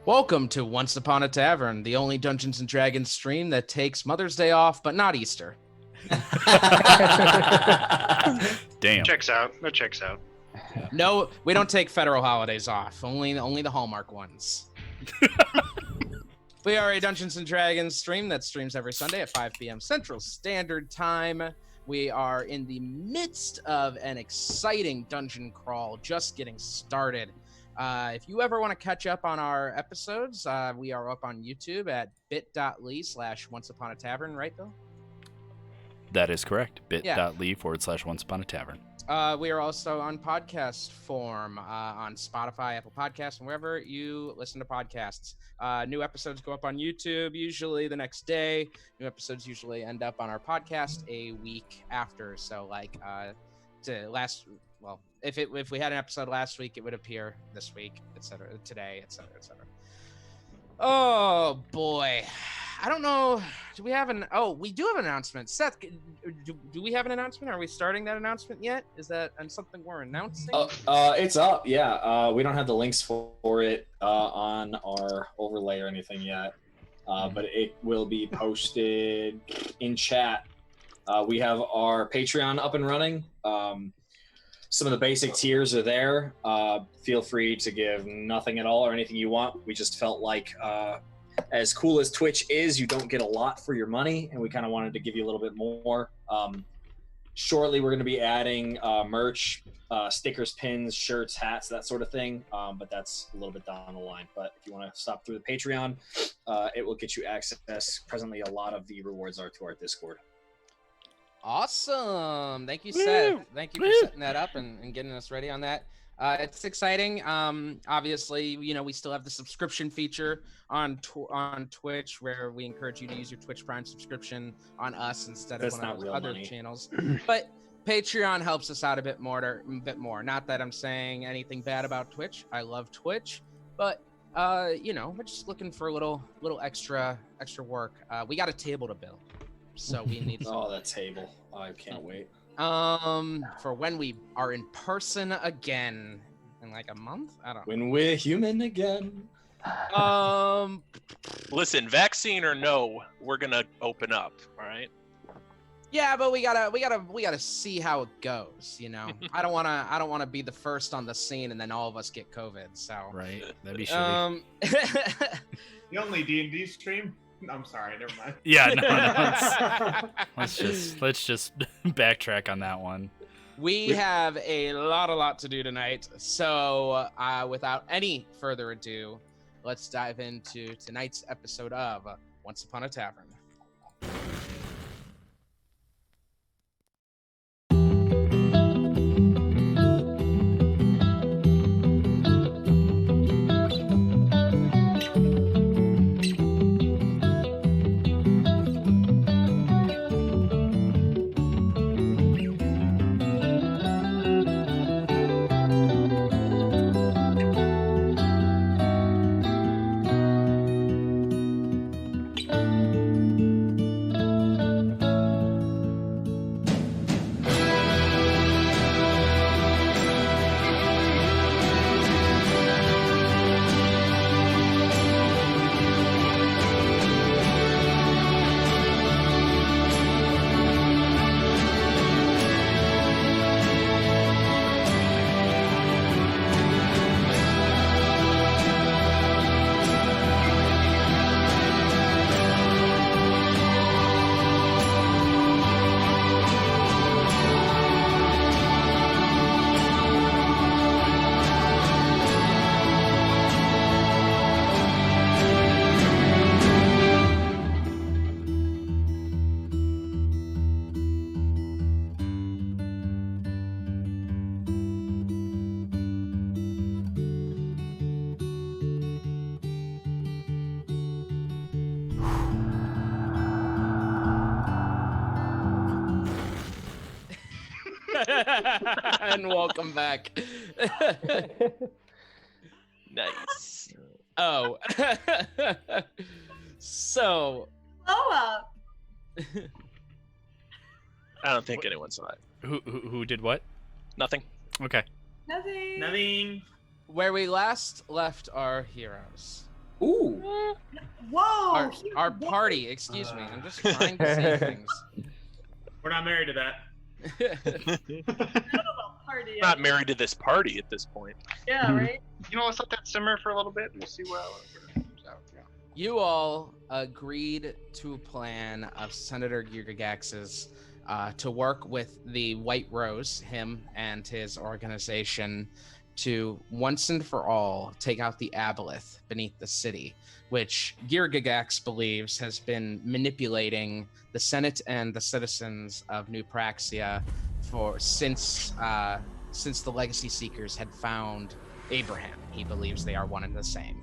Welcome to Once Upon a Tavern, the only Dungeons & Dragons stream that takes Mother's Day off, but not Easter. Damn. Checks out. That checks out. No, we don't take federal holidays off. Only the Hallmark ones. We are a Dungeons & Dragons stream that streams every Sunday at 5 p.m. Central Standard Time. We are in the midst of an exciting dungeon crawl, just getting started. If you ever want to catch up on our episodes, we are up on YouTube at bit.ly/onceuponatavern, right, Bill? That is correct. bit.ly/onceuponatavern. We are also on podcast form on Spotify, Apple Podcasts, and wherever you listen to podcasts. New episodes go up on YouTube usually the next day. New episodes usually end up on our podcast a week after. So, if we had an episode last week, it would appear this week, etc., today, etc., etc. Oh boy, I don't know. Do we have we do have an announcement. Seth, do we have an announcement? Are we starting that announcement yet? Is that something we're announcing? It's up. Yeah. We don't have the links for it on our overlay or anything yet, but it will be posted in chat. We have our Patreon up and running. Some of the basic tiers are there. Feel free to give nothing at all or anything you want. We just felt like, as cool as Twitch is, you don't get a lot for your money, and we kind of wanted to give you a little bit more. Shortly, we're going to be adding merch, stickers, pins, shirts, hats, that sort of thing, but that's a little bit down the line. But if you want to stop through the Patreon, it will get you access. Presently, a lot of the rewards are to our Discord. Awesome. Thank you, Seth. Thank you for setting that up and getting us ready on that. It's exciting. Obviously, we still have the subscription feature on Twitch, where we encourage you to use your Twitch Prime subscription on us instead of one of those other channels. But Patreon helps us out a bit more. Not that I'm saying anything bad about Twitch. I love Twitch, but we're just looking for a little extra work. We got a table to build. So we need that table. I can't wait. For when we are in person again in like a month? I don't know. When we're human again. Listen, vaccine or no, we're gonna open up, all right? Yeah, but we gotta see how it goes, I don't wanna be the first on the scene and then all of us get COVID, so right. That'd be shitty. The only D&D stream? I'm sorry, never mind. Yeah, no. Let's just backtrack on that one. We have a lot to do tonight, so without any further ado, let's dive into tonight's episode of Once Upon a Tavern. And welcome back. Nice. Oh. So. Blow up. I don't think anyone saw it. Who did what? Nothing. Okay. Nothing. Nothing. Where we last left our heroes, Ooh. Whoa! Our party, excuse me. I'm just trying to say things. We're not married to that. Party. Not married to this party at this point. Yeah, right? You know, let's let that simmer for a little bit and we'll see what comes out. Yeah. You all agreed to a plan of Senator Gigagax's to work with the White Rose, him and his organization, to once and for all take out the Aboleth beneath the city, which Girgagax believes has been manipulating the Senate and the citizens of New Praxia since the Legacy Seekers had found Abraham. He believes they are one and the same.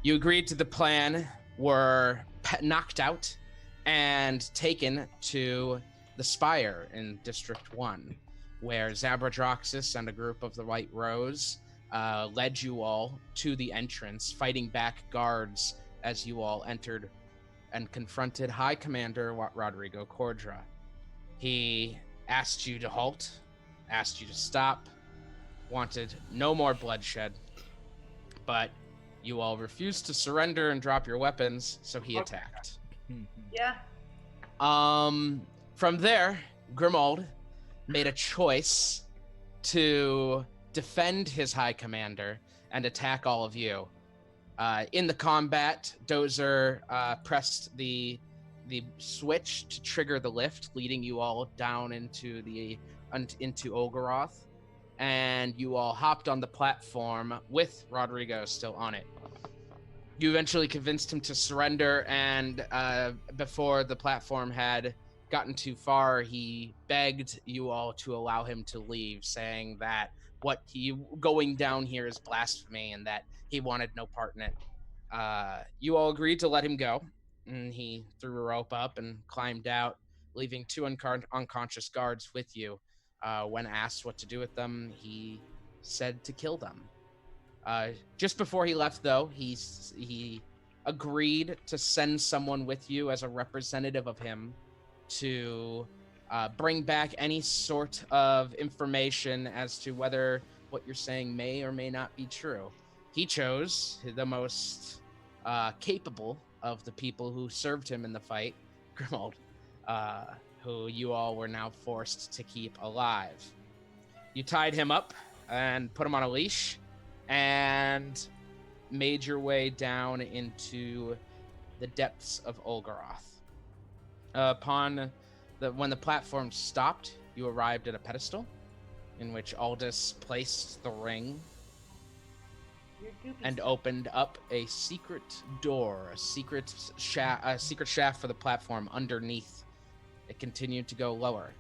You agreed to the plan, were knocked out, and taken to the Spire in District 1, where Zabradroxus and a group of the White Rose led you all to the entrance, fighting back guards as you all entered and confronted High Commander Rodrigo Cordra. He asked you to halt, asked you to stop, wanted no more bloodshed, but you all refused to surrender and drop your weapons, so he attacked. Yeah. From there, Grimald made a choice to defend his High Commander and attack all of you. In the combat, Dozer pressed the switch to trigger the lift, leading you all down into Olgaroth, and you all hopped on the platform with Rodrigo still on it. You eventually convinced him to surrender, and before the platform had gotten too far, he begged you all to allow him to leave, saying that what he going down here is blasphemy and that he wanted no part in it. You all agreed to let him go, and he threw a rope up and climbed out, leaving two unconscious guards with you. When asked what to do with them, he said to kill them. Just before he left, though, he agreed to send someone with you as a representative of him to bring back any sort of information as to whether what you're saying may or may not be true. He chose the most capable of the people who served him in the fight, Grimald, who you all were now forced to keep alive. You tied him up and put him on a leash and made your way down into the depths of Olgaroth. When the platform stopped, you arrived at a pedestal in which Aldous placed the ring and opened up a secret door, a secret shaft for the platform underneath. It continued to go lower,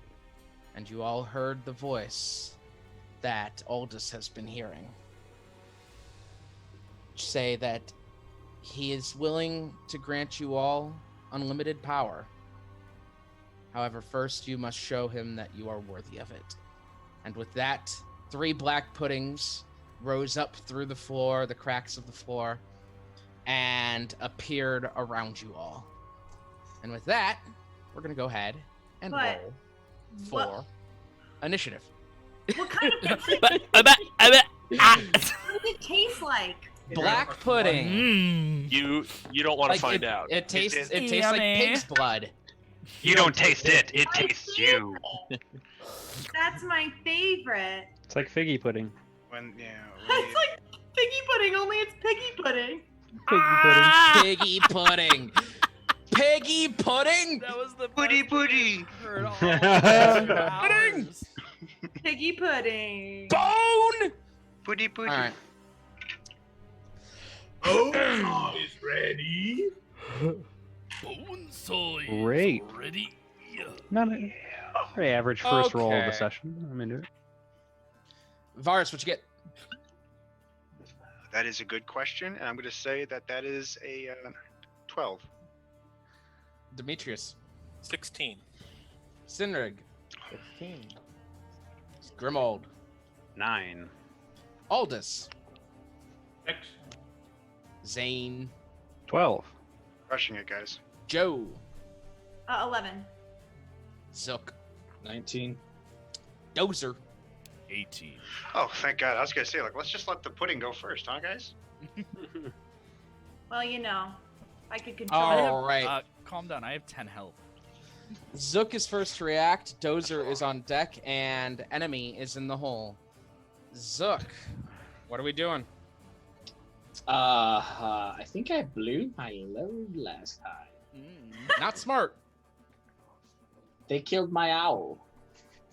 and you all heard the voice that Aldous has been hearing say that he is willing to grant you all unlimited power. However, first you must show him that you are worthy of it. And with that, 3 black puddings rose up through the floor, the cracks of the floor, and appeared around you all. And with that, we're going to go ahead and roll for initiative. What kind of what does it taste like? Black pudding. You don't want to find out. It tastes like pig's blood. You don't taste it, it tastes you. That's my favorite. It's like figgy pudding. It's like piggy pudding, only it's piggy pudding. Piggy pudding. Piggy pudding? That was the Puddy puddy. Pudding. Piggy pudding. Bone. Puddy puddy. All right. Oh, is ready. Great. Ready? Not a very average first roll of the Okay. session. I'm into it. Varus, what you get? That is a good question, and I'm going to say that is a 12. Demetrius. 16. Sinrig. 16. Grimold. 9. Aldous. 6. Zane. 12. Crushing it, guys. Joe. 11. Zook. 19. Dozer. 18. Oh, thank God. I was going to say, let's just let the pudding go first, huh, guys? Well, I could control All right. Calm down. I have 10 health. Zook is first to react. Dozer is on deck, and enemy is in the hole. Zook, what are we doing? I think I blew my load last time. Not smart. They killed my owl.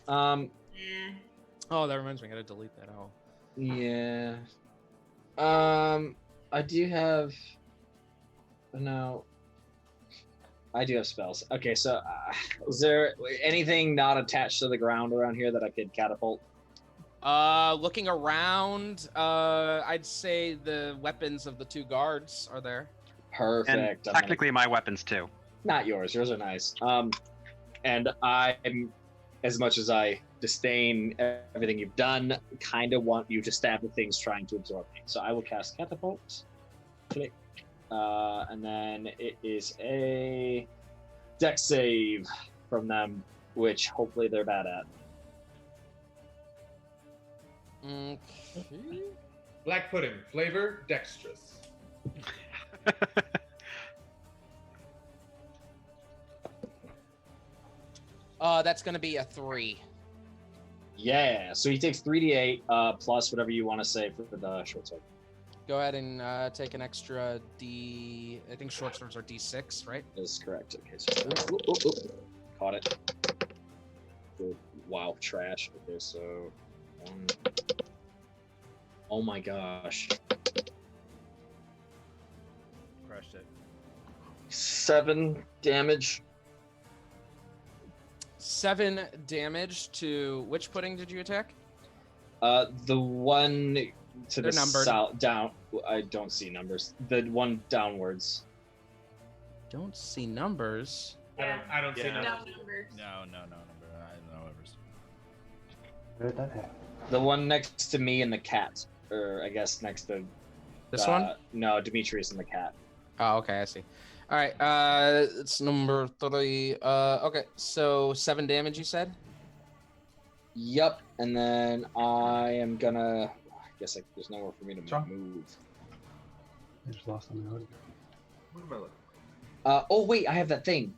it. Oh, that reminds me. I gotta delete that owl. Yeah. I do have. No. I do have spells. Okay, so is there anything not attached to the ground around here that I could catapult? Looking around, I'd say the weapons of the two guards are there. Perfect. And technically my weapons too. Not yours. Yours are nice. And I'm, as much as I disdain everything you've done, kind of want you to stab the things trying to absorb me. So I will cast catapult. Click. And then it is a dex save from them, which hopefully they're bad at. Okay. Black pudding, flavor dexterous. That's gonna be a 3. Yeah, so he takes 3d8 plus whatever you want to say for the short sword. Go ahead and take an extra D. I think short swords are D6, right? That is correct. Okay, so caught it. Good. Wow, trash. Okay, so oh my gosh, Crushed it. 7 damage. 7 damage to which pudding did you attack? The one to They're the numbered. south down. I don't see numbers. The one downwards. Don't see numbers. I don't see Yeah. no. No numbers. No number. I have no numbers. Where did that happen? The one next to me and the cat, or I guess next to This one? No, Demetrius and the cat. Oh, okay, I see. All right, it's number 3. Okay, so 7 damage, you said? Yep, and then I am gonna. I guess there's nowhere for me to Sure. move. I just lost on the audio. What am I looking? Oh wait, I have that thing.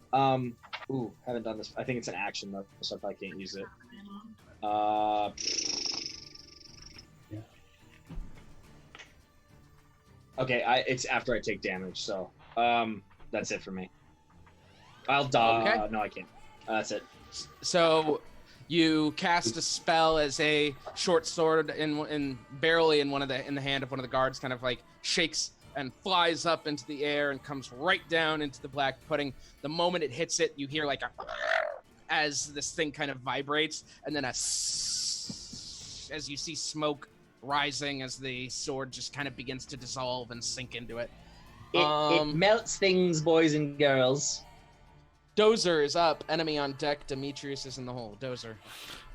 Ooh, haven't done this. I think it's an action though, so I probably can't use it. Yeah. Okay, it's after I take damage, so that's it for me. I'll die. Okay. No, I can't. That's it. So you cast a spell as a short sword barely in the hand of one of the guards kind of like shakes and flies up into the air and comes right down into the black pudding. The moment it hits it, you hear like a as this thing kind of vibrates, and then as you see smoke rising as the sword just kind of begins to dissolve and sink into it. It melts things, boys and girls. Dozer is up. Enemy on deck. Demetrius is in the hole. Dozer.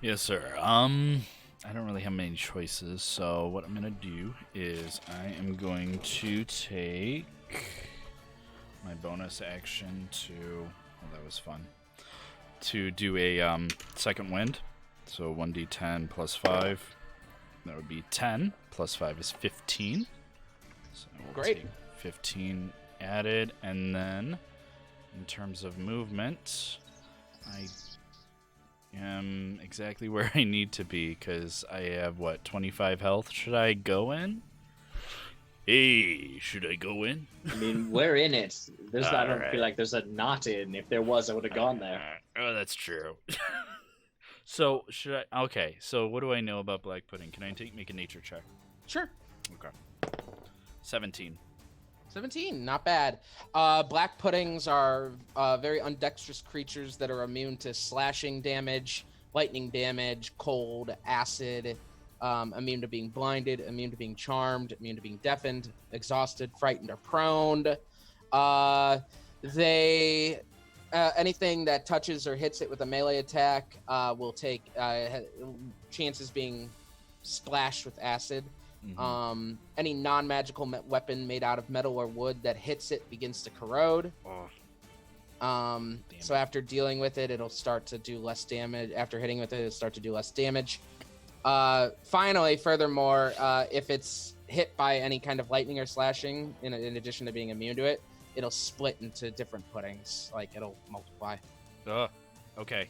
Yes, sir. I don't really have many choices, so what I'm gonna do is I am going to take my bonus action to. Oh, that was fun. To do a second wind, so 1d10 plus 5. That would be 10 plus 5 is 15. So we'll Great. take 15 added, and then in terms of movement, I am exactly where I need to be because I have 25 health. Should I go in? Hey, should I go in? I mean, we're in it. There's I don't Alright. feel like there's a knot in. If there was, I would have gone there. Oh, that's true. So should I? Okay. So what do I know about black pudding? Can I make a nature check? Sure. Okay. 17. 17, not bad. Black puddings are very undexterous creatures that are immune to slashing damage, lightning damage, cold, acid, immune to being blinded, immune to being charmed, immune to being deafened, exhausted, frightened, or prone. They anything that touches or hits it with a melee attack will take chances being splashed with acid. Mhm. Any non-magical weapon made out of metal or wood that hits it begins to corrode. Oh, So after dealing with it, it'll start to do less damage. After hitting with it, it'll start to do less damage. Finally, furthermore, if it's hit by any kind of lightning or slashing, in addition to being immune to it, it'll split into different puddings. Like it'll multiply. Okay.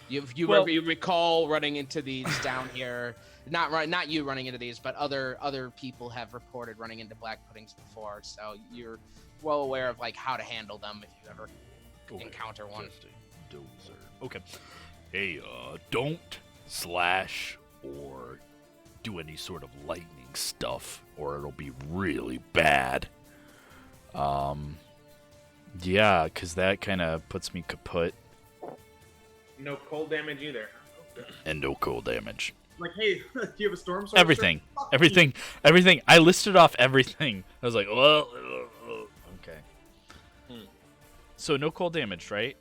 You Well- you recall running into these down here. Not you running into these, but other people have reported running into black puddings before. So you're well aware of like how to handle them if you ever encounter one. Just a dozer. Okay. Hey, don't slash or do any sort of lightning stuff, or it'll be really bad. Yeah, because that kind of puts me kaput. No cold damage either. Okay. And no cold damage. Like, hey, do you have a storm sorcerer? Everything. I listed off everything. I was like, well, okay. So no cold damage, right?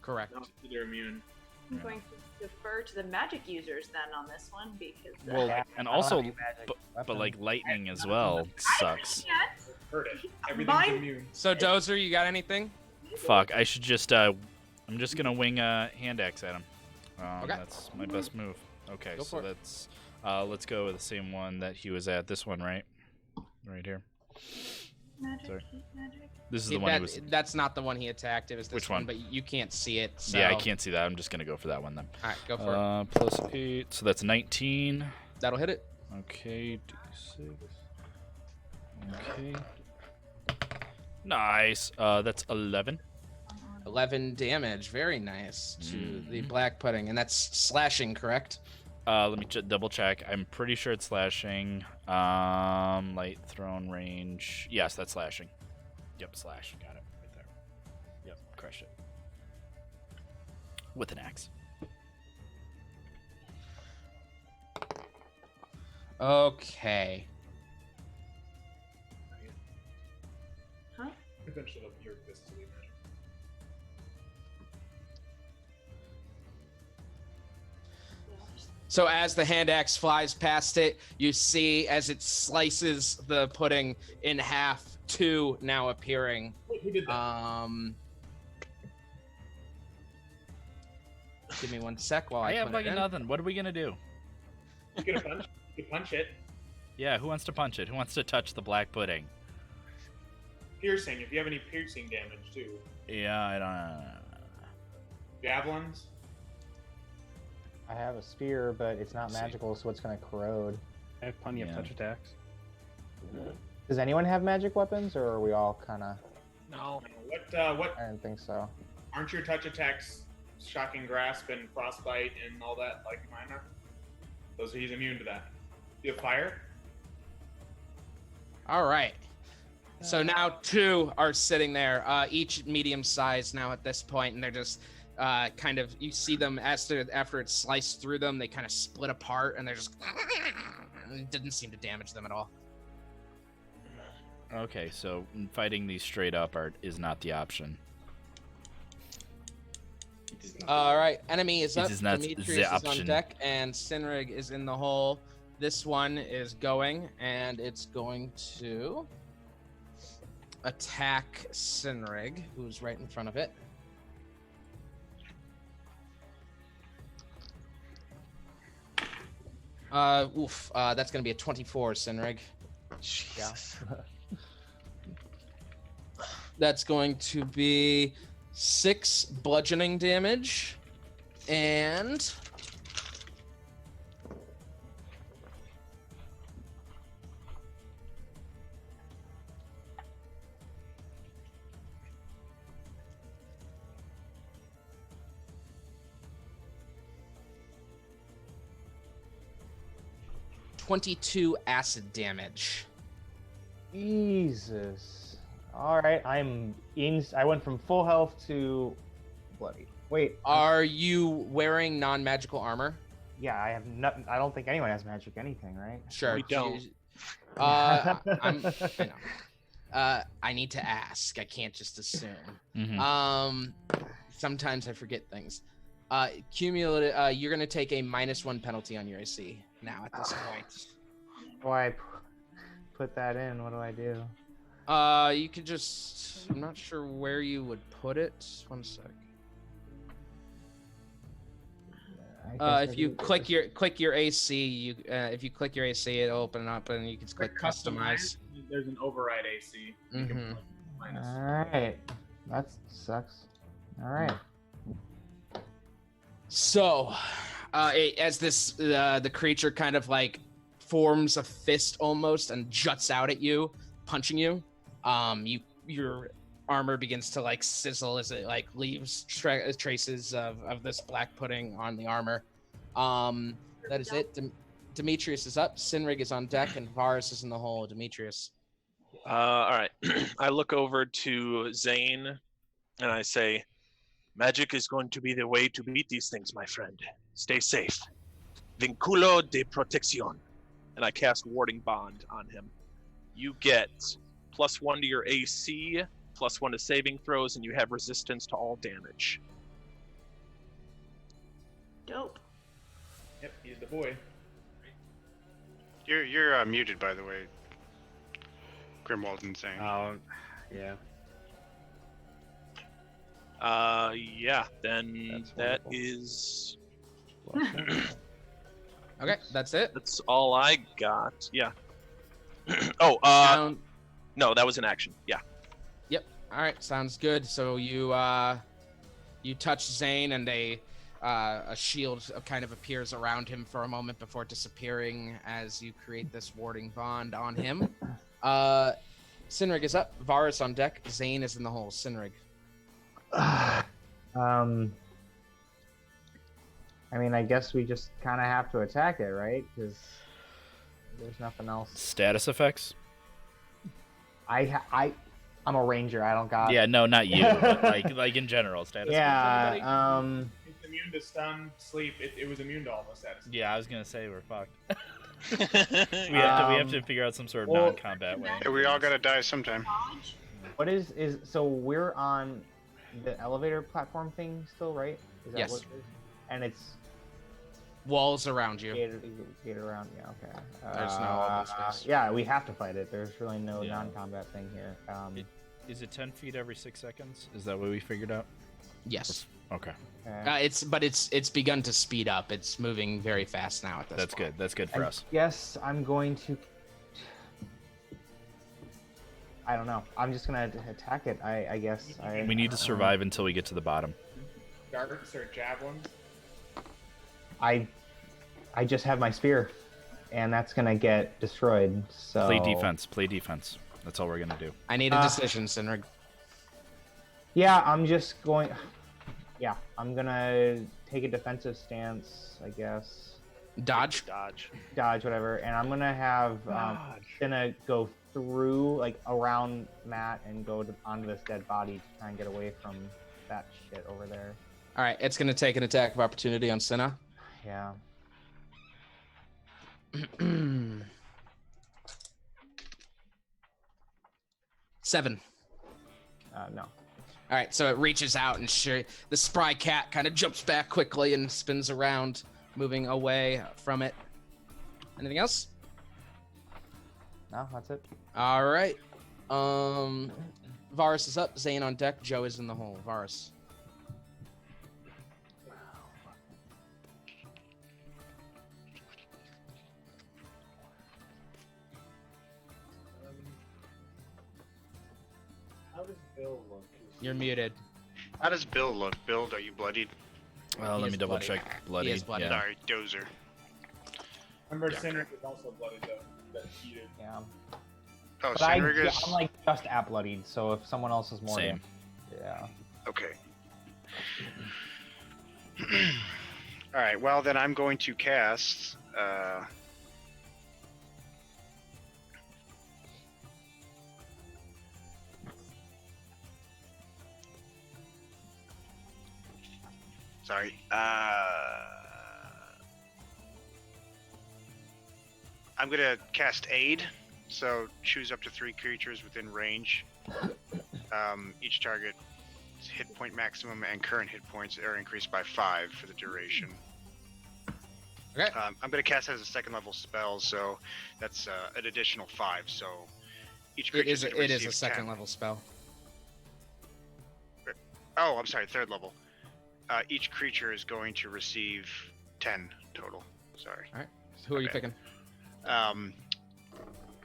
Correct. No, they're immune. I'm going to defer to the magic users then on this one because. Well, Yeah, and I don't also, have any magic but weapon. like lightning as well sucks. Heard it. Everything's Mine- immune. So Dozer, you got anything? Fuck, I should just, I'm just gonna wing a hand axe at him. Okay. That's my best move. Okay, Go so for it. that's, let's go with the same one that he was at. This one, right? Right here. Magic, Sorry. magic. This is the one he was. That's not the one he attacked. It was this Which one? But you can't see it. So. Yeah, I can't see that. I'm just gonna go for that one then. All right, go for it. Plus 8, so that's 19. That'll hit it. Okay, d6. Okay. Nice. That's 11. 11 damage. Very nice to the Mhm. black pudding, and that's slashing, correct? Let me double check. I'm pretty sure it's slashing. Light thrown range. Yes, that's slashing. Yep, slash. Got it right there. Yep, crush it. With an axe. Okay. Eventually, your fist will be magic. So as the hand axe flies past it, you see as it slices the pudding in half, 2 now appearing. Wait, who did that? Give me 1 sec while I I have put like it in. nothing. What are we gonna do? You get a punch. You punch it. Yeah, who wants to punch it? Who wants to touch the black pudding? Piercing. If you have any piercing damage too. Yeah, I don't. Javelins. I have a spear, but it's not magical, so it's gonna corrode. I have plenty of touch attacks. Does anyone have magic weapons, or are we all kind of? No. What? I didn't think so. Aren't your touch attacks shocking grasp and frostbite and all that like mine are? Those he's immune to that. You have fire. All right. So now 2 are sitting there, each medium size now at this point, and they're just kind of, you see them after it's sliced through them, they kind of split apart, and they're just, it didn't seem to damage them at all. Okay, so fighting these straight up is not the option. All right, enemy is It up. is not Demetrius the is on option. deck, and Sinrig is in the hole. This one is going, and it's going to attack Sinrig, who's right in front of it. That's gonna be a 24, Sinrig. Yeah. That's going to be 6 bludgeoning damage, and .22 acid damage. Jesus. All right, I went from full health to bloody. Wait. Are you wearing non-magical armor? Yeah, I have nothing. I don't think anyone has magic anything, right? Sure. We don't. I know. I need to ask. I can't just assume. Mhm. Sometimes I forget things. Cumulative. You're gonna take a -1 penalty on your AC now at this point. Why put that in? What do I do? You could just. I'm not sure where you would put it. 1 sec. If you click your AC, if you click your AC, it'll open up and you can click customize. There's an override AC. You can Mhm. plug minus. All right, that sucks. All right. So, as this the creature kind of like forms a fist almost and juts out at you, punching you, your armor begins to like sizzle as it like leaves traces of this black pudding on the armor. That is it. Demetrius is up. Sinrig is on deck, and Varus is in the hole. Demetrius. All right. I look over to Zane and I say, magic is going to be the way to beat these things, my friend. Stay safe. Vinculo de protección. And I cast Warding Bond on him. You get +1 to your AC, +1 to saving throws, and you have resistance to all damage. Dope. Yep, he's the boy. You're muted, by the way. Grimwald and Zane. Yeah. Yeah, then That's that wonderful. is... Okay, that's it. That's all I got. Yeah. No, that was an action. Yeah. Yep. All right, sounds good. So you touch Zane, and a shield kind of appears around him for a moment before disappearing as you create this warding bond on him. Sinrig is up. Varus on deck. Zane is in the hole. Sinrig. I mean, I guess we just kind of have to attack it, right? Because there's nothing else. Status effects? I'm a ranger. I don't got. Yeah, no, not you. But like in general, status effects. Yeah. It's immune to stun, sleep. It was immune to all the status. Yeah, I was gonna say we're fucked. we have to figure out some sort of non-combat way. Yeah, we all gotta die sometime. What is so we're on the elevator platform thing still, right? Is that Yes. what it is? And it's Walls around you. gated around. Yeah. Okay. There's no open space. Yeah, we have to fight it. There's really no Yeah. non-combat thing here. Is it 10 feet every 6 seconds? Is that what we figured out? Yes. Okay, It's begun to speed up. It's moving very fast now at this that's point. good. That's good for us. Yes, I'm going to. I don't know. I'm just gonna attack it. I guess. We need to survive until we get to the bottom. Darts or javelins. I just have my spear, and that's gonna get destroyed. So Play defense. Play defense. That's all we're gonna do. I need a decision, Sinrig. Yeah, I'm just going. Yeah, I'm gonna take a defensive stance, I guess. Dodge. Dodge, whatever, and I'm gonna have gonna go through like around Matt and go onto this dead body to try and get away from that shit over there. All right, it's gonna take an attack of opportunity on Cinna. Yeah. 7. No. All right, so it reaches out and the spry cat kind of jumps back quickly and spins around, moving away from it. Anything else? No, that's it. All right. Varus is up. Zane on deck. Joe is in the hole. Varus. How does Bill look? You're muted. How does Bill look? Bill, are you bloodied? Well, He let is me double bloody. check. Bloody. He is bloody. Yeah. Sorry, Dozer. Remember, Yeah. Cindric is also blooded though. That heated. Yeah. Oh, But Cindric is... I'm like just at bloodied, so if someone else is more Same. yeah. Okay. Alright, well then I'm going to cast... Sorry. I'm going to cast Aid. So choose up to 3 creatures within range. Each target hit point maximum and current hit points are increased by 5 for the duration. Okay. I'm going to cast it as a 2nd level spell, so that's an additional 5. So each It creature is a 2nd level spell. Oh, I'm sorry, 3rd level. Each creature is going to receive 10 total. Sorry. All right. Who are you Okay. picking?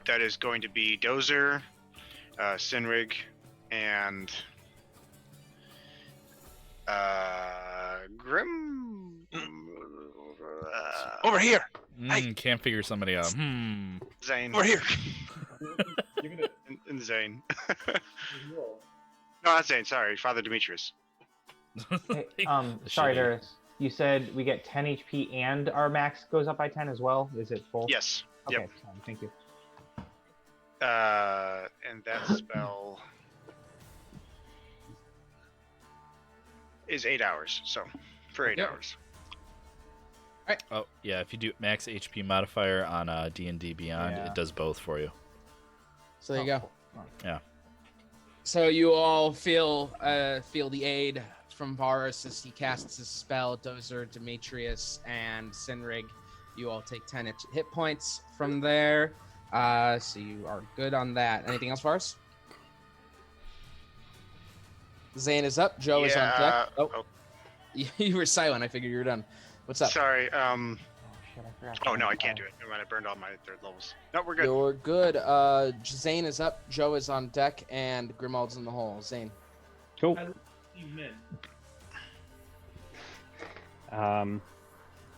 That is going to be Dozer, Sinrig, and Grim. Over here. Can't figure somebody out. Zane. Over here. Give it And Zane. No, not Zane. Sorry, Father Demetrius. Hey, The sorry, shitty- Darius. You said we get 10 HP and our max goes up by 10 as well? Is it full? Yes. Okay, Yep. fine, thank you. And that spell is 8 hours. So, for 8 Yep. hours. Oh yeah, if you do max HP modifier on D&D Beyond, Yeah. it does both for you. So there you go. Yeah. So you all feel the aid from Varus as he casts his spell. Dozer, Demetrius, and Sinrig. You all take 10 hit points from there. So you are good on that. Anything else, Varus? Zane is up. Joe is on deck. You were silent. I figured you were done. What's up? Sorry. Oh, shit, I forgot. Oh no, I can't do it. Never mind, I burned all my 3rd levels. No, we're good. You're good. Zane is up. Joe is on deck, and Grimald's in the hole. Zane. Cool. you men.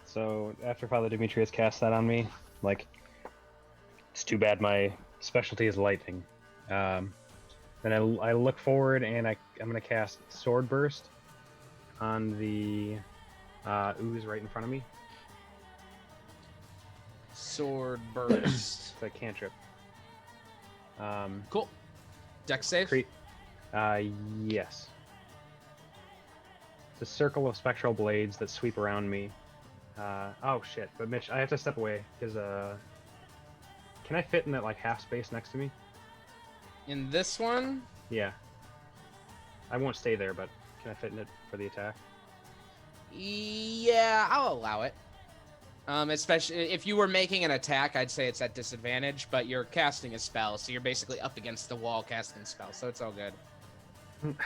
So after Father Demetrius cast that on me, like, it's too bad my specialty is lightning. Then I look forward and I'm gonna cast Sword Burst on the ooze right in front of me. Sword burst. It's a cantrip. Cool. Deck save. Yes. It's a circle of spectral blades that sweep around me. Oh shit! But Mitch, I have to step away because can I fit in that like half space next to me? In this one, Yeah. I won't stay there, but can I fit in it for the attack? yeah, I'll allow it. Especially if you were making an attack, I'd say it's at disadvantage, but you're casting a spell, so you're basically up against the wall casting a spell, so it's all good. I'm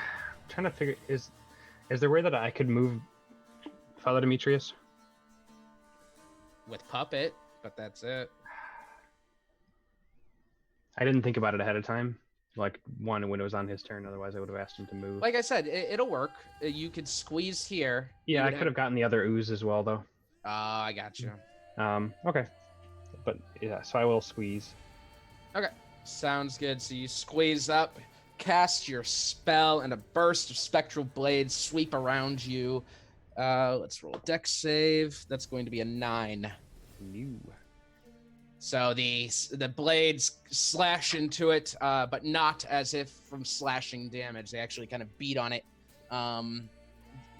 trying to figure is there a way that I could move Father Demetrius? With puppet, but that's it. I didn't think about it ahead of time. Like when it was on his turn, otherwise I would have asked him to move. Like I said, it'll work. You could squeeze here. Yeah, I could have gotten the other ooze as well though. Oh, I got you. Okay. But yeah, so I will squeeze. Okay, sounds good. So you squeeze up, cast your spell, and a burst of spectral blades sweep around you. Let's roll a dex save. That's going to be a 9. New. So the blades slash into it, but not as if from slashing damage. They actually kind of beat on it,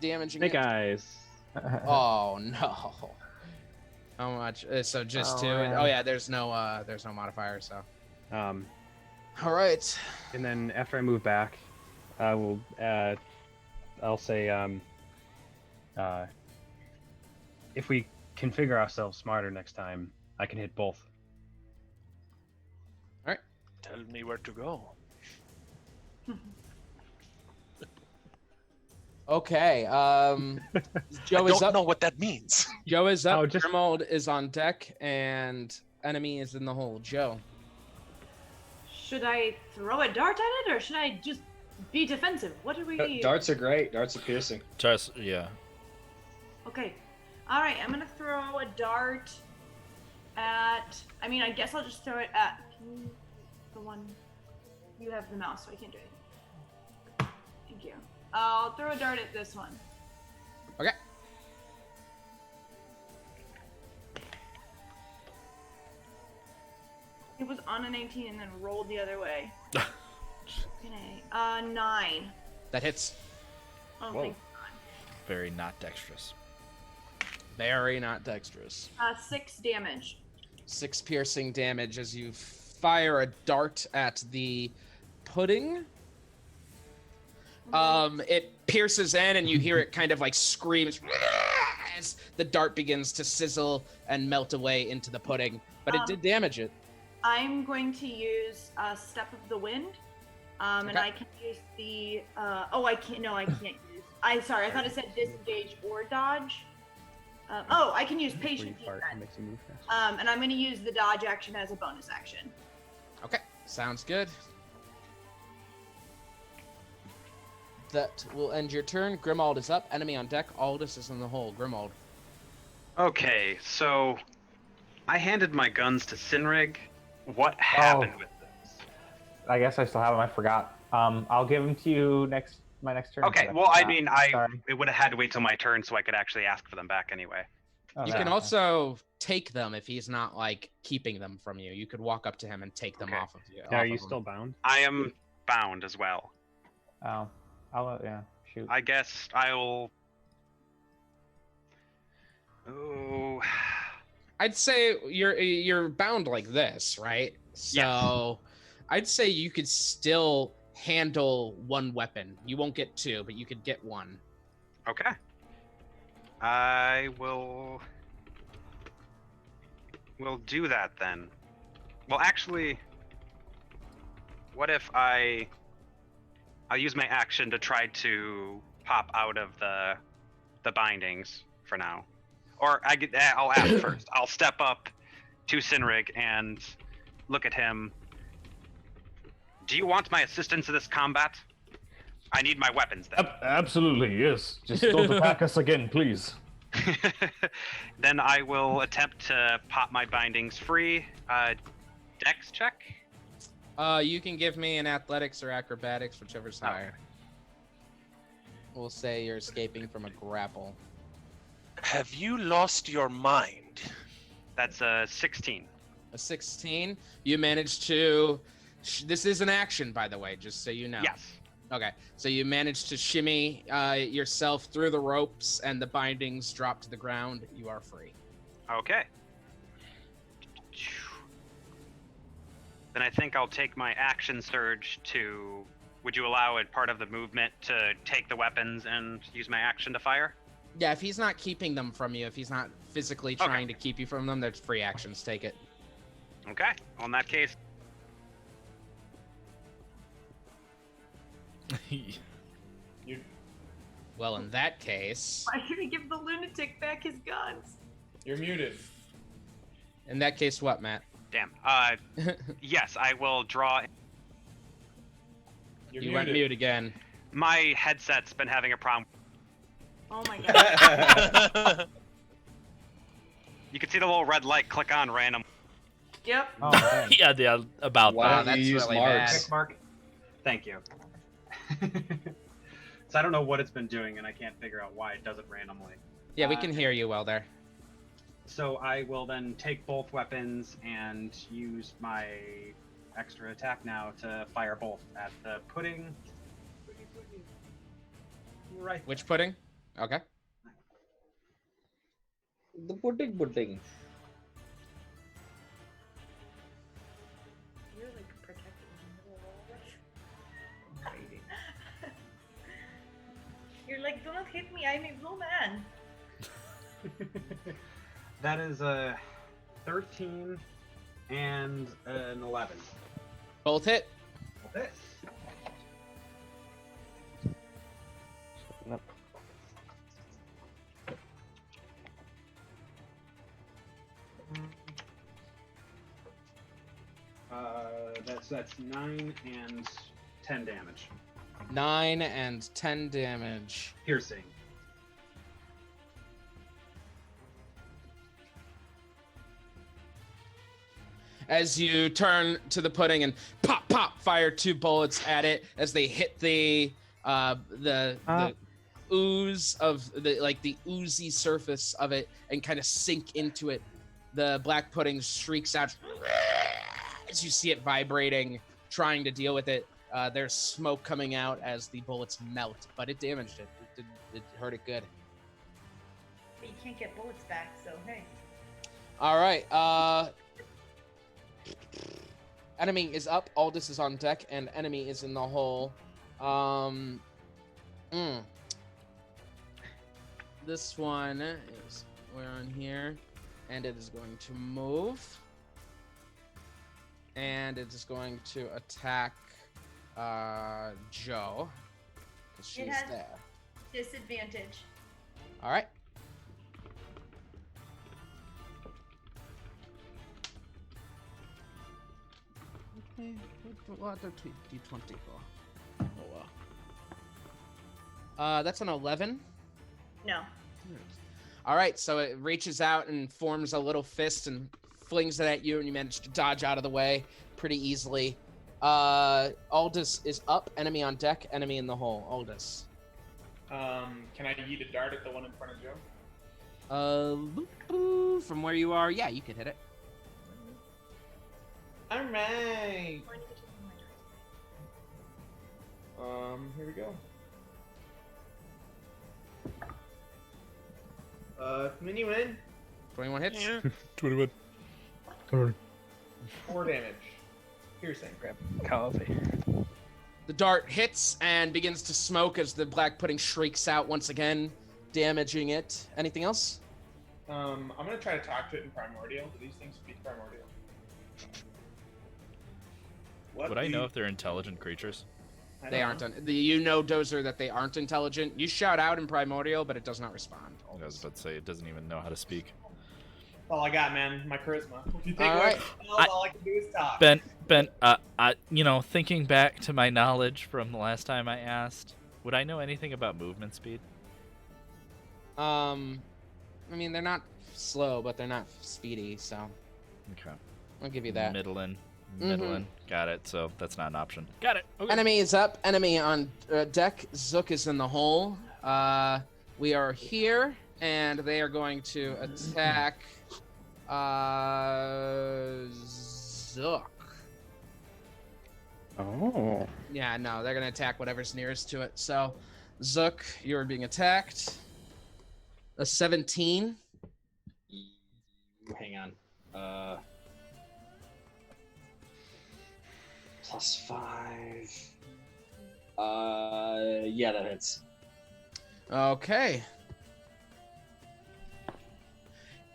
damaging Hey it. guys. Oh no! How much? So just 2. man. Oh yeah, there's no modifier. So Um, all right. and then after I move back, I will. I'll say. If we configure ourselves smarter next time, I can hit both. Tell me where to go. Okay. Joe I is don't up. know what that means. Joe is up. Oh, just- Grimald is on deck, and enemy is in the hole. Joe. Should I throw a dart at it or should I just be defensive? What do we? Darts are great. Darts are piercing. Yeah. Okay. All right. I'm gonna throw a dart at. I mean, I guess I'll just throw it at the one. You have the mouse, so I can't do it. Thank you. I'll throw a dart at this one. Okay. It was on a 19 and then rolled the other way. Okay. 9. That hits. Oh, Whoa. thank Very not dexterous. Very not dexterous. 6 damage. 6 piercing damage as you fire a dart at the pudding. It pierces in, and you hear it kind of like scream as the dart begins to sizzle and melt away into the pudding. But it did damage it. I'm going to use Step of the Wind, and Okay. I can use the. I can't. No, I can't use. I'm sorry. I thought it said disengage or dodge. I can use Before you patient heat fart, then. it makes you move faster. And I'm going to use the dodge action as a bonus action. Okay, sounds good. That will end your turn. Grimald is up. Enemy on deck. Aldous is in the hole. Grimald. Okay, so I handed my guns to Sinrig. What happened with this? I guess I still have them. I forgot. I'll give them to you my next turn. Okay, well, I mean, it would have had to wait till my turn so I could actually ask for them back anyway. Oh, You yeah, can okay. also take them if he's not like keeping them from you. You could walk up to him and take them Okay. off of you. Now, off are you of him. still bound? I am bound as well. Oh, yeah. Shoot. I guess I'll. Oh. I'd say you're bound like this, right? So I'd say you could still handle one weapon. You won't get two, but you could get one. Okay. I will do that then. Well, actually, what if I'll use my action to try to pop out of the bindings for now. Or I'll ask first. I'll step up to Sinrig and look at him. Do you want my assistance in this combat? I need my weapons then. Absolutely, yes. Just don't attack us again, please. Then I will attempt to pop my bindings free. Dex check? You can give me an athletics or acrobatics, whichever's higher. We'll say you're escaping from a grapple. Have you lost your mind? That's a 16. A 16. You managed to. This is an action, by the way, just so you know. Yes. Okay, so you managed to shimmy yourself through the ropes, and the bindings drop to the ground. You are free. Okay. Then I think I'll take my action surge to. Would you allow it part of the movement to take the weapons and use my action to fire? Yeah, if he's not keeping them from you, if he's not physically trying to keep you from them, there's free actions. Take it. Okay. Well, in that case. Well, in that case. Why should we give the lunatic back his guns? You're muted. In that case, what, Matt? Damn. Yes, I will draw. You went mute again. My headset's been having a problem. Oh my god. You can see the little red light click on random. Yep. Oh, man. Yeah, the about Why that. don't you use really marks? bad. Tick mark. Thank you. So I don't know what it's been doing, and I can't figure out why it does it randomly. Yeah, we can hear you well there. So I will then take both weapons and use my extra attack now to fire both at the pudding. Right. Which pudding? Okay. The pudding. You're like protecting me. You're like, do not hit me, I'm a blue man. That is a 13 and an 11. Both hit. Okay. Nope. That's 9 and 10 damage. 9 and 10 damage. Piercing. As you turn to the pudding and pop, fire 2 bullets at it as they hit the ooze of the oozy surface of it and kind of sink into it. The black pudding shrieks out as you see it vibrating, trying to deal with it. There's smoke coming out as the bullets melt, but it damaged it. It hurt it good. But you can't get bullets back, so hey. All right. Enemy is up. Aldous is on deck, and enemy is in the hole. This one is we're on here, and it is going to move, and it is going to attack Joe because she's It has there. disadvantage. All right. What are D20 for? Oh well. That's an 11. No. All right, so it reaches out and forms a little fist and flings it at you, and you manage to dodge out of the way pretty easily. Aldous is up. Enemy on deck. Enemy in the hole. Aldous. Can I yeet a dart at the one in front of Joe? From where you are, yeah, you could hit it. All right. Here we go. Mini win. 21 hits. Yeah. 21. 4 damage. Piercing. Grab coffee. The dart hits and begins to smoke as the black pudding shrieks out once again, damaging it. Anything else? I'm gonna try to talk to it in primordial. Do these things speak primordial? Would I know if they're intelligent creatures? They aren't. You know, Dozer, that they aren't intelligent. You shout out in primordial, but it does not respond. I was about to say it doesn't even know how to speak. That's all I got, man. My charisma. If you take All away right. spells, all I can do is talk. Ben, thinking back to my knowledge from the last time I asked, would I know anything about movement speed? I mean, they're not slow, but they're not speedy, so Okay. I'll give you that. Middling. Mhm. Got it. So that's not an option. Got it. Okay. Enemy is up. Enemy on deck. Zook is in the hole. We are here, and they are going to attack Zook. Oh. Yeah, no, they're going to attack whatever's nearest to it. So, Zook, you're being attacked. A 17. Hang on. +5. Yeah, that hits. Okay.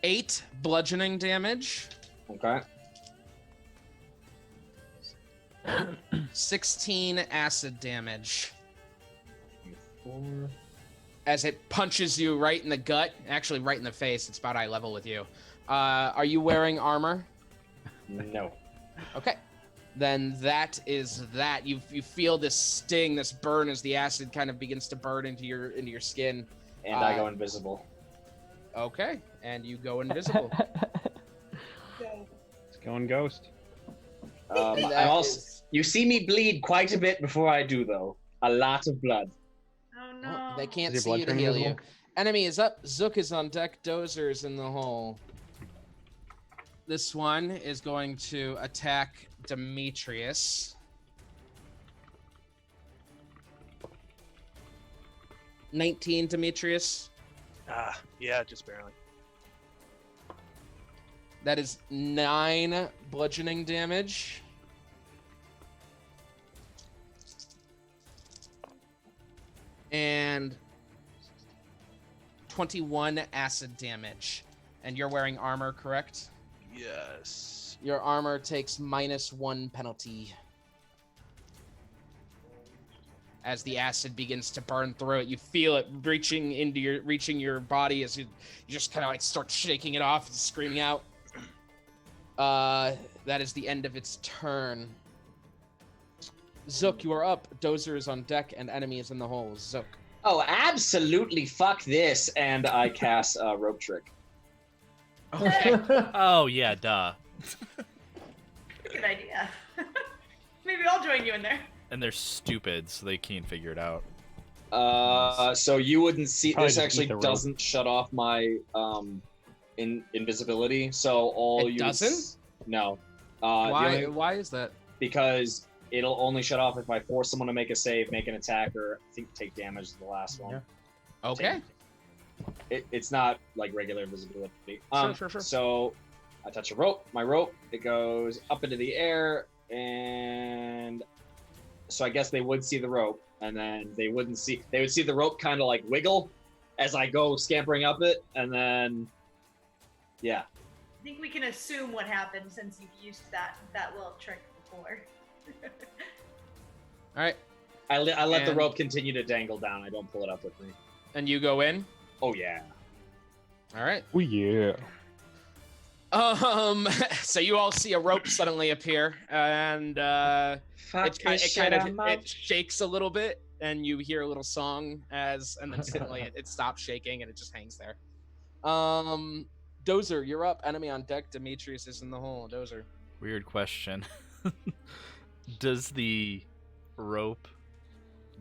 8 bludgeoning damage. Okay. 16 acid damage. 4. As it punches you right in the gut, actually right in the face. It's about eye level with you. Are you wearing armor? No. Okay. Then that is that. You feel this sting, this burn as the acid kind of begins to burn into your skin. And I go invisible. Okay, and you go invisible. It's going ghost. I'm also. You see me bleed quite a bit before I do, though. A lot of blood. Oh no. They can't Is see your you blood to heal turn you. invisible? Enemy is up. Zook is on deck. Dozer is in the hole. This one is going to attack Demetrius. 19, Demetrius. Yeah, just barely. That is 9 bludgeoning damage. And 21 acid damage. And you're wearing armor, correct? Yes. Your armor takes -1 penalty. As the acid begins to burn through it, you feel it reaching your body as you just kind of like start shaking it off and screaming out. That is the end of its turn. Zook, you are up. Dozer is on deck, and enemy is in the hole. Zook. Oh, absolutely! Fuck this! And I cast a rope trick. Oh yeah, duh. Good idea. Maybe I'll join you in there. And they're stupid, so they can't figure it out. So you wouldn't see. Probably This just actually eat the rope. doesn't shut off my invisibility. So all It you doesn't? No. Why is that? Because it'll only shut off if I force someone to make a save, make an attack, or I think take damage is the last one. Yeah. Okay. It's not like regular invisibility. Sure. So I touch a rope, my rope, it goes up into the air, and so I guess they would see the rope, and then they would see the rope kind of like wiggle as I go scampering up it, and then yeah. I think we can assume what happened since you've used that little trick before. All right. I let the And- rope continue to dangle down. I don't pull it up with me. And you go in? Oh yeah. All right. Oh yeah. So you all see a rope suddenly appear, and it shakes a little bit, and you hear a little song and then suddenly it stops shaking and it just hangs there. Dozer, you're up. Enemy on deck. Demetrius is in the hole. Dozer. Weird question. Does the rope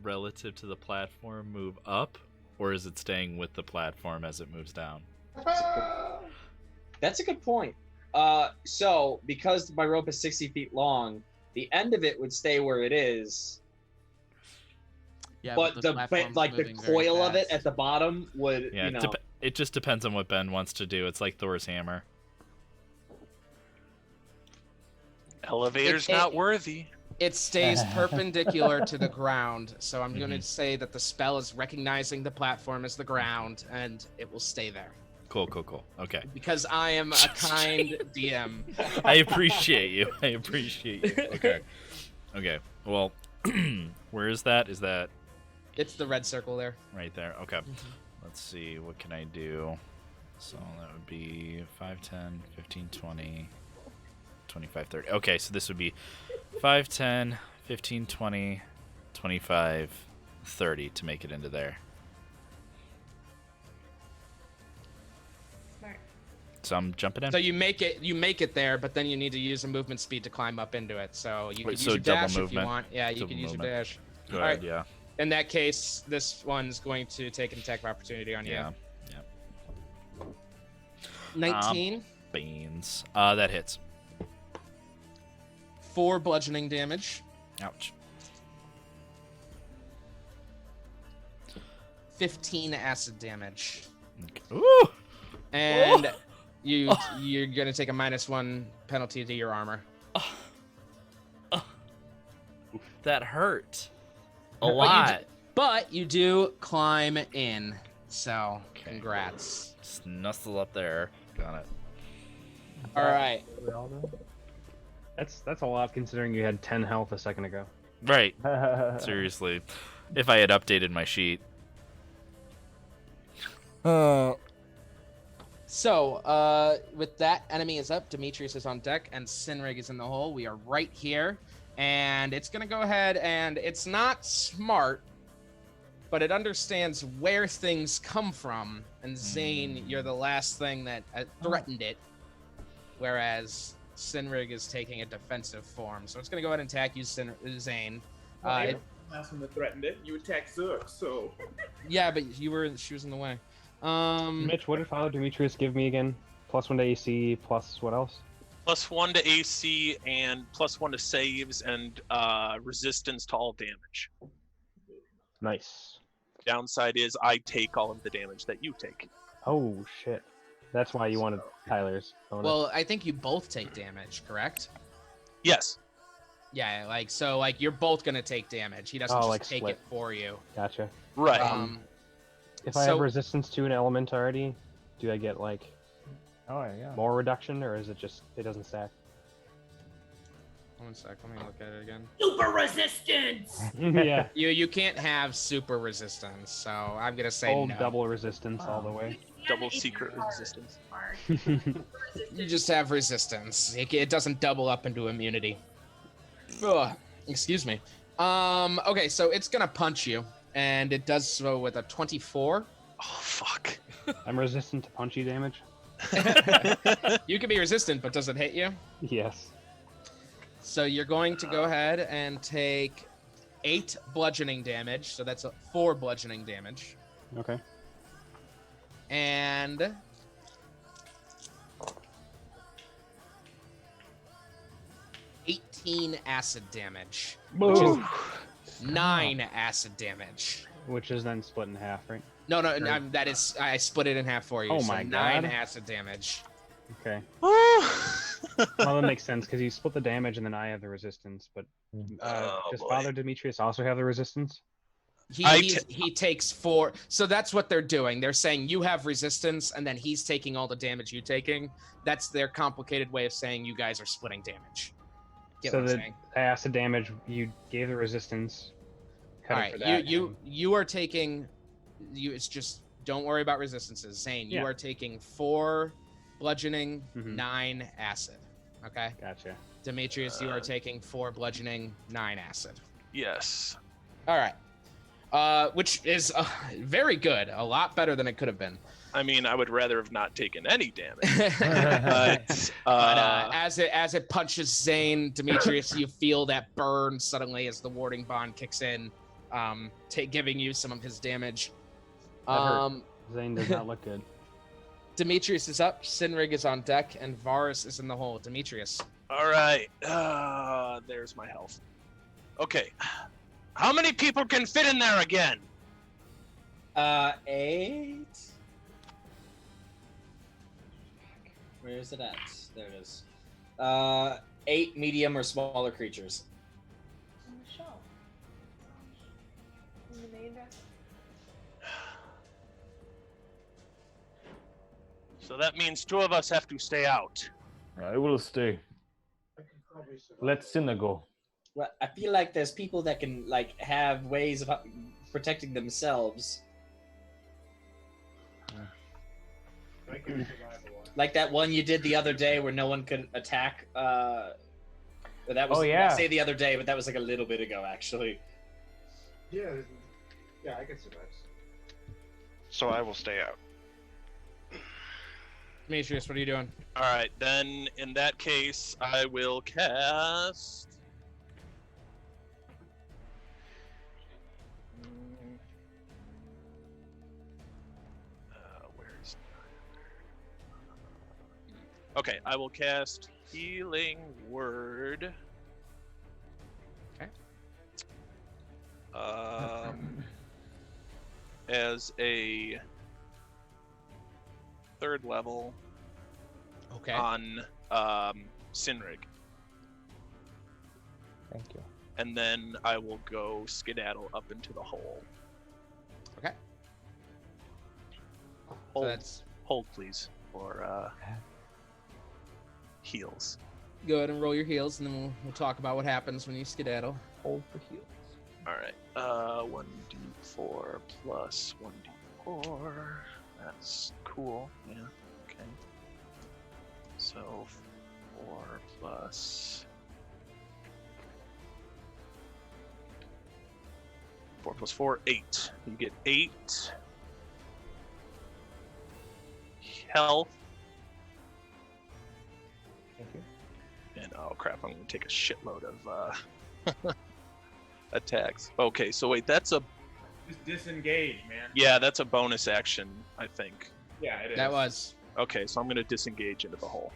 relative to the platform move up, or is it staying with the platform as it moves down? That's a good point. So because my rope is 60 feet long, the end of it would stay where it is. Yeah, but the coil of it at the bottom would, it just depends on what Ben wants to do. It's like Thor's hammer. Elevator's not worthy. It stays perpendicular to the ground, so I'm going to say that the spell is recognizing the platform as the ground, and it will stay there. Cool. Okay. Because I am a kind DM. I appreciate you. Okay. Well, where is that? Is that... It's the red circle there. Right there. Okay. Let's see. What can I do? So that would be 5, 10, 15, 20, 25, 30. Okay, so this would be 5, 10, 15, 20, 25, 30 to make it into there. Smart. So I'm jumping in. So you make it there, but then you need to use a movement speed to climb up into it. So you can use so your dash double if you movement. want. Yeah, you Double can use your movement. dash. Go All ahead, right. yeah. In that case, this one's going to take an attack of opportunity on you. Yeah. 19. Beans. That hits. 4 bludgeoning damage. Ouch. 15 acid damage. Okay. Ooh! And you're gonna take a -1 penalty to your armor. That hurt. A lot. But you do climb in. So congrats. Just nuzzle up there. Got it. All right. That's a lot considering you had 10 health a second ago. Right. Seriously. If I had updated my sheet. So, with that, enemy is up, Demetrius is on deck, and Sinrig is in the hole. We are right here, and it's going to go ahead, and it's not smart, but it understands where things come from, and Zane, you're the last thing that threatened it, whereas Sinrig is taking a defensive form. So it's going to go ahead and attack you, Zane. Last one that threatened it, you attacked Zerk, so... Yeah, but she was in the way. Mitch, what did Father Demetrius give me again? +1 to AC, plus what else? +1 to AC and +1 to saves and resistance to all damage. Nice. Downside is I take all of the damage that you take. Oh, shit. That's why you wanted Tyler's bonus. Well, I think you both take damage, correct? Yes. Yeah, you're both gonna take damage. He doesn't just take it for you. Gotcha. Right. If I have resistance to an element already, do I get more reduction, or is it just it doesn't stack? 1 sec, let me look at it again. Super resistance. Yeah. You can't have super resistance, so I'm gonna say Old no. double resistance all the way. Double secret resistance. You just have resistance. It doesn't double up into immunity. Ugh, excuse me. Okay, so it's gonna punch you, and it does so with a 24. Oh fuck. I'm resistant to punchy damage. You can be resistant, but does it hit you? Yes. So you're going to go ahead and take 8 bludgeoning damage. So that's 4 bludgeoning damage. Okay. And 18 acid damage. Which is 9 acid damage. Which is then split in half, right? No, that is I split it in half for you. Oh so my 9 God. acid damage. Okay. Well, that makes sense because you split the damage and then I have the resistance. But does Father Demetrius also have the resistance? He takes 4. So that's what they're doing. They're saying you have resistance, and then he's taking all the damage you're taking. That's their complicated way of saying you guys are splitting damage. Get So what I'm the saying? acid damage, you gave the resistance. All right, you are taking. It's just don't worry about resistances, Zane. You Yeah. are taking 4 bludgeoning, Mhm. 9 acid. Okay. Gotcha. Demetrius, you are taking 4 bludgeoning, 9 acid. Yes. All right. Which is very good. A lot better than it could have been. I mean, I would rather have not taken any damage. But as it punches Zane, Demetrius, you feel that burn suddenly as the warding bond kicks in, giving you some of his damage. That hurt. Zane does not look good. Demetrius is up, Sinrig is on deck, and Varus is in the hole. Demetrius. All right. There's my health. Okay. How many people can fit in there again? 8. Where is it at? There it is. 8 medium or smaller creatures. On the show. In the main deck. So that means 2 of us have to stay out. I will stay. Let Cinna go. Well, I feel like there's people that can like have ways of protecting themselves. Like that one you did the other day where no one could attack. That was I say the other day, but that was like a little bit ago actually. Yeah, I can survive. So I will stay out. Demetrius, what are you doing? All right, then in that case, I will cast. Where's? Okay, I will cast Healing Word. Okay. As a 3rd level. Okay. On Sinrig. Thank you. And then I will go skedaddle up into the hole. Okay. Hold, hold please, for heals. Go ahead and roll your heals, and then we'll talk about what happens when you skedaddle. Hold for heals. All right. 1d4 plus 1d4. That's cool. Yeah. Okay. So 4 plus 4 plus 4, 8. You get 8 health. Thank you. And oh crap, I'm gonna take a shitload of attacks. Okay, so wait, that's a Just disengage, man. yeah, that's a bonus action, I think. Yeah, it is. That was. Okay, so I'm gonna disengage into the hole.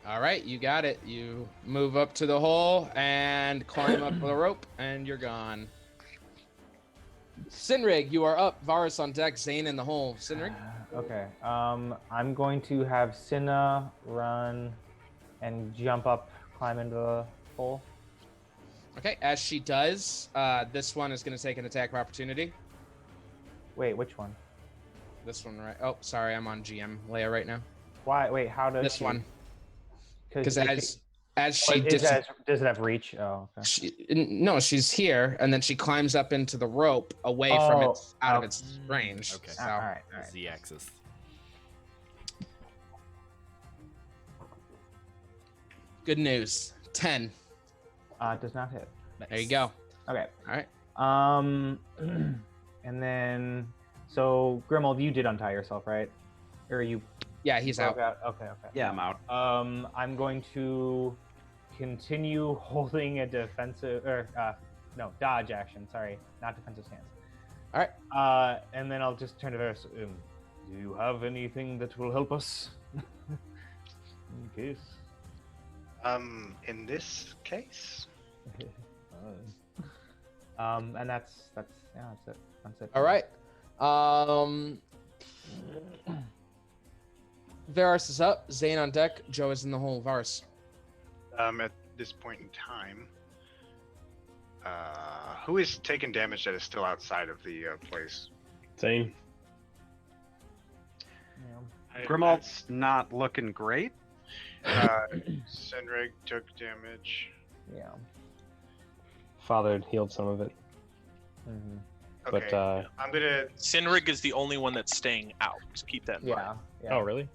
All right, you got it. You move up to the hole and climb up the rope, and you're gone. Sinrig, you are up. Varus on deck. Zane in the hole. Sinrig. Okay. I'm going to have Cinna run and jump up, climb into the hole. Okay, as she does, this one is going to take an attack of opportunity. Wait, which one? This one, right? Oh, sorry, I'm on GM layer right now. Why? Wait, how does This she... one. Because as she does it have reach? Oh, okay. No, she's here, and then she climbs up into the rope away from its out of its range. Okay. So, All right. Z-axis. good news. 10. Does not hit. There you go. Okay. All right. And then, so Grimold, you did untie yourself, right? Or you? Yeah, he's out. Okay. Yeah, I'm out. I'm going to continue holding a defensive, or dodge action. Sorry, not defensive stance. All right. And then I'll just turn to Varus. Do you have anything that will help us? In case. In this case. And that's it. That's it. All right. Varus is up. Zane on deck. Joe is in the hole. Varus. At this point in time, who is taking damage that is still outside of the place? Same. Grimald's not looking great. Senrig took damage. Yeah. Father healed some of it. Mm-hmm. Okay, But I'm gonna. Sinrig is the only one that's staying out. Just keep that in mind. Yeah. Oh, really?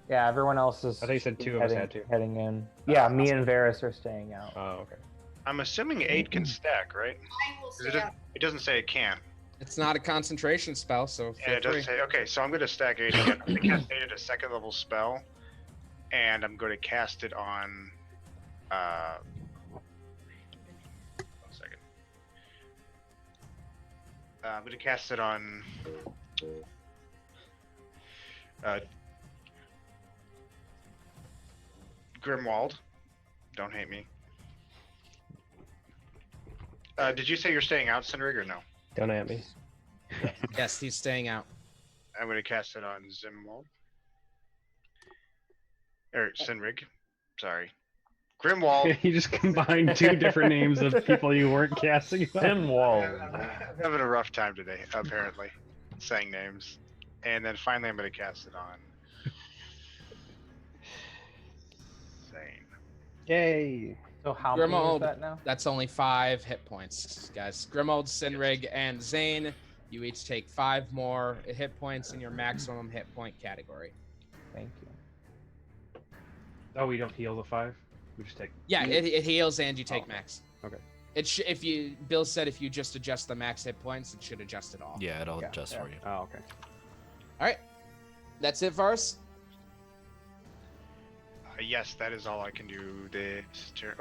Yeah, everyone else is. I thought you said two of us had to. Heading in. Yeah, me and Varys are staying out. Oh, okay. I'm assuming aid can stack, right? I will 'Cause stay out. it doesn't say it can. It's not a concentration spell, so Yeah, feel it doesn't free. say. Okay, so I'm going to stack aid again. I'm going to cast aid at a 2nd level spell, and I'm going to cast it on. 1 second. I'm going to cast it on. Grimwald. Don't hate me. Did you say you're staying out, Sinrig, or no? Don't at me. Yes, he's staying out. I'm going to cast it on Zimwald. Or Sinrig. Sorry. Grimwald. You just combined two different names of people you weren't casting. Simwald. I'm having a rough time today, apparently, saying names. And then finally I'm going to cast it on Zane. Yay! So how many is Grimold, that now? that's only 5 hit points, guys. Grimold, Sinrig, and Zane, you each take 5 more hit points in your maximum hit point category. Thank you. Oh, we don't heal the 5. We just take. Yeah, it heals and you take okay. max. Okay. If you, Bill said if you just adjust the max hit points, it should adjust it all. Yeah, it'll adjust for you. Oh, okay. All right, that's it, Vars. Yes, that is all I can do this turn.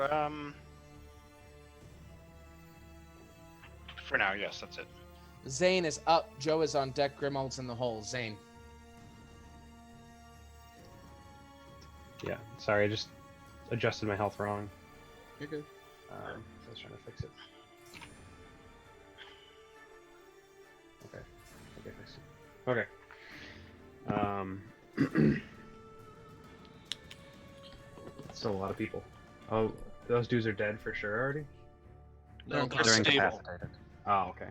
For now, yes, that's it. Zane is up. Joe is on deck. Grimold's in the hole. Zane. Yeah. Sorry, I just adjusted my health wrong. You're good. I was trying to fix it. Okay. Okay. Fix it. Okay. Still a lot of people. Oh, those dudes are dead for sure already? They're They're incapacitated. incapacitated. Oh, okay.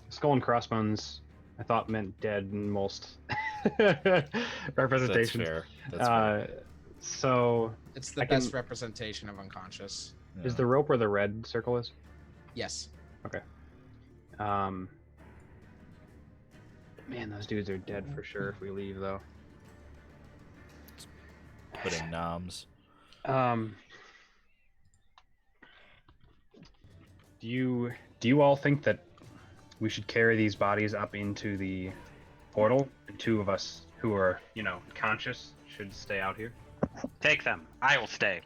Skull and crossbones, I thought meant dead in most representations. That's fair. That's fair. So It's the I best can- representation of unconscious. is the rope where the red circle is? Yes. Okay. Man, those dudes are dead for sure if we leave though. Put in noms. Do you all think that we should carry these bodies up into the portal? And 2 of us who are, conscious should stay out here. Take them. I will stay.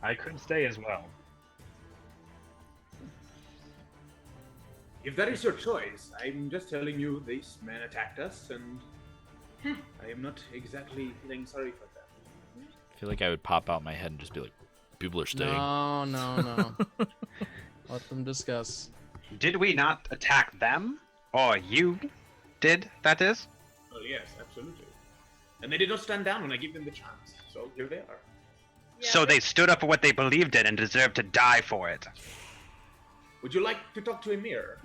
I could stay as well. If that is your choice, I'm just telling you these men attacked us, and I am not exactly feeling sorry for them. I feel like I would pop out my head and just be like, people are staying. No. Let them discuss. Did we not attack them? Or you did, that is? Oh yes, absolutely. And they did not stand down when I gave them the chance, so here they are. So they stood up for what they believed in and deserved to die for it. Would you like to talk to a mirror?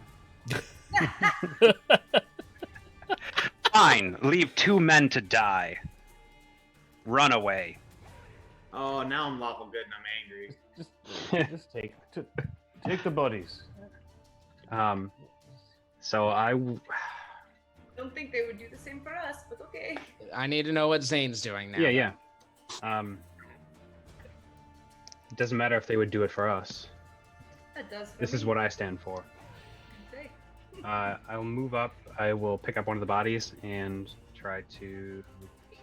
Fine, leave 2 men to die. Run away. Oh, now I'm lawful good and I'm angry. Just take the bodies. So Don't think they would do the same for us, but okay. I need to know what Zane's doing now. yeah. It doesn't matter if they would do it for us. That does. For This is me. what I stand for. Okay. I will move up. I will pick up one of the bodies and try to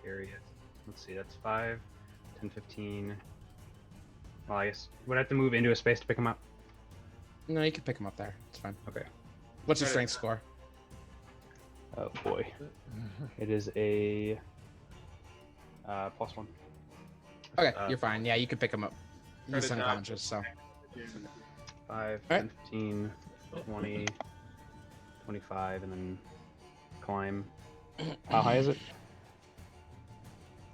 carry it. Let's see, that's 5, 10, 15. Well, I guess would I have to move into a space to pick him up? No, you can pick him up there. It's fine. Okay. What's your strength score? Oh boy, it is a +1. Okay, you're fine. Yeah, you can pick him up. Try He's to dodge. unconscious, so. 5, Alright. 10, 15, 20, 25, and then climb. How high is it?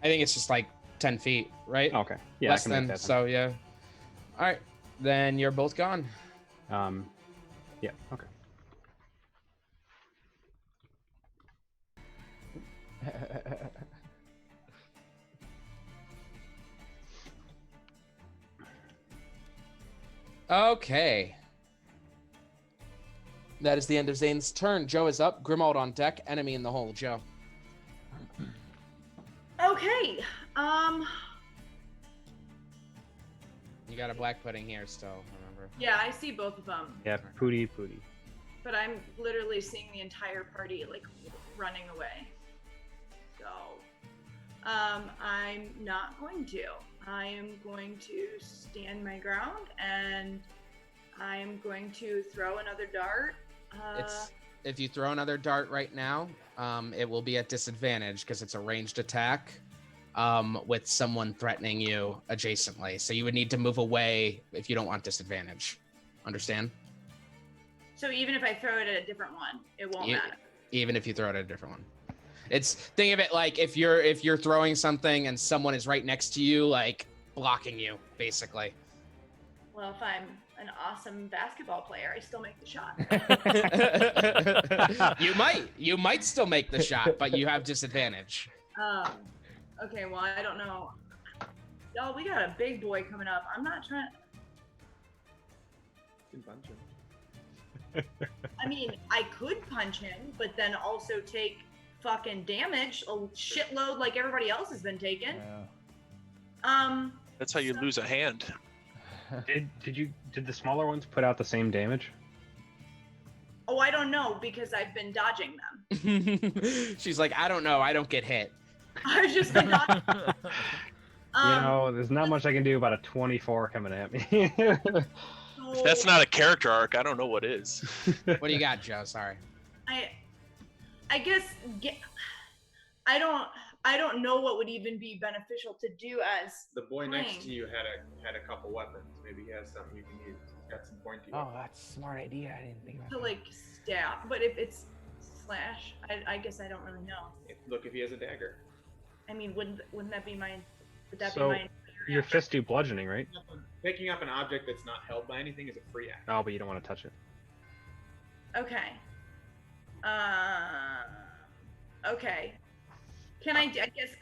I think it's just like 10 feet, right? Okay. Yeah, Less I can make than, that. so yeah. All right, then you're both gone. Yeah. Okay. Okay. That is the end of Zane's turn. Joe is up. Grimald on deck. Enemy in the hole. Joe. Okay. You got a black pudding here still, remember? Yeah, I see both of them. Yeah, Pooty. But I'm literally seeing the entire party like running away. So, I'm not going to. I am going to stand my ground and I'm going to throw another dart. If you throw another dart right now, it will be at disadvantage because it's a ranged attack with someone threatening you adjacently. So you would need to move away if you don't want disadvantage. Understand? So even if I throw it at a different one, it won't matter. Even if you throw it at a different one. Think of it like if you're throwing something and someone is right next to you, like blocking you, basically. Well, if I'm an awesome basketball player, I still make the shot. You might still make the shot, but you have disadvantage. Okay, well, I don't know. Oh, we got a big boy coming up. I'm not trying. You can punch him. I mean, I could punch him, but then also take fucking damage, a shitload like everybody else has been taking. Yeah. That's how you lose a hand. Did the smaller ones put out the same damage? Oh, I don't know because I've been dodging them. She's like, I don't know. I don't get hit. I've just been dodging. There's not much I can do about a 24 coming at me. If that's not a character arc, I don't know what is. What do you got, Joe? Sorry. I guess I don't know what would even be beneficial to do as The boy playing. next to you had a couple weapons. Maybe he has something you can use. He's got some pointy. Oh, that's a smart idea. I didn't think about To like stab, but if it's slash, I guess I don't really know. Look, if he has a dagger. I mean, wouldn't that be my? Would that So be my? your fists do bludgeoning, right? Picking up an object that's not held by anything is a free act. Oh, but you don't want to touch it. Okay. Okay. Can I guess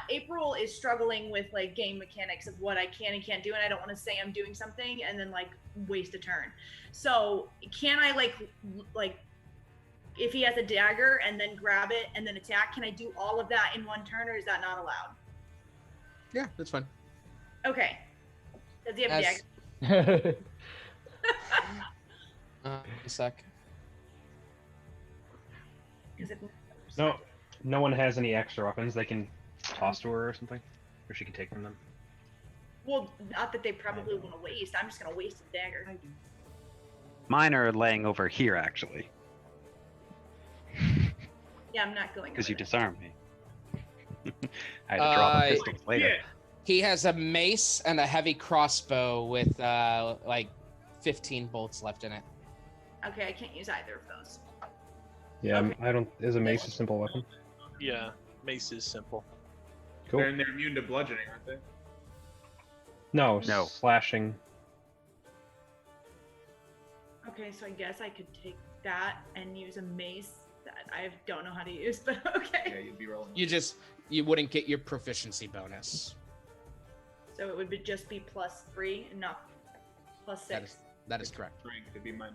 April is struggling with like game mechanics of what I can and can't do, and I don't want to say I'm doing something and then like waste a turn. So can I like if he has a dagger and then grab it and then attack, can I do all of that in one turn, or is that not allowed? Yeah, that's fine. Okay. Does he have a dagger? A sec. No one has any extra weapons they can toss to her or something, or she can take from them. Well, not that they probably want to waste. I'm just gonna waste a dagger. Mine are laying over here, actually, Yeah, I'm not going. because you over disarmed me. I had to draw the pistols later. He has a mace and a heavy crossbow with like 15 bolts left in it. there. Okay, I can't use either of those. Yeah, I don't. Is a mace a simple weapon? Yeah, mace is simple. Cool. They're immune to bludgeoning, aren't they? No, No. slashing. Okay, so I guess I could take that and use a mace that I don't know how to use, but okay. Yeah, you'd be rolling. You wouldn't get your proficiency bonus. So it would just be +3 and not +6. That is correct. Strength would be -1.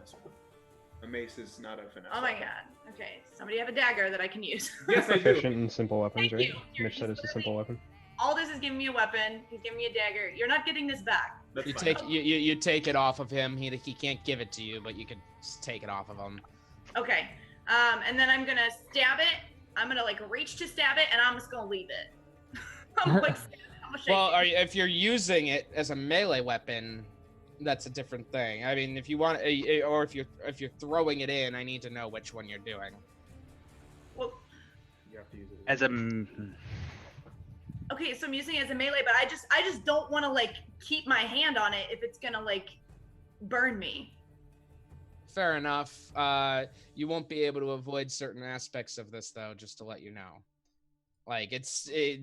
A mace is not a finesse. Oh my god. Okay, somebody have a dagger that I can use. Yes, I do. Proficient in simple weapons, Thank right? you. Mitch said it's a simple weapon. Aldous is giving me a weapon. He's giving me a dagger. You're not getting this back. That's You fine. take you take it off of him. He can't give it to you, but you could take it off of him. Okay. And then I'm gonna stab it. I'm gonna like reach to stab it, and I'm just gonna leave it. I'm like, I'm gonna shake Well, it. if you're using it as a melee weapon, that's a different thing. I mean, if you want, or if you're throwing it in, I need to know which one you're doing. Well, You have to use it As a okay, so I'm using it as a melee, but I just don't want to like keep my hand on it if it's gonna like burn me. Fair enough. You won't be able to avoid certain aspects of this, though. Just to let you know, like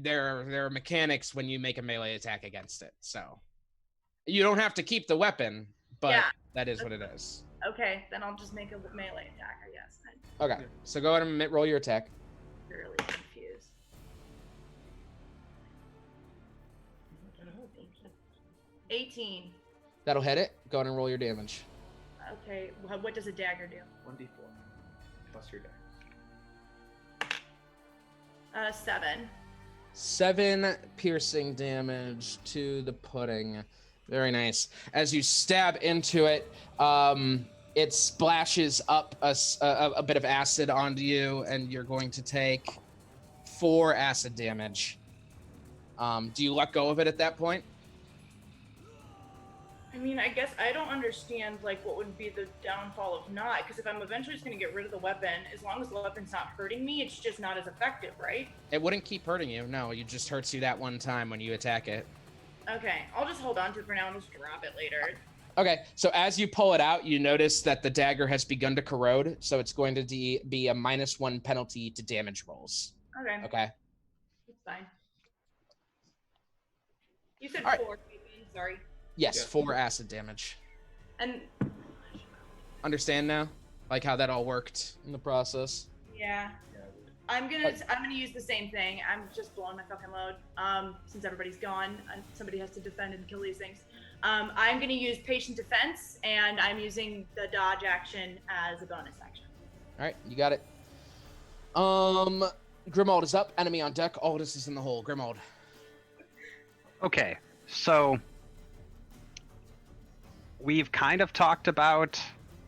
there are mechanics when you make a melee attack against it. So you don't have to keep the weapon, but Yeah. that is what it is. Okay, then I'll just make a melee attack, I guess. Okay, so go ahead and roll your attack. I'm really confused. 18. That'll hit it. Go ahead and roll your damage. Okay, what does a dagger do? 1d4 plus your dex. 7. 7 piercing damage to the pudding. Very nice. As you stab into it, it splashes up a bit of acid onto you, and you're going to take 4 acid damage. Do you let go of it at that point? I mean, I guess I don't understand, like, what would be the downfall of not, because if I'm eventually just going to get rid of the weapon, as long as the weapon's not hurting me, it's just not as effective, right? It wouldn't keep hurting you. No, it just hurts you that one time when you attack it. Okay, I'll just hold on to it for now and just drop it later. Okay, so as you pull it out, you notice that the dagger has begun to corrode, so it's going to be a -1 penalty to damage rolls. Okay. Okay. It's fine. You said All right. 4, sorry. Yes, Yeah. 4 acid damage. And, Understand now? Like how that all worked in the process? yeah. I'm gonna use the same thing. I'm just blowing my fucking load. Since everybody's gone, somebody has to defend and kill these things. I'm gonna use patient defense, and I'm using the dodge action as a bonus action. All right, you got it. Grimald is up. Enemy on deck. Aldous is in the hole. Grimald. Okay, so we've kind of talked about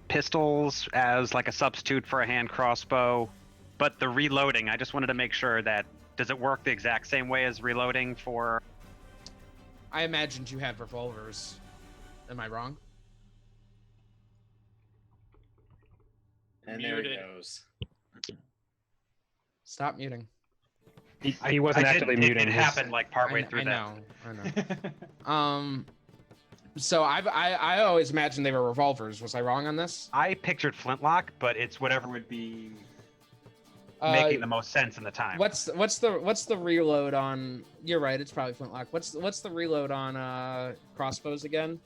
pistols as like a substitute for a hand crossbow, but the reloading, I just wanted to make sure that, does it work the exact same way as reloading for... I imagined you had revolvers. Am I wrong? And there Muted. it goes. Stop muting. He wasn't actively muting. It happened like partway through I that. know. So I always imagined they were revolvers. Was I wrong on this? I pictured flintlock, but it's whatever would be making the most sense in the time. What's the reload on? You're right. It's probably flintlock. What's the reload on crossbows again?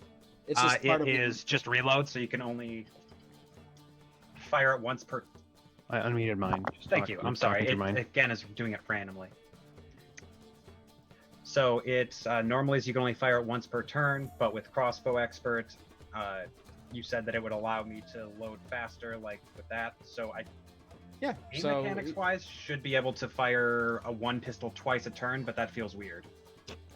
It's just part of it is just reload, so you can only fire it once per. I unmuted mine. Thank you. I'm sorry. It again is doing it randomly. So it's normally you can only fire it once per turn, but with crossbow expert, you said that it would allow me to load faster, like with that. So Yeah. aim So mechanics wise, should be able to fire a 1 pistol twice a turn, but that feels weird.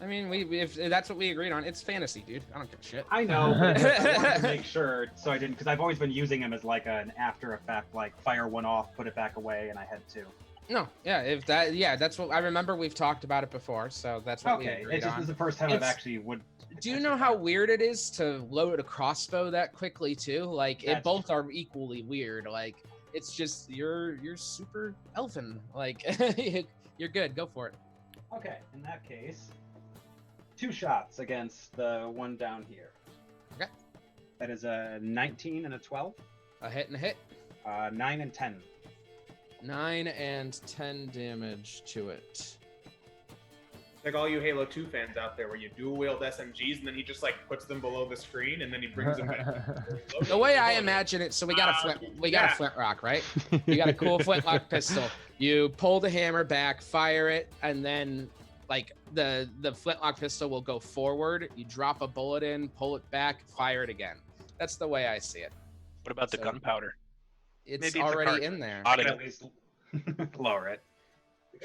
I mean, if that's what we agreed on, it's fantasy, dude. I don't give a shit. I know, but I wanted to make sure, so I didn't, because I've always been using him as like an after effect, like fire one off, put it back away, and I had 2. No, that's what I remember. We've talked about it before, so that's what we Okay, agreed it's just on. this is the first time I've actually would. Do you know how weird it is to load a crossbow that quickly too? Like it That's both are equally weird. Like it's just you're super elfin. Like you're good. Go for it. Okay, in that case, 2 shots against the one down here. Okay. That is a 19 and a 12. A hit and a hit. 9 and 10. 9 and 10 damage to it. Like all you Halo 2 fans out there, where you dual wield SMGs and then he just like puts them below the screen and then he brings them back. The way I imagine it, so we got a flintlock, right? You got a cool flintlock pistol. You pull the hammer back, fire it, and then like the flintlock pistol will go forward. You drop a bullet in, pull it back, fire it again. That's the way I see it. What about the gunpowder? It's Maybe it's a already cartridge. in there. I can at least lower it.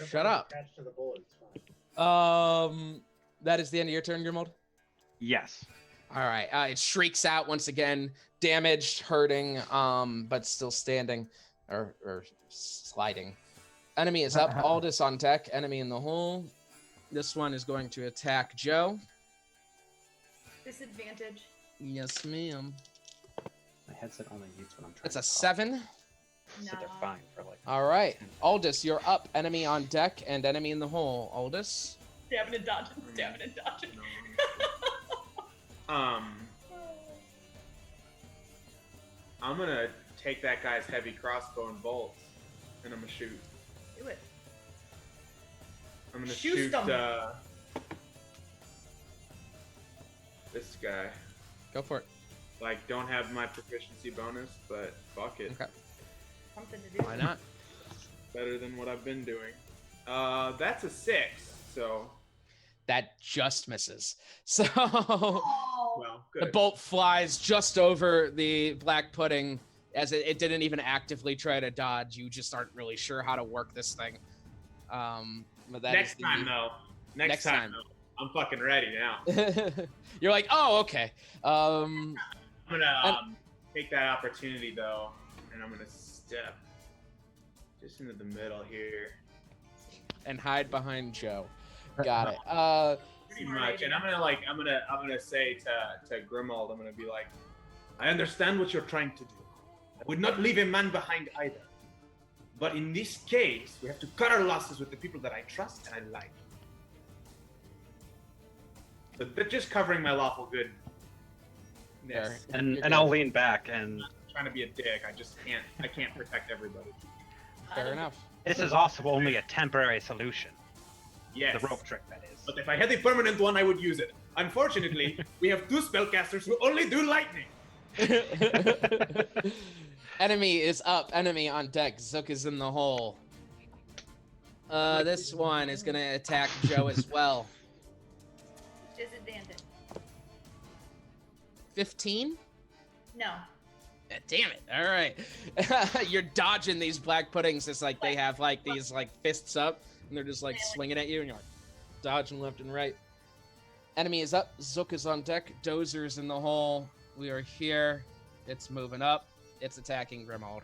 Shut up. Attached to the bullet, it's fine. That is the end of your turn, Grimald? Yes. All right. It shrieks out once again, damaged, hurting, but still standing or sliding. Enemy is up. Aldous on deck. Enemy in the hole. This one is going to attack Joe. Disadvantage. Yes, ma'am. My headset only mutes when I'm trying. It's a 7. So they're fine for like. All right. Aldous, you're up. Enemy on deck and enemy in the hole. Aldous. Stabbing and dodging, stabbing and dodging. I'm gonna take that guy's heavy crossbow and bolts, and I'm gonna shoot. Do it. I'm gonna Shoot shoot them. this guy. Go for it. Like, don't have my proficiency bonus, but fuck it. Okay. Something to do. Why not? Better than what I've been doing. That's a 6, so. That just misses. So well. The Good. bolt flies just over the black pudding as it didn't even actively try to dodge. You just aren't really sure how to work this thing. But that Next is the- time, though. Next time, though. I'm fucking ready now. You're like, oh, okay. I'm gonna take that opportunity, though, and I'm gonna step just into the middle here. And hide behind Joe. Got it. Pretty much. And I'm gonna say to Grimald, I'm gonna be like, I understand what you're trying to do. I would not leave a man behind either. But in this case, we have to cut our losses with the people that I trust and I like. So they're just covering my lawful good. And I'll lean back and Trying to be a dick. I can't protect everybody. Fair enough. this is also only a temporary solution. Yes. The rope trick, that is. But if I had the permanent one, I would use it. Unfortunately, we have 2 spellcasters who only do lightning. Enemy is up. Enemy on deck. Zook is in the hole. This one is gonna attack Joe as well. Disadvantage. 15? No. Damn it. All right. You're dodging these black puddings. It's like they have like these like fists up and they're just like swinging at you and you're like dodging left and right. Enemy is up. Zook is on deck. Dozer's in the hole. We are here. It's moving up. It's attacking Grimald.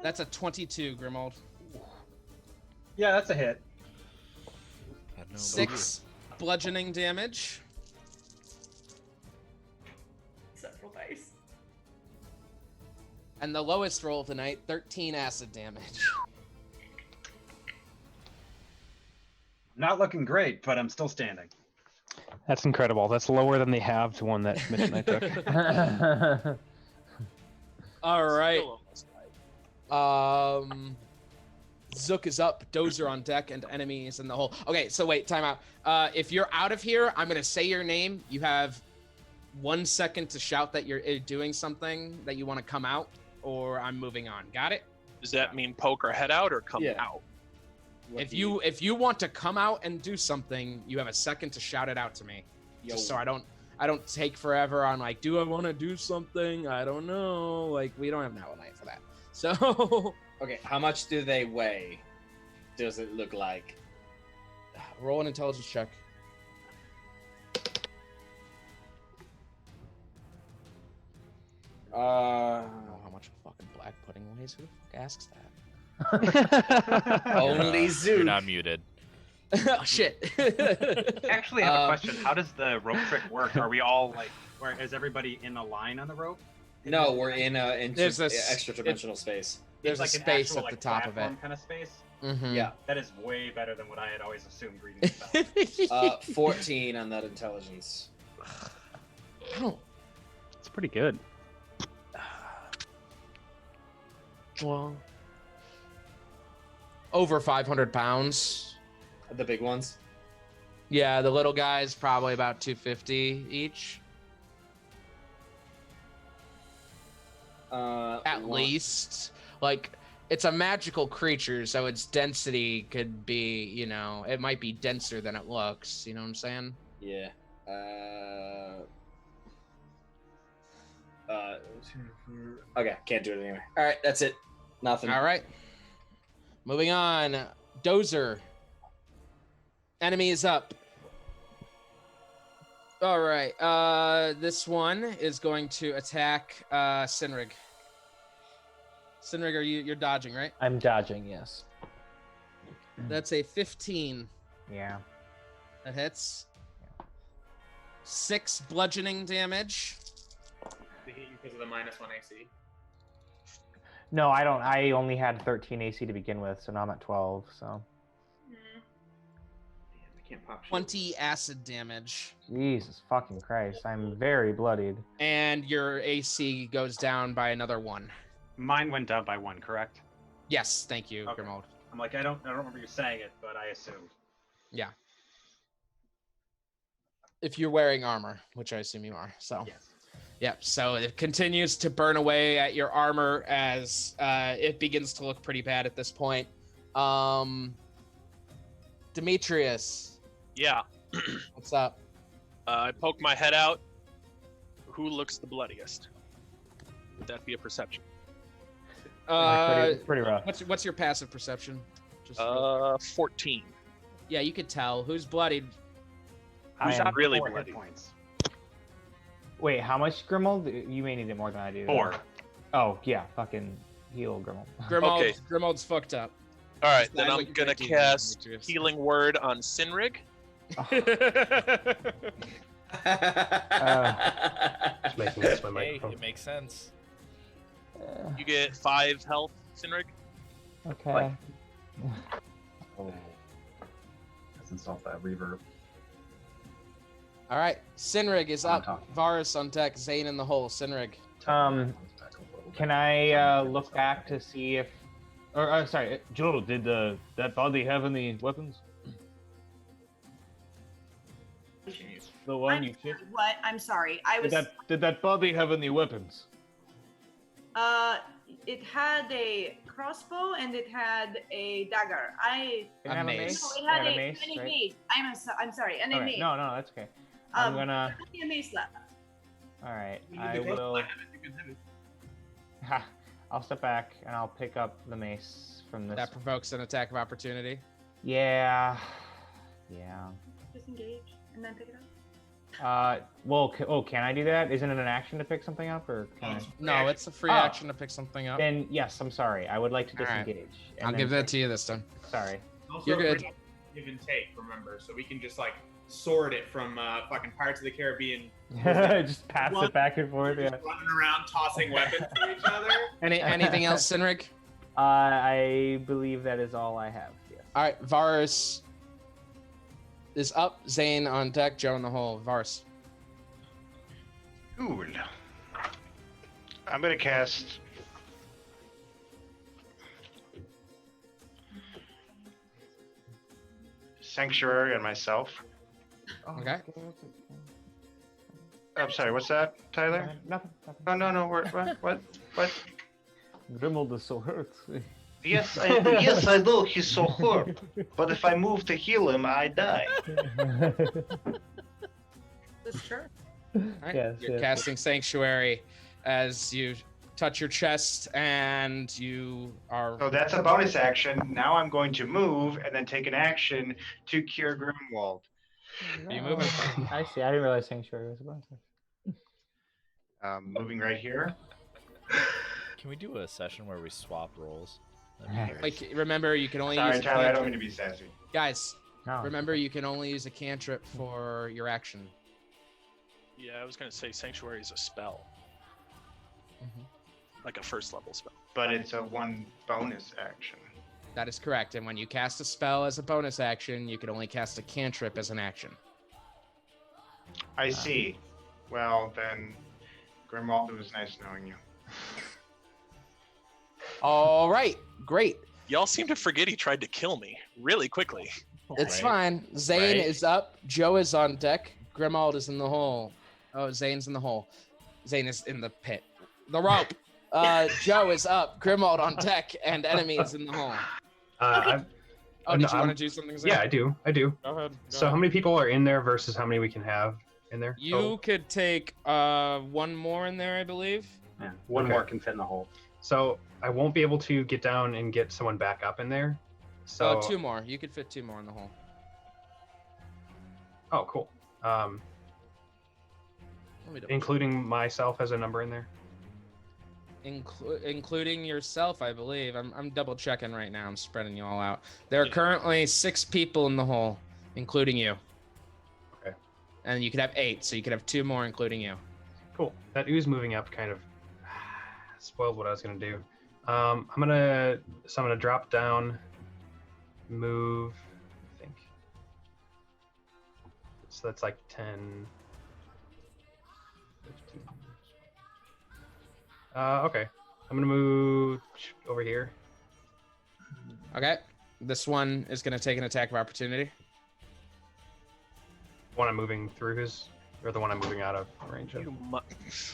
That's a 22, Grimald. Yeah, that's a hit. 6 bludgeoning damage. Several dice. And the lowest roll of the night, 13 acid damage. Not looking great, but I'm still standing. That's incredible. That's lower than the halved one that mission I took. All right. Zook is up, Dozer on deck, and enemy is in the hole. Okay, so wait, time out. If you're out of here, I'm gonna say your name. You have 1 second to shout that you're doing something that you want to come out, or I'm moving on. Got it? Does that mean poke our head out or come out? If you want to come out and do something, you have a second to shout it out to me. Just so I don't take forever on like, do I want to do something? I don't know. Like we don't have an night for that. So Okay, how much do they weigh? Does it look like? roll an intelligence check. I don't know how much a fucking black pudding weighs. Who the fuck asks that? Only Zook. You're not muted. Oh, shit. Actually, I have a question. How does the rope trick work? Are we all like, is everybody in a line on the rope? No, we're in There's a extra dimensional space. There's It's a like space an actual, at the top of it. platform kind of space. Mm-hmm. Yeah. That is way better than what I had always assumed reading spells. 14 on that intelligence. It's pretty good. Well, over 500 pounds. The big ones. Yeah, the little guys probably about 250 each. At least. Like, it's a magical creature, so its density could be, you know, it might be denser than it looks. You know what I'm saying? Yeah. Okay, can't do it anyway. All right, that's it. Nothing. All right. Moving on. Dozer. Enemy is up. All right. This one is going to attack Sinrig. Sinrig, you're dodging, right? I'm dodging, yes. That's a 15. Yeah. That hits. 6 bludgeoning damage. Did he hit you because of the -1 AC? No, I don't. I only had 13 AC to begin with, so now I'm at 12. So. I can't pop shit. 20 acid damage. Jesus fucking Christ! I'm very bloodied. And your AC goes down by another 1. Mine went down by 1, correct? Yes, thank you, Okay. Grimald. I'm like, I don't remember you saying it, but I assumed. Yeah. If you're wearing armor, which I assume you are, so. Yes. Yep, so it continues to burn away at your armor as it begins to look pretty bad at this point. Demetrius, Yeah. what's up? I poke my head out. Who looks the bloodiest? Would that be a perception? Pretty rough. What's your passive perception? Just 14. yeah, you could tell who's bloodied. Who's I am really 4 hit bloody? points. Wait, how much Grimold? You may need it more than I do. 4. Oh yeah, fucking heal Grimold. Okay. Grimald's fucked up. All right, Decide then what I'm you're gonna do, cast Demetrius. Healing Word on Sinrig. Just making this my Hey, microphone. it makes sense. You get 5 health, Sinrig. Okay. Oh. Let's install that reverb. All right, Sinrig is I'm up. talking. Varus on deck. Zane in the hole. Sinrig. Can I look back to see if, or sorry, Joe, did that body have any weapons? The one you kicked? What? I'm sorry. I was. Did that body have any weapons? It had a crossbow and it had a dagger. can I have a mace? No, it had Can I a, have a mace, and a right? mace. I'm sorry, and a Alright, mace. no, that's okay. I'm gonna. Only a mace left. All right, You I need to will. have it, you can have it. Ha, I'll step back and I'll pick up the mace from this. That provokes an attack of opportunity. Yeah. Disengage and then pick it up. Well, can I do that? Isn't it an action to pick something up, or can I? No, it's a free Oh. action to pick something up. Then yes, I'm sorry. I would like to All right. disengage. and I'll then give that pick- to you this time. Sorry. Also, You're good. Give and take, remember, so we can just like sword it from fucking Pirates of the Caribbean. Just pass it back and forth. Yeah. Just running around tossing weapons to each other. Anything else, Sinrig? I believe that is all I have. Yes. All right, Varus is up. Zane on deck. Joe in the hole. Varus. Cool. I'm gonna cast. Sanctuary on myself. Okay. I'm sorry. What's that, Tyler? Nothing. Oh no. What? Grimold is so hurt. Yes, I know he's so hurt. But if I move to heal him, I die. That's true. All right. Yes, You're yes. casting Sanctuary as you touch your chest and you are. So that's a bonus action. Now I'm going to move and then take an action to cure Grimwald. Are you moving? I see. I didn't realize Sanctuary was a bonus. Moving right here. Can we do a session where we swap roles? Like, remember, you can only Sorry, use a Tyler. I don't cantrip. mean to be sassy. Guys, No. remember, you can only use a cantrip for your action. Yeah, I was gonna say Sanctuary is a spell, like a first level spell. But it's a one bonus action. That is correct. And when you cast a spell as a bonus action, you can only cast a cantrip as an action. I see. Well, then, Grimwald, it was nice knowing you. All right, great. Y'all seem to forget he tried to kill me really quickly. It's Right. fine. Zane Right. is up. Joe is on deck. Grimald is in the hole. Oh, Zane's in the hole. Zane is in the pit. The rope. Joe is up. Grimald on deck, and enemy is in the hole. I've, Oh, did no, you want to I'm- do something, Zane? yeah, I do. Go ahead. So how many people are in there versus how many we can have in there? You could take one more in there, I believe. Yeah, one Okay. more can fit in the hole. So I won't be able to get down and get someone back up in there. So Two more. You could fit two more in the hole. Oh, cool. Let me double Including myself as a number in there. including yourself, I believe. I'm double checking right now. I'm spreading you all out. There are currently 6 people in the hole, including you. Okay. And you could have 8, so you could have 2 more, including you. Cool. That ooze moving up kind of spoiled what I was gonna do. I'm gonna drop down, move. I think. So that's like 10. 15. Okay. I'm gonna move over here. Okay. This one is going to take an attack of opportunity. One I'm moving through his, or the one I'm moving out of range of.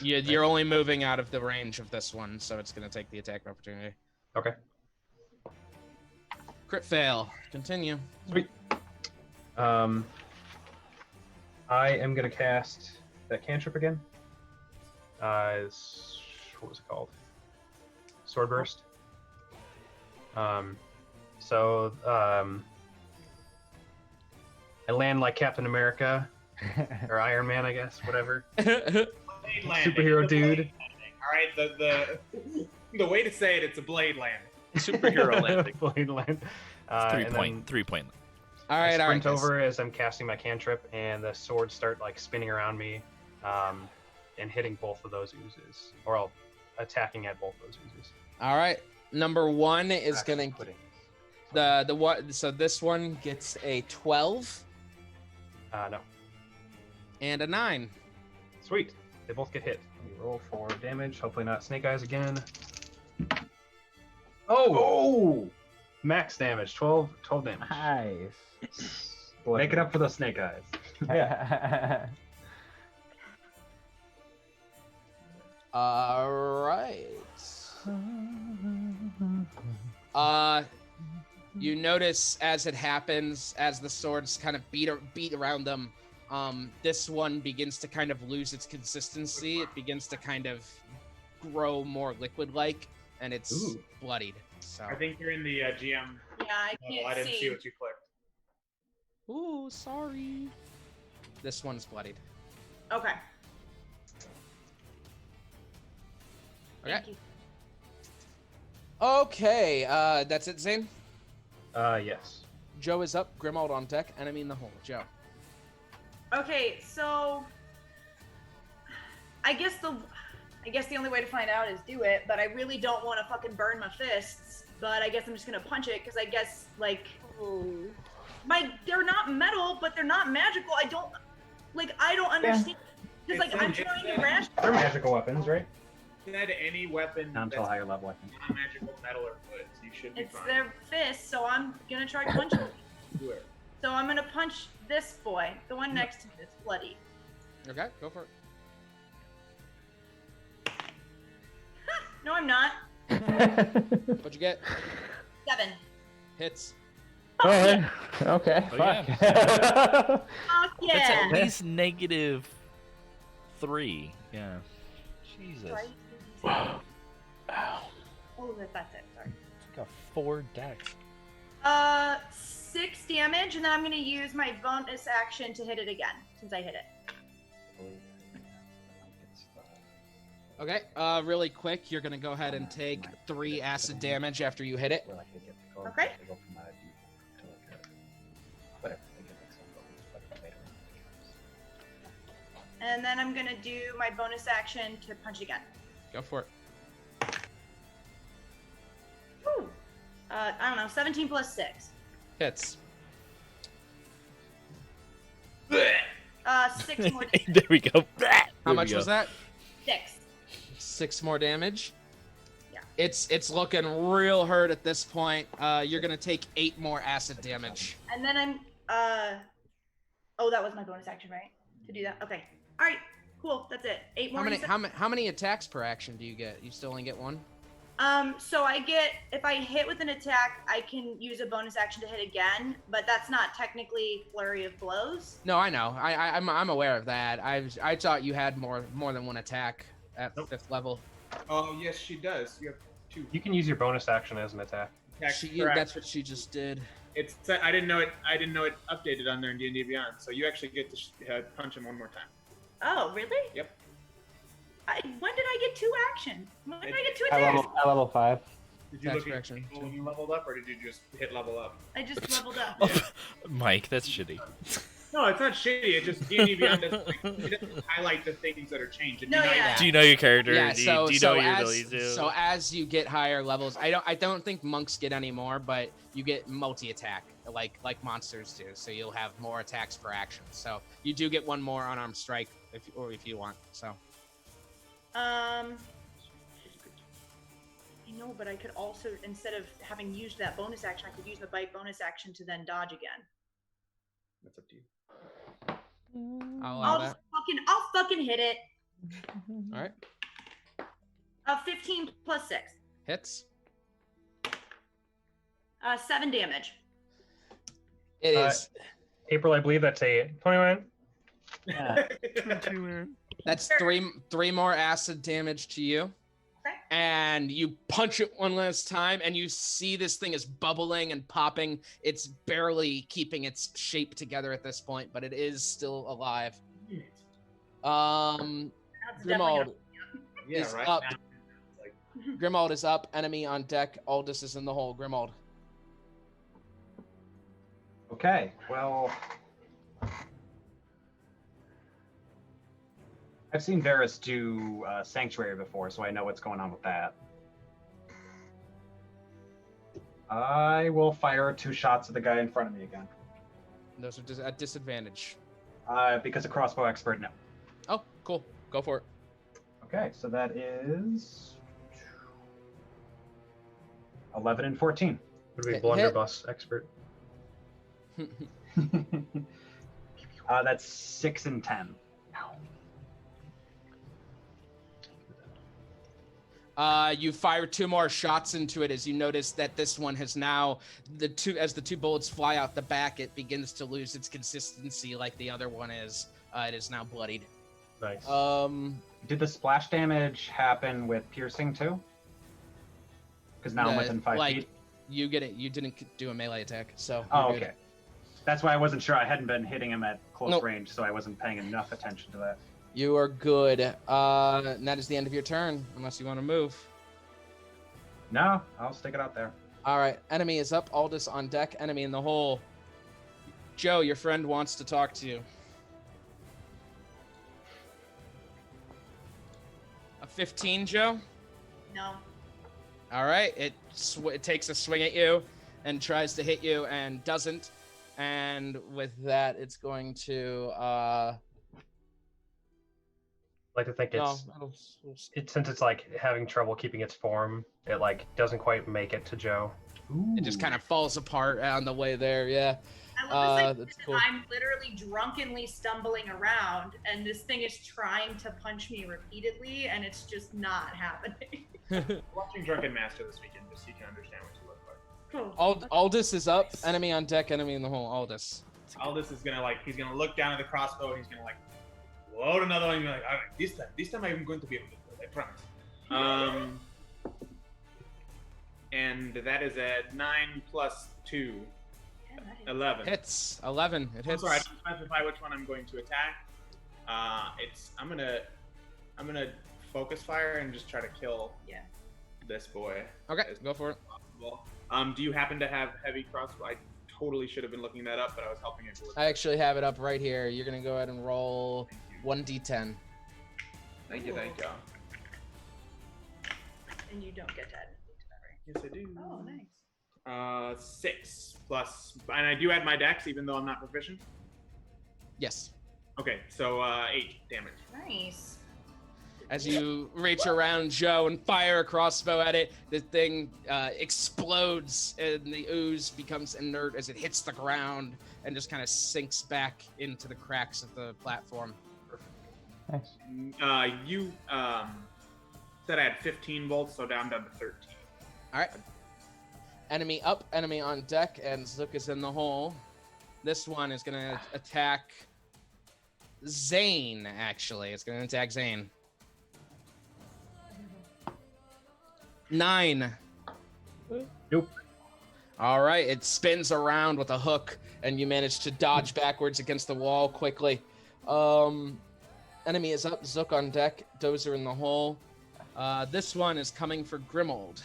You're only moving out of the range of this one, so it's going to take the attack of opportunity. Okay. Crit fail. Continue. Sweet. I am gonna cast that cantrip again. What was it called? Sword burst. I land like Captain America or Iron Man, I guess, whatever. Superhero dude. All right, the way to say it, it's a blade land. Superhero landing. Blade land. Three point. All right, all right. Sprint over as I'm casting my cantrip, and the swords start like spinning around me, and hitting both of those oozes, or attacking at both those oozes. All right. Number 1 is gonna the what? So this one gets a 12. No. And a 9. Sweet. They both get hit. Let me roll for damage. Hopefully not snake eyes again. Oh! Max damage. 12 damage. Nice. Make it up for those snake eyes. Yeah. All right. You notice as it happens, as the swords kind of beat around them, this one begins to kind of lose its consistency. It begins to kind of grow more liquid-like, and it's bloodied. So I think you're in the GM. Yeah, I can't I didn't see what you clicked. Ooh, sorry. This one's bloodied. Okay. Okay. Thank you. Okay, that's it, Zane? Yes. Joe is up, Grimald on deck, enemy in the hole. Joe. Okay, so I guess the only way to find out is do it, but I really don't want to fucking burn my fists. But I guess I'm just gonna punch it because I guess like they're not metal, but they're not magical. I don't understand. Just like I'm trying to rash. They're magical weapons, right? Said any weapon Not until higher level, I think. not magical, metal, or wood. So you should be It's fine. their fists, so I'm gonna try punching. Do it. So I'm gonna punch this boy, the one next to this bloody. Okay, go for it. No, I'm not. What'd you get? 7. Hits. Okay. Oh, Fuck. Fuck That's yeah. at least -3. Yeah. Jesus. Right. Oh, that's it. Sorry. Got 4 decks. 6 damage, and then I'm gonna use my bonus action to hit it again since I hit it. Okay, really quick, you're gonna go ahead and take 3 acid damage after you hit it. Okay. And then I'm gonna do my bonus action to punch again. Go for it. Woo. I don't know, 17 plus 6. Hits. 6 more damage. There we go. How much was that? 6. 6 more damage. Yeah. It's looking real hurt at this point. You're gonna take 8 more acid damage. And then I'm oh, that was my bonus action, right? To do that. Okay. All right. Cool. That's it. 8 more. How many attacks per action do you get? You still only get 1? So I get, if I hit with an attack, I can use a bonus action to hit again, but that's not technically flurry of blows. No, I know. I'm aware of that. I thought you had more than 1 attack at 5th level. Oh yes, she does. You have 2. You can use your bonus action as an attack. That's what she just did. It's. I didn't know it. I didn't know it updated on there in D&D Beyond. So you actually get to punch him one more time. Oh, really? Yep. When did I get 2 actions? When did I get 2 attacks? At level 5. Did you look at when you leveled up, or did you just hit level up? I just leveled up. Mike, that's shitty. No, it's not shitty. It just D&D Beyond doesn't, it doesn't highlight the things that are changed. It'd be No, nice. yeah. Do you know your character? Yeah, do you know your abilities? So as you get higher levels, I don't think monks get any more, but you get multi-attack like monsters do. So you'll have more attacks per action. So you do get 1 more unarmed strike if you want. So. I know, but I could also, instead of having used that bonus action, I could use the bite bonus action to then dodge again. That's up to you. I'll fucking hit it. All right. 15 plus 6. Hits. 7 damage. It is. April, I believe that's a 21. That's three more acid damage to you. Okay. And you punch it one last time, and you see this thing is bubbling and popping. It's barely keeping its shape together at this point, but it is still alive. Grimald is up. Grimald is up. Enemy on deck. Aldous is in the hole. Grimald. Okay, well, I've seen Varus do Sanctuary before, so I know what's going on with that. I will fire 2 shots at the guy in front of me again. Those are at disadvantage. Because a crossbow expert, no. Oh, cool. Go for it. Okay, so that is 11 and 14. Would be blunderbuss expert. That's 6 and 10. You fire 2 more shots into it as you notice that this one has now as the 2 bullets fly out the back, it begins to lose its consistency like the other one is. It is now bloodied. Nice. Did the splash damage happen with piercing too? Because now I'm within 5 feet. You get it. You didn't do a melee attack, so. Oh, you're good. okay. That's why I wasn't sure. I hadn't been hitting him at close Nope. range, so I wasn't paying enough attention to that. You are good. And that is the end of your turn, unless you want to move. No, I'll stick it out there. All right. Enemy is up. Aldous on deck. Enemy in the hole. Joe, your friend wants to talk to you. A 15, Joe? No. All right. It takes a swing at you and tries to hit you and doesn't. And with that, it's going to... I like to think since it's like having trouble keeping its form, it like doesn't quite make it to Joe. It just kind of falls apart on the way there. Yeah. I love that's cool. I'm literally drunkenly stumbling around, and this thing is trying to punch me repeatedly, and it's just not happening. Watching Drunken Master this weekend, just so you can understand what you look like. Cool. Aldous is up. Enemy on deck. Enemy in the hole. Aldous. Aldous is gonna he's gonna look down at the crossbow, and he's gonna load another one. And be like, all right, this time I'm going to be able to do it. I promise. And that is a 9 plus 2. 11. Hits. 11. It hits. I'm sorry, I didn't specify which one I'm going to attack. I'm gonna focus fire and just try to kill this boy. Okay, go for it. Possible. Do you happen to have heavy crossbow? I totally should have been looking that up, but I was helping it. I actually have it up right here. You're gonna go ahead and roll 1d10. Thank you. And you don't get to add anything to that, right? Yes, I do. Oh, nice. 6 plus, and I do add my dex, even though I'm not proficient. Yes. Okay, so 8 damage. Nice. As you reach around Joe and fire a crossbow at it, the thing explodes and the ooze becomes inert as it hits the ground and just kind of sinks back into the cracks of the platform. Nice. You said I had 15 bolts, so down to 13. All right. Enemy up, enemy on deck, and Zook is in the hole. This one is going to attack Zane, actually. It's going to attack Zane. 9. Nope. All right, it spins around with a hook, and you manage to dodge backwards against the wall quickly. Enemy is up, Zook on deck, Dozer in the hole. This one is coming for Grimold.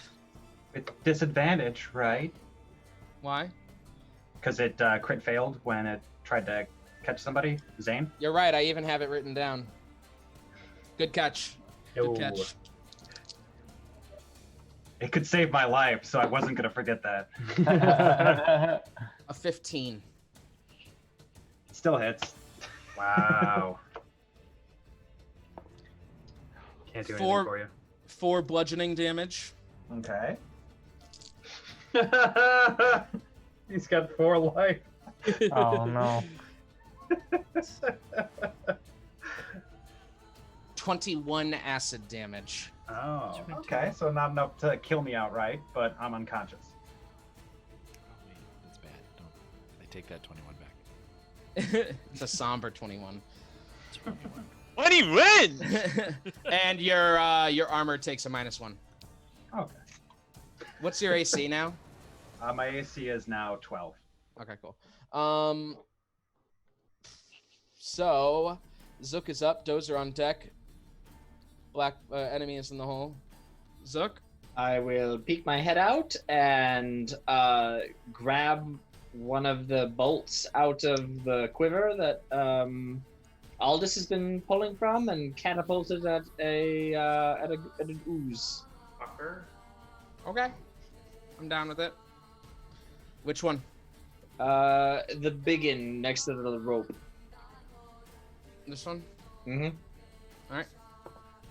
With disadvantage, right? Why? Because it crit failed when it tried to catch somebody. Zane? You're right, I even have it written down. Good catch. Good catch. It could save my life, so I wasn't going to forget that. A 15. Still hits. Wow. Can't do anything for you. 4 bludgeoning damage. Okay. He's got 4 life. Oh no. 21 acid damage. Oh, okay. So not enough to kill me outright, but I'm unconscious. take that 21 back. It's a somber 21. 21. And your armor takes a -1. Okay. What's your AC now? My AC is now 12. Okay, cool. So Zook is up. Dozer on deck. Black enemy is in the hole. Zook. I will peek my head out and grab one of the bolts out of the quiver that Aldous has been pulling from and catapult it at an ooze. Fucker. Okay. I'm down with it. Which one? The biggin next to the rope. This one? Mm-hmm. Alright.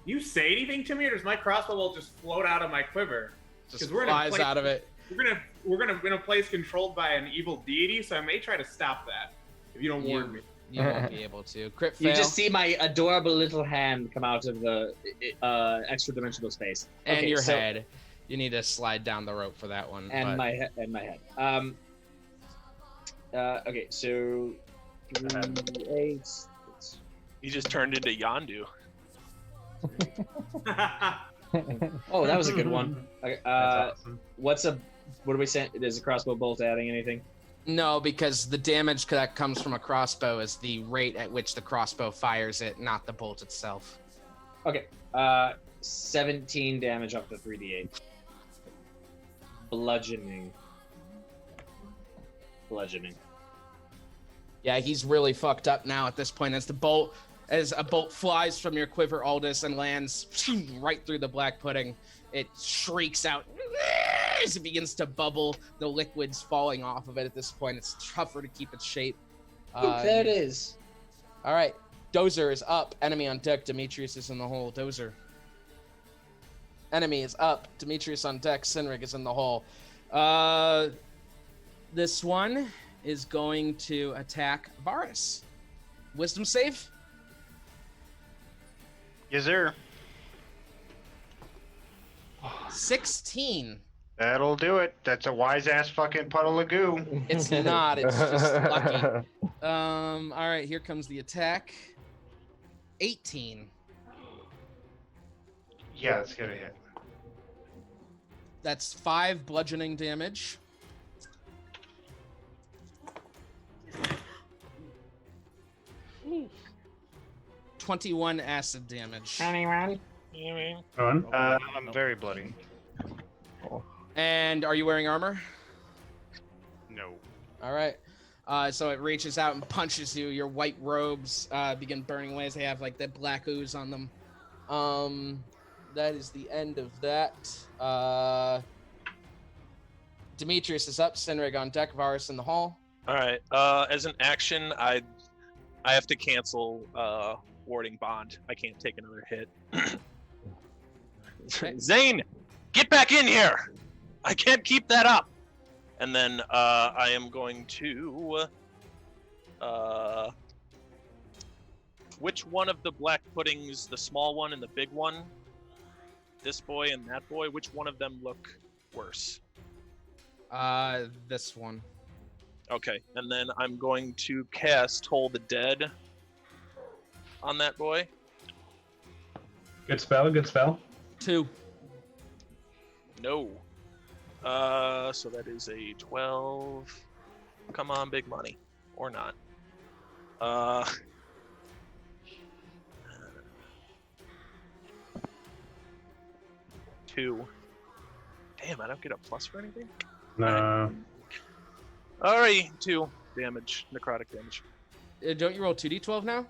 You say anything to me, or does my crossbow bolt just float out of my quiver? Just flies out of it. We're gonna in a place controlled by an evil deity, so I may try to stop that if you don't warn me. You won't be able to. Crit fail. You just see my adorable little hand come out of the extra dimensional space. And Okay, your so- head. You need to slide down the rope for that one. And but... my head. Okay, so 3, 8. He just turned into Yondu. Oh, that was a good one. Okay, That's awesome. what are we saying? Is a crossbow bolt adding anything? No, because the damage that comes from a crossbow is the rate at which the crossbow fires it, not the bolt itself. Okay, 17 damage up to 3d8. Bludgeoning. Yeah, he's really fucked up now at this point as a bolt flies from your quiver, Aldous, and lands right through the black pudding. It shrieks out as it begins to bubble, the liquids falling off of it at this point. It's tougher to keep its shape. There it is. All right, Dozer is up. Enemy on deck. Demetrius is in the hole. Dozer. Enemy is up. Demetrius on deck. Sinrig is in the hole. This one is going to attack Varus. Wisdom save? Yes, sir. 16. That'll do it. That's a wise ass fucking puddle of goo. It's not. It's just lucky. All right, here comes the attack. 18. Yeah, it's gonna hit. That's 5 bludgeoning damage. Ooh. 21 acid damage. Anyone? I'm very bloody. And are you wearing armor? No. All right. So it reaches out and punches you. Your white robes begin burning away as they have like that black ooze on them. That is the end of that. Demetrius is up. Sinrig on deck. Varus in the hall. All right. As an action, I have to cancel warding bond. I can't take another hit. Zane, get back in here! I can't keep that up. And then I am going to. Which one of the black puddings, the small one and the big one? This boy and that boy. Which one of them look worse? This one. Okay, and then I'm going to cast Toll the Dead on that boy. Good spell, good spell. 2. No. So that is a 12. Come on, big money. Or not. 2. Damn, I don't get a plus for anything? No. Alright, 2 damage, necrotic damage. Don't you roll 2d12 now?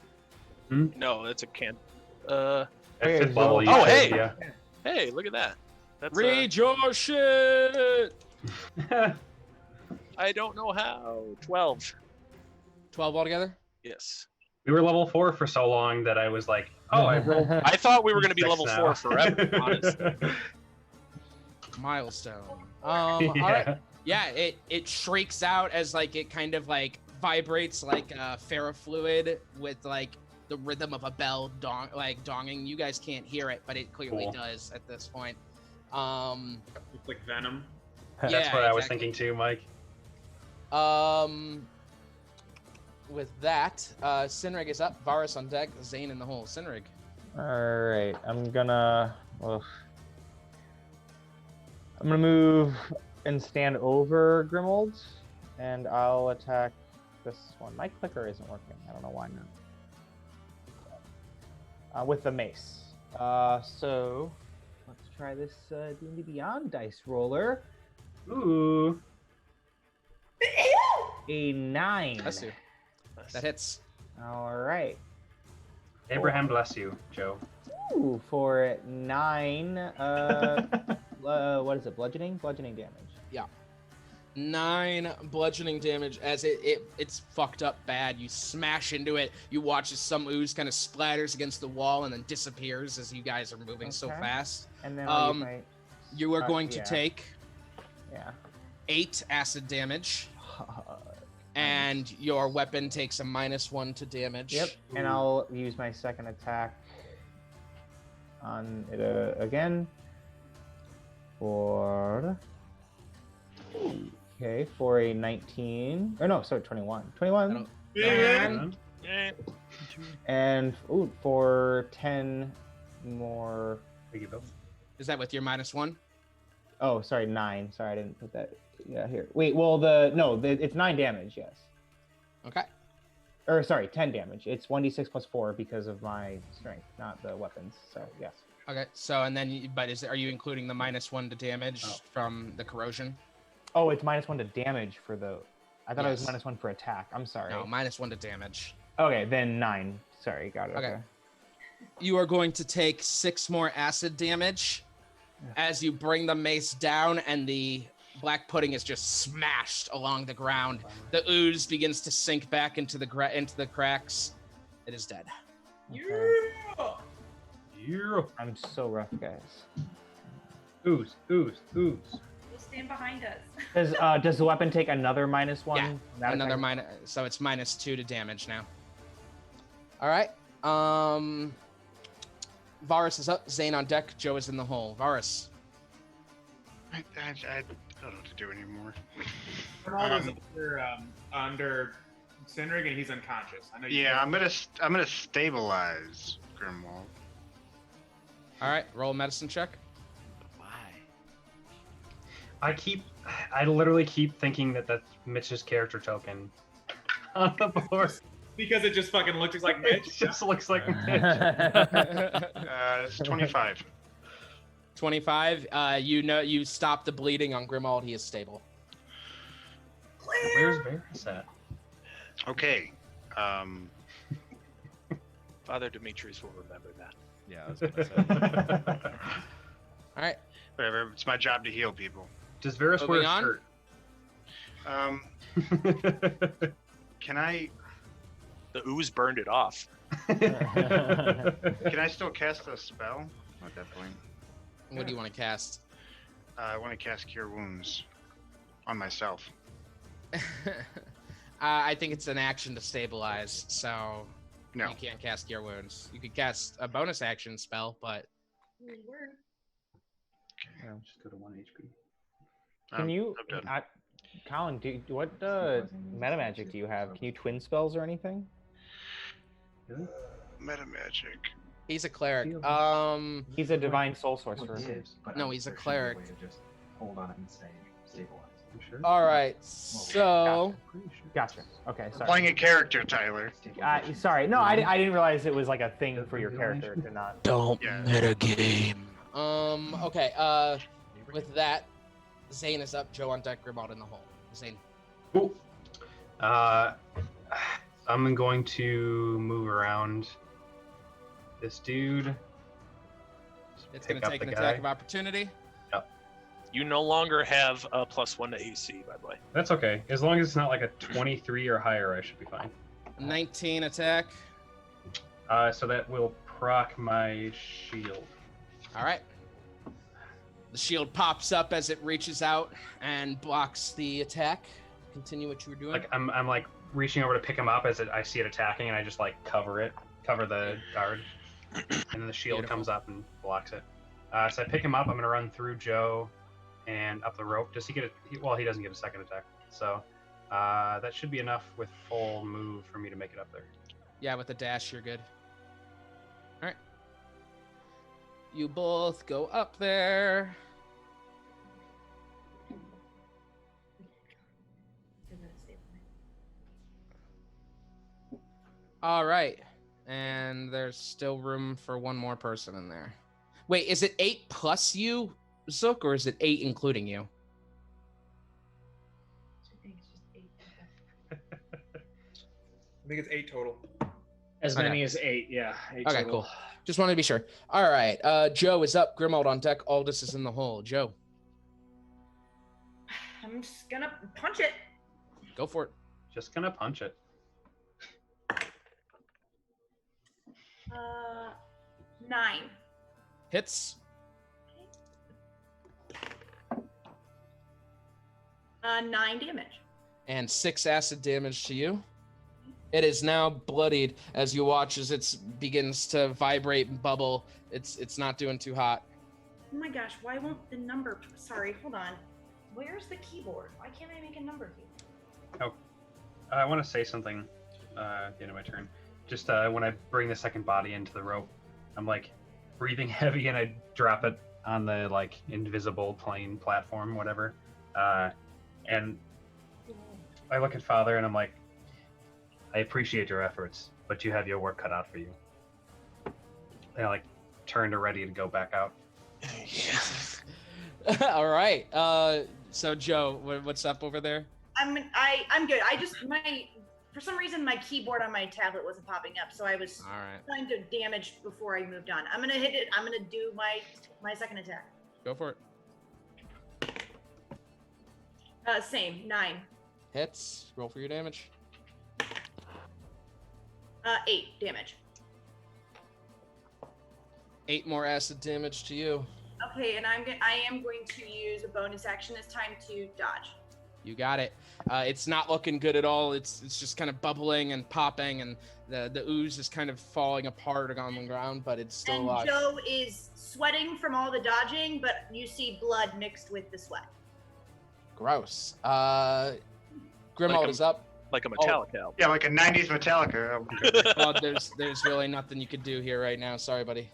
No, that's a can. At fifth level, you Oh, should, hey! yeah. Hey, look at that. That's Read your shit! I don't know how. 12. 12 altogether? Yes. We were level 4 for so long that I was like, oh, I rolled. I thought we were going to be 6 level now. 4 forever, honestly. Milestone. All right. Yeah, it shrieks out as like it kind of like vibrates like ferrofluid with like the rhythm of a bell donging. You guys can't hear it, but it clearly Cool. does at this point. It's like Venom. That's Yeah, what I was exactly. thinking too, Mike. with that, Sinrig is up. Varus on deck. Zane in the hole. Sinrig. All right, I'm gonna move and stand over Grimold, and I'll attack this one. My clicker isn't working. I don't know why not. With the mace. So let's try this D&D Beyond dice roller. Ooh. A 9. Bless you. That hits. All right. Abraham bless you, Joe. Ooh, for 9. What is it? Bludgeoning? Bludgeoning damage. Yeah. 9 bludgeoning damage as it's fucked up bad. You smash into it. You watch as some ooze kind of splatters against the wall and then disappears as you guys are moving so fast. And then you are going to take 8 acid damage. And your weapon takes a -1 to damage. Yep. And I'll use my second attack on it again. For a 19. Or no, sorry, 21. 21. And for 10 more. Is that with your -1? Oh, sorry, 9. Sorry, I didn't put that. Yeah, here. Wait, well, it's 9 damage, yes. Okay. Or sorry, 10 damage. It's 1d6 plus 4 because of my strength, not the weapons. So yes. Okay. So and then, are you including the -1 to damage from the corrosion? Oh, it's -1 to damage for the. I thought it was -1 for attack. I'm sorry. No, -1 to damage. Okay, then 9. Sorry, got it. Okay. You are going to take 6 more acid damage as you bring the mace down, and the black pudding is just smashed along the ground. The ooze begins to sink back into the cracks. It is dead. Yeah. I'm so rough, guys. Ooze. We'll stand behind us. Does the weapon take another -1? Yeah, another so it's -2 to damage now. All right. Varus is up. Zane on deck. Joe is in the hole. Varus. I don't know what to do anymore. Ronaldo's under Sinrig and he's unconscious. I know. Yeah, I'm gonna stabilize Grimwald. All right, roll a medicine check. I literally keep thinking that that's Mitch's character token on the board. Because it just fucking looks like Mitch. It just looks like Mitch. It's 25. 25. You stop the bleeding on Grimald. He is stable. Where's Varus at? Okay. Father Demetrius will remember that. Yeah, I was gonna say. All right. Whatever. It's my job to heal people. Does Varus wear a Moving on? shirt? Can I? The ooze burned it off. Can I still cast a spell at that point? What do you want to cast? I want to cast Cure Wounds on myself. I think it's an action to stabilize, so No. you can't cast Cure Wounds. You could cast a bonus action spell, but Just go to 1 HP. Can you, I'm done. Colin? What meta magic do you have? Can you twin spells or anything? Meta magic. he's a cleric. He's a divine soul sorcerer. No, he's a cleric. Just hold on and stay stabilized. Sure? All right, so Gotcha. Okay, sorry. Playing a character, Tyler. Sorry. No, I didn't realize it was like a thing for your character to not. Don't Yeah. metagame. okay. With that, Zane is up. Joe on deck. Grimald in the hole. Zane. Cool. I'm going to move around this dude. It's Pick going to up take the an guy. attack of opportunity. You no longer have a +1 to AC, by the way. That's okay. As long as it's not like a 23 or higher, I should be fine. 19 attack. So that will proc my shield. All right. The shield pops up as it reaches out and blocks the attack. Continue what you were doing. Like I'm like reaching over to pick him up as I see it attacking, and I just like cover the guard, and then the shield Beautiful. comes up and blocks it. So I pick him up. I'm gonna run through Joe and up the rope. Does he get a? Well, he doesn't get a second attack. So That should be enough with full move for me to make it up there. Yeah, with the dash, you're good. All right. You both go up there. All right. And there's still room for one more person in there. Wait, is it 8 plus you, Zook, or is it 8 including you? I think it's 8 total. As Okay. many as 8, yeah. 8 Okay, total. cool. Just wanted to be sure. All right. Joe is up. Grimald on deck. Aldous is in the hole. Joe, I'm just gonna punch it. go for it. Just gonna punch it. 9. Hits. 9 damage. And 6 acid damage to you. It is now bloodied as you watch as it begins to vibrate and bubble. It's not doing too hot. Oh my gosh, why won't the number? Sorry, hold on. Where's the keyboard? Why can't I make a number key? Oh, I want to say something at the end of my turn. Just when I bring the second body into the rope, I'm like breathing heavy and I drop it on the like invisible plane platform, whatever. And I look at Father and I'm like, I appreciate your efforts, but you have your work cut out for you. And I like turn to ready to go back out. All right. So Joe, what's up over there? I'm good. For some reason my keyboard on my tablet wasn't popping up, so I was All right. trying to damage before I moved on. I'm gonna hit it. I'm gonna do my second attack. Go for it. Same 9. Hits. Roll for your damage. 8 damage. 8 more acid damage to you. Okay, and I am going to use a bonus action this time to dodge. You got it. It's not looking good at all. It's just kind of bubbling and popping, and the ooze is kind of falling apart on the ground, but it's still And alive. Joe is sweating from all the dodging, but you see blood mixed with the sweat. Gross. Grimald is up. Like a Metallica album. Yeah, like a 90s Metallica. Well, there's really nothing you could do here right now. Sorry, buddy.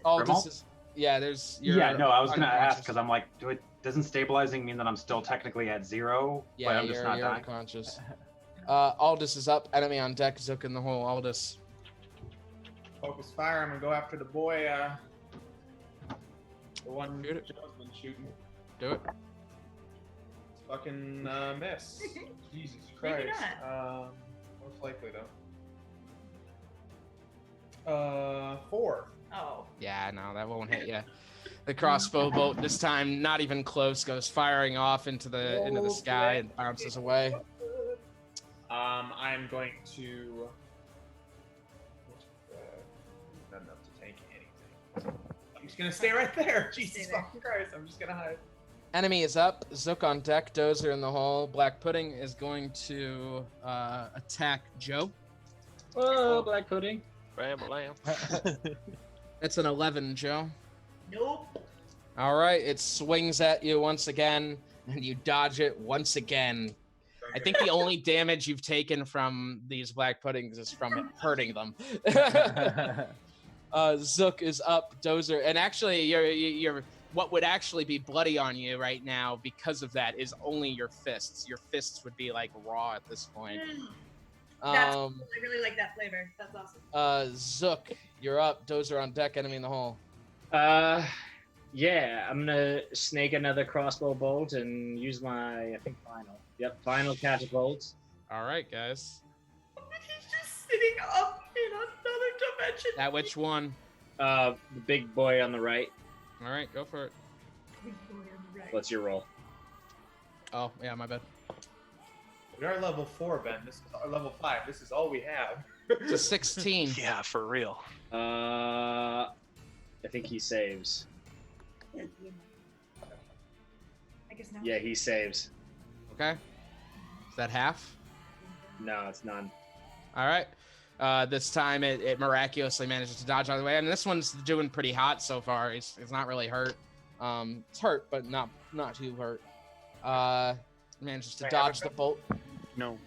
Aldous Grimald? is. Yeah, there's. Yeah, no, I was gonna ask unconscious. because I'm like, doesn't stabilizing mean that I'm still technically at 0, but Yeah, I'm just you're not dying? unconscious. Aldous is up. Enemy on deck. Zook in the hole. Aldous. Focus fire. I'm gonna go after the boy. The one Joe's been shooting. Do it. Fucking miss. Jesus Maybe Christ. Most likely though. 4. Oh. Yeah, no, that won't hit you. The crossbow bolt this time, not even close, goes firing off into the sky and bounces away. I'm going to. Not enough to tank anything. I'm just gonna stay right there. Jesus fucking Christ! I'm just gonna hide. Enemy is up. Zook on deck. Dozer in the hole. Black Pudding is going to attack Joe. Whoa, Black Pudding. Bam, bam. That's an 11, Joe. Nope. All right, it swings at you once again, and you dodge it once again. I think the only damage you've taken from these Black Puddings is from it hurting them. Zook is up. Dozer, and actually, you're what would actually be bloody on you right now because of that is only your fists. Your fists would be like raw at this point. That's cool. I really like that flavor. That's awesome. Zook, you're up. Dozer on deck. Enemy in the hole. Yeah, I'm gonna snake another crossbow bolt and use my, I think, final. Yep, final catapult. All right, guys. He's just sitting up in another dimension. That which one? The big boy on the right. All right, go for it. What's your roll? Oh, yeah, my bad. We are level 4, Ben. This is level 5. This is all we have. It's a 16. Yeah, for real. I think he saves. I guess not. Yeah, he saves. Okay. Is that half? No, it's none. All right. This time it miraculously manages to dodge out of the way, and this one's doing pretty hot so far. It's not really hurt. It's hurt, but not too hurt. manages to I have dodge it? the bolt. No.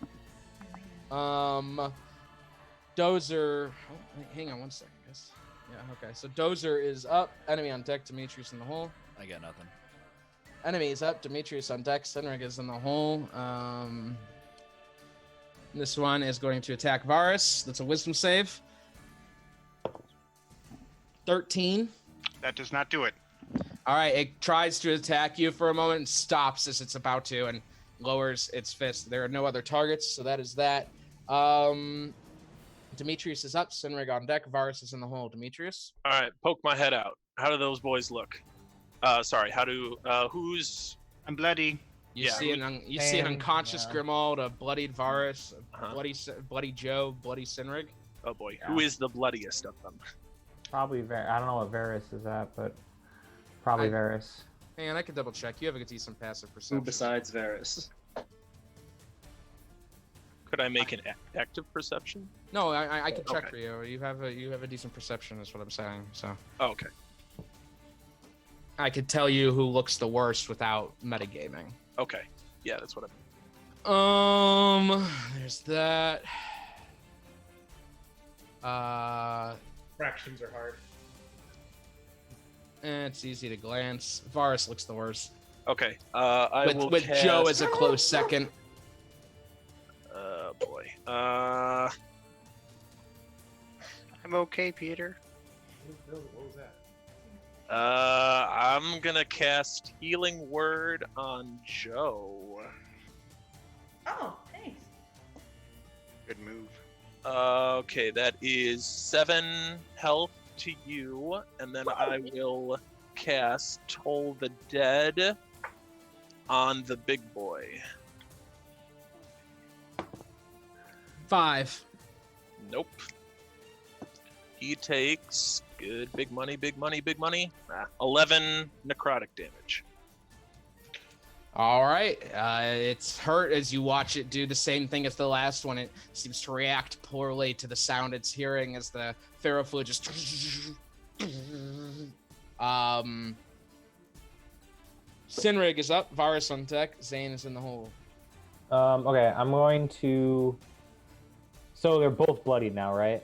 Dozer. Oh, wait, hang on one second, guys. Yeah, okay. So Dozer is up. Enemy on deck. Demetrius in the hole. I got nothing. Enemy is up. Demetrius on deck. Senrig is in the hole. This one is going to attack Varus. That's a wisdom save. 13. That does not do it. All right, it tries to attack you for a moment and stops as it's about to and lowers its fist. There are no other targets, so that is that. Demetrius is up. Senrig on deck. Varus is in the hole. Demetrius? All right, poke my head out. How do those boys look? Sorry, how do, who's... I'm bloody. You see an unconscious yeah. Grimald, a bloodied Varus, a bloody Joe, bloody Senrig. Oh boy, Yeah. who is the bloodiest of them? Probably I don't know what Varus is at, but probably Varus. Hang on, I can double check. You have a decent passive perception. Who besides Varus? Could I make an active perception? No, I can check Okay. for you. You have a decent perception, is what I'm saying. So Oh, okay. I could tell you who looks the worst without metagaming. Okay. Yeah, that's what I mean. There's that. Fractions are hard. It's easy to glance. Varus looks the worst. Okay. I will With cast... Joe as a close second. Oh boy. I'm okay, Peter. What was that? I'm gonna cast Healing Word on Joe. Oh, thanks. Good move. Okay, that is 7 health to you, and then I will cast Toll the Dead on the big boy. 5. Nope. He takes good big money, 11 necrotic damage. All right. It's hurt as you watch it do the same thing as the last one. It seems to react poorly to the sound it's hearing as the ferrofluid just. Sinrig is up. Varus on deck. Zane is in the hole. Okay, I'm going to. So they're both bloodied now, right?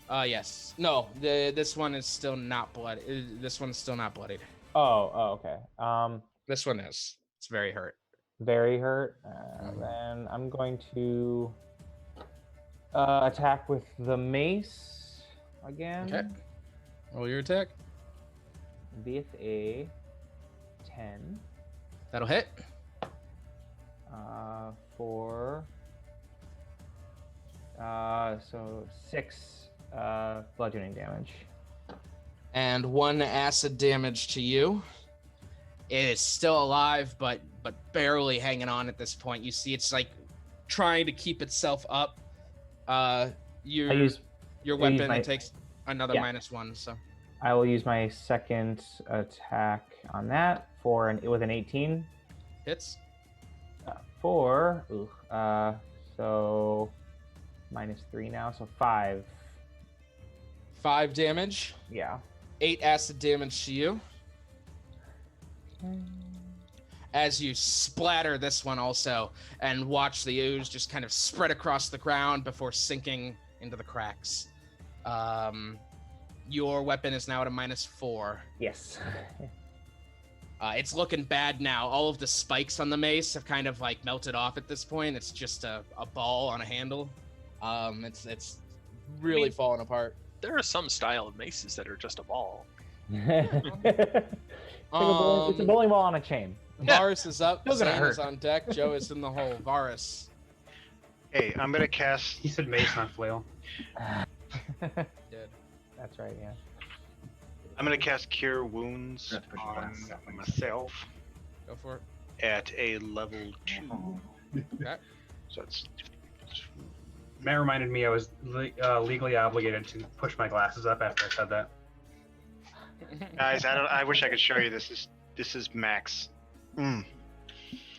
Yes. No. This one is still not blood. This one's still not bloodied. Oh, okay. This one is. It's very hurt. Very hurt. Then I'm going to attack with the mace again. Okay. Roll your attack. With a 10. That'll hit. For so 6 bludgeoning damage. And 1 acid damage to you. It is still alive, but barely hanging on at this point. You see, it's like trying to keep itself up. Your weapon my- takes another -1. So I will use my second attack on that with an 18. hits. So -3 now, so 5. 5 damage. Yeah. 8 acid damage to you. As you splatter this one also, and watch the ooze just kind of spread across the ground before sinking into the cracks. Your weapon is now at a -4. Yes. It's looking bad now. All of the spikes on the mace have kind of like melted off at this point. It's just a ball on a handle. It's really falling apart. There are some style of maces that are just a ball. It's a bowling ball on a chain. Varus is up. Still gonna Zane is hurt. on deck. Joe is in the hole. Varus. Hey, I'm gonna cast. He said mace, not flail. Did. That's right, yeah. I'm gonna cast Cure Wounds on myself Go for it. at a level 2. Okay. So it's Matt reminded me I was legally obligated to push my glasses up after I said that. guys. I wish I could show you this. This is max.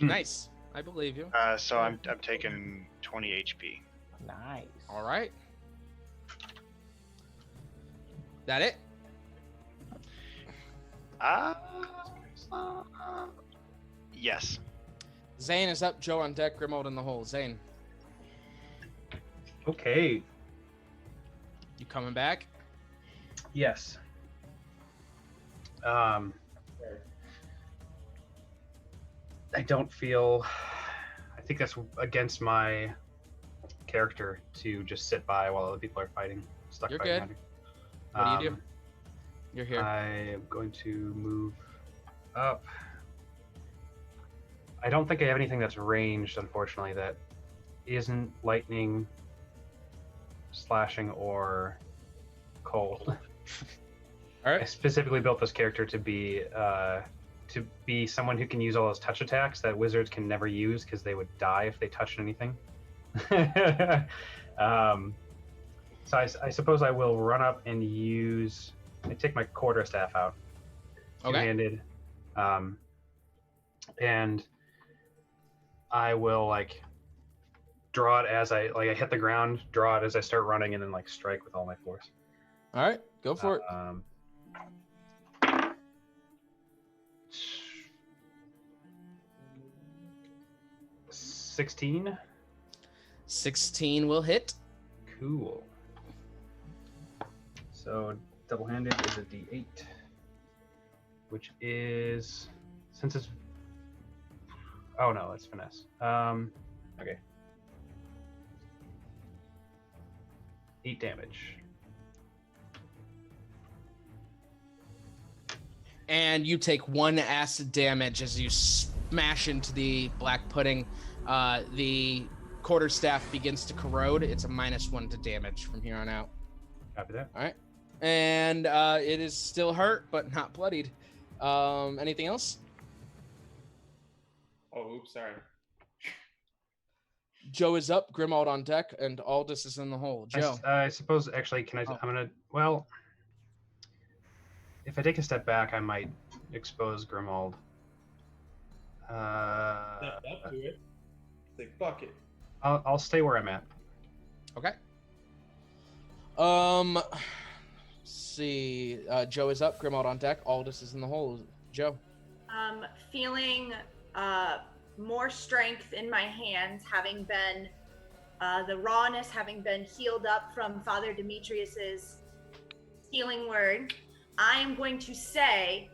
Nice. I believe you. So I'm taking 20 HP. Nice. All right. That it? Yes. Zane is up. Joe on deck. Grimold in the hole. Zane, Okay. you coming back? Yes. I don't feel. I think that's against my character to just sit by while other people are fighting. Stuck You're fighting. good. What do you do? You're here. I am going to move up. I don't think I have anything that's ranged, unfortunately, that isn't lightning, slashing, or cold. All right. I specifically built this character to be someone who can use all those touch attacks that wizards can never use because they would die if they touched anything. So I suppose I will run up and use. I take my quarterstaff out, two-handed, and I will draw it as I hit the ground, draw it as I start running, and then strike with all my force. All right, go for it. 16. 16 will hit. Cool. So double-handed is a D8, which is since it's. Oh no, that's finesse. Okay. 8 damage. And you take 1 acid damage as you smash into the black pudding. The quarterstaff begins to corrode. It's a -1 to damage from here on out. Copy that. All right. And it is still hurt, but not bloodied. Anything else? Oh, oops, sorry. Joe is up, Grimold on deck, and Aldous is in the hole. Joe. I suppose, actually, I'm gonna, well, if I take a step back, I might expose Grimold. Step up to it. Say, fuck it. I'll stay where I'm at. Okay. See. Joe is up, Grimold on deck. Aldous is in the hole. Joe. Feeling more strength in my hands, having been the rawness having been healed up from Father Demetrius's healing word. I am going to say,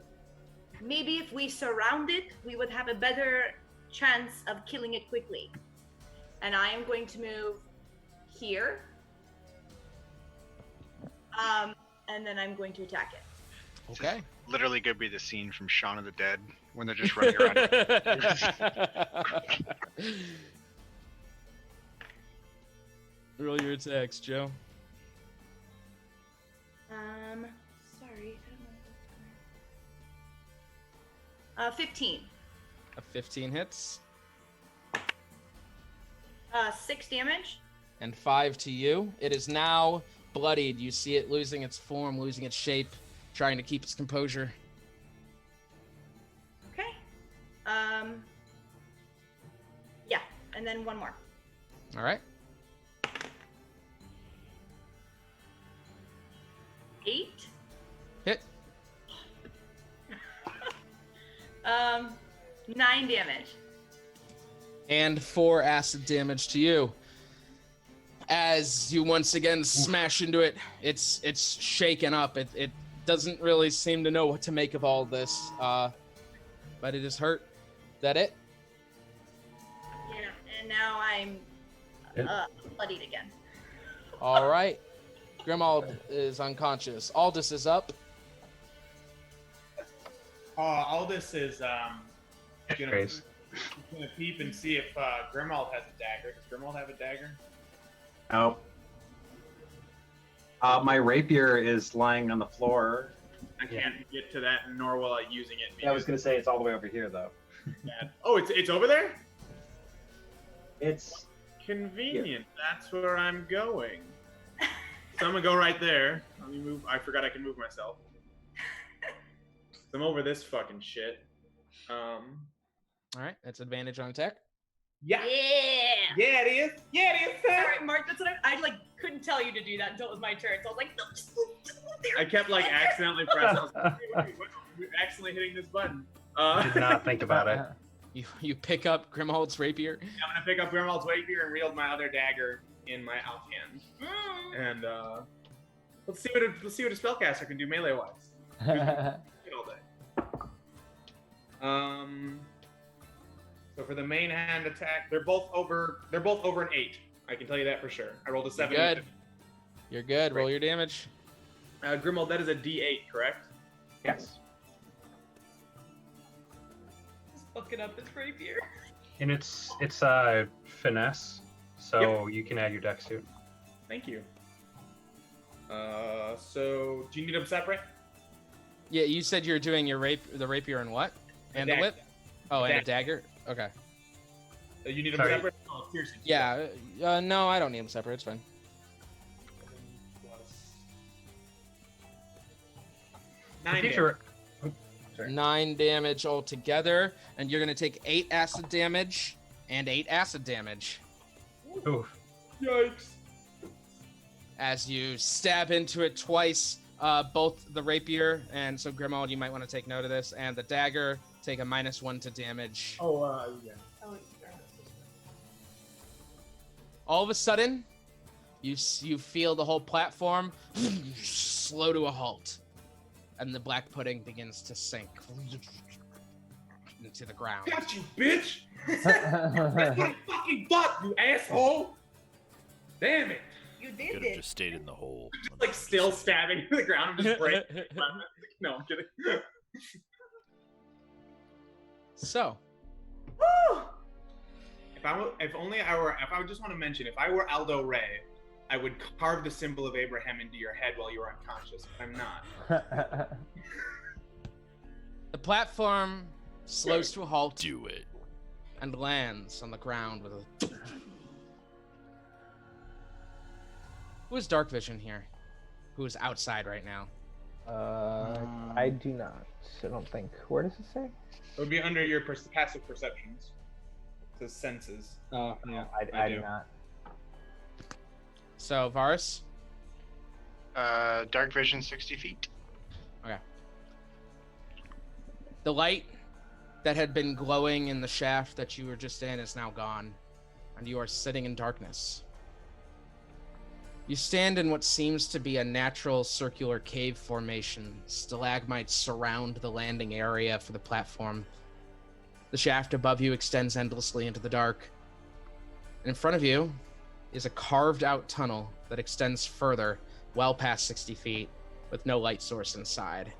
maybe if we surround it, we would have a better chance of killing it quickly. And I am going to move here. And then I'm going to attack it. Okay. Literally could be the scene from Shaun of the Dead when they're just running around. Roll your attacks, Joe. Sorry. 15. A 15 hits. 6 damage. And 5 to you. It is now bloodied. You see it losing its form, losing its shape, trying to keep its composure. Okay. Yeah, and then one more. All right. 8. Hit. 9 damage. And 4 acid damage to you. As you once again smash into it, it's shaken up. It doesn't really seem to know what to make of all this, but it is hurt. Is that it? Yeah, and now I'm bloodied again. All right. Grimold is unconscious. Aldous is up. Aldous is gonna peep and see if Grimold has a dagger. Does Grimold have a dagger? Oh. My rapier is lying on the floor. I can't get to that, nor will I using it. Yeah, I was gonna say it's all the way over here, though. Oh, it's over there? It's convenient. That's where I'm going. So I'm gonna go right there. Let me move. I forgot I can move myself. I'm over this fucking shit. All right, that's advantage on attack. Yeah. Yeah, it is. Yeah, it is. Sorry, Mark. That's what I like. Couldn't tell you to do that until it was my turn. So I was like, no, just move there. I kept accidentally pressing. I was like, wait, accidentally hitting this button. Did not think about it. You pick up Grimhold's rapier. I'm gonna pick up Grimald's rapier and wield my other dagger in my offhand. And let's see what a spellcaster can do melee wise. All day. So for the main hand attack, they're both over an 8. I can tell you that for sure. I rolled a 7. You're good. You're good. Roll your damage. Grimald, that is a D8, correct? Yes. Just fucking up his rapier. And it's finesse, so you can add your dex to it. Thank you. So do you need them separate? Yeah, you said you're doing the rapier and what? And the whip? Oh, and a dagger? Okay. You need them separate? Oh, piercing. Yeah, no, I don't need them separate. It's fine. 9 damage. Sorry. 9 damage altogether, and you're gonna take 8 acid damage and 8 acid damage. Oof. Yikes. As you stab into it twice, both the rapier, and so Grimald, you might want to take note of this, and the dagger take a -1 to damage. Yeah. All of a sudden, you feel the whole platform slow to a halt, and the black pudding begins to sink into the ground. Got you, bitch! That's my fucking butt, you asshole! Damn it! You Could did have it. just stayed in the hole. Like still stabbing into the ground and just breaking. No, I'm kidding. So, if I just want to mention, if I were Aldo Ray, I would carve the symbol of Abraham into your head while you were unconscious, but I'm not. the platform slows to a halt. Do it. And lands on the ground with a. Who has dark vision here? Who is outside right now? I do not. I don't think. Where does it say? It would be under your passive perceptions. It says senses. Oh, yeah, I do not. So, Varus? Dark vision 60 feet. Okay. The light that had been glowing in the shaft that you were just in is now gone, and you are sitting in darkness. You stand in what seems to be a natural circular cave formation. Stalagmites surround the landing area for the platform. The shaft above you extends endlessly into the dark. And in front of you is a carved-out tunnel that extends further, well past 60 feet, with no light source inside.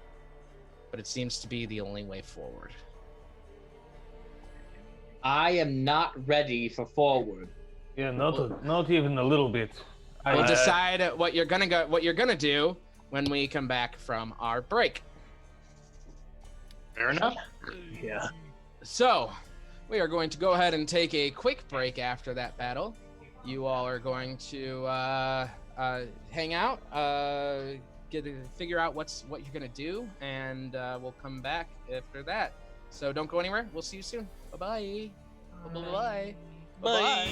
But it seems to be the only way forward. I am not ready for forward. Yeah, not even a little bit. We'll decide what you're gonna do when we come back from our break. Fair enough. Yeah. So, we are going to go ahead and take a quick break after that battle. You all are going to hang out, figure out what you're gonna do, and we'll come back after that. So don't go anywhere. We'll see you soon. Bye-bye. Bye-bye. Bye.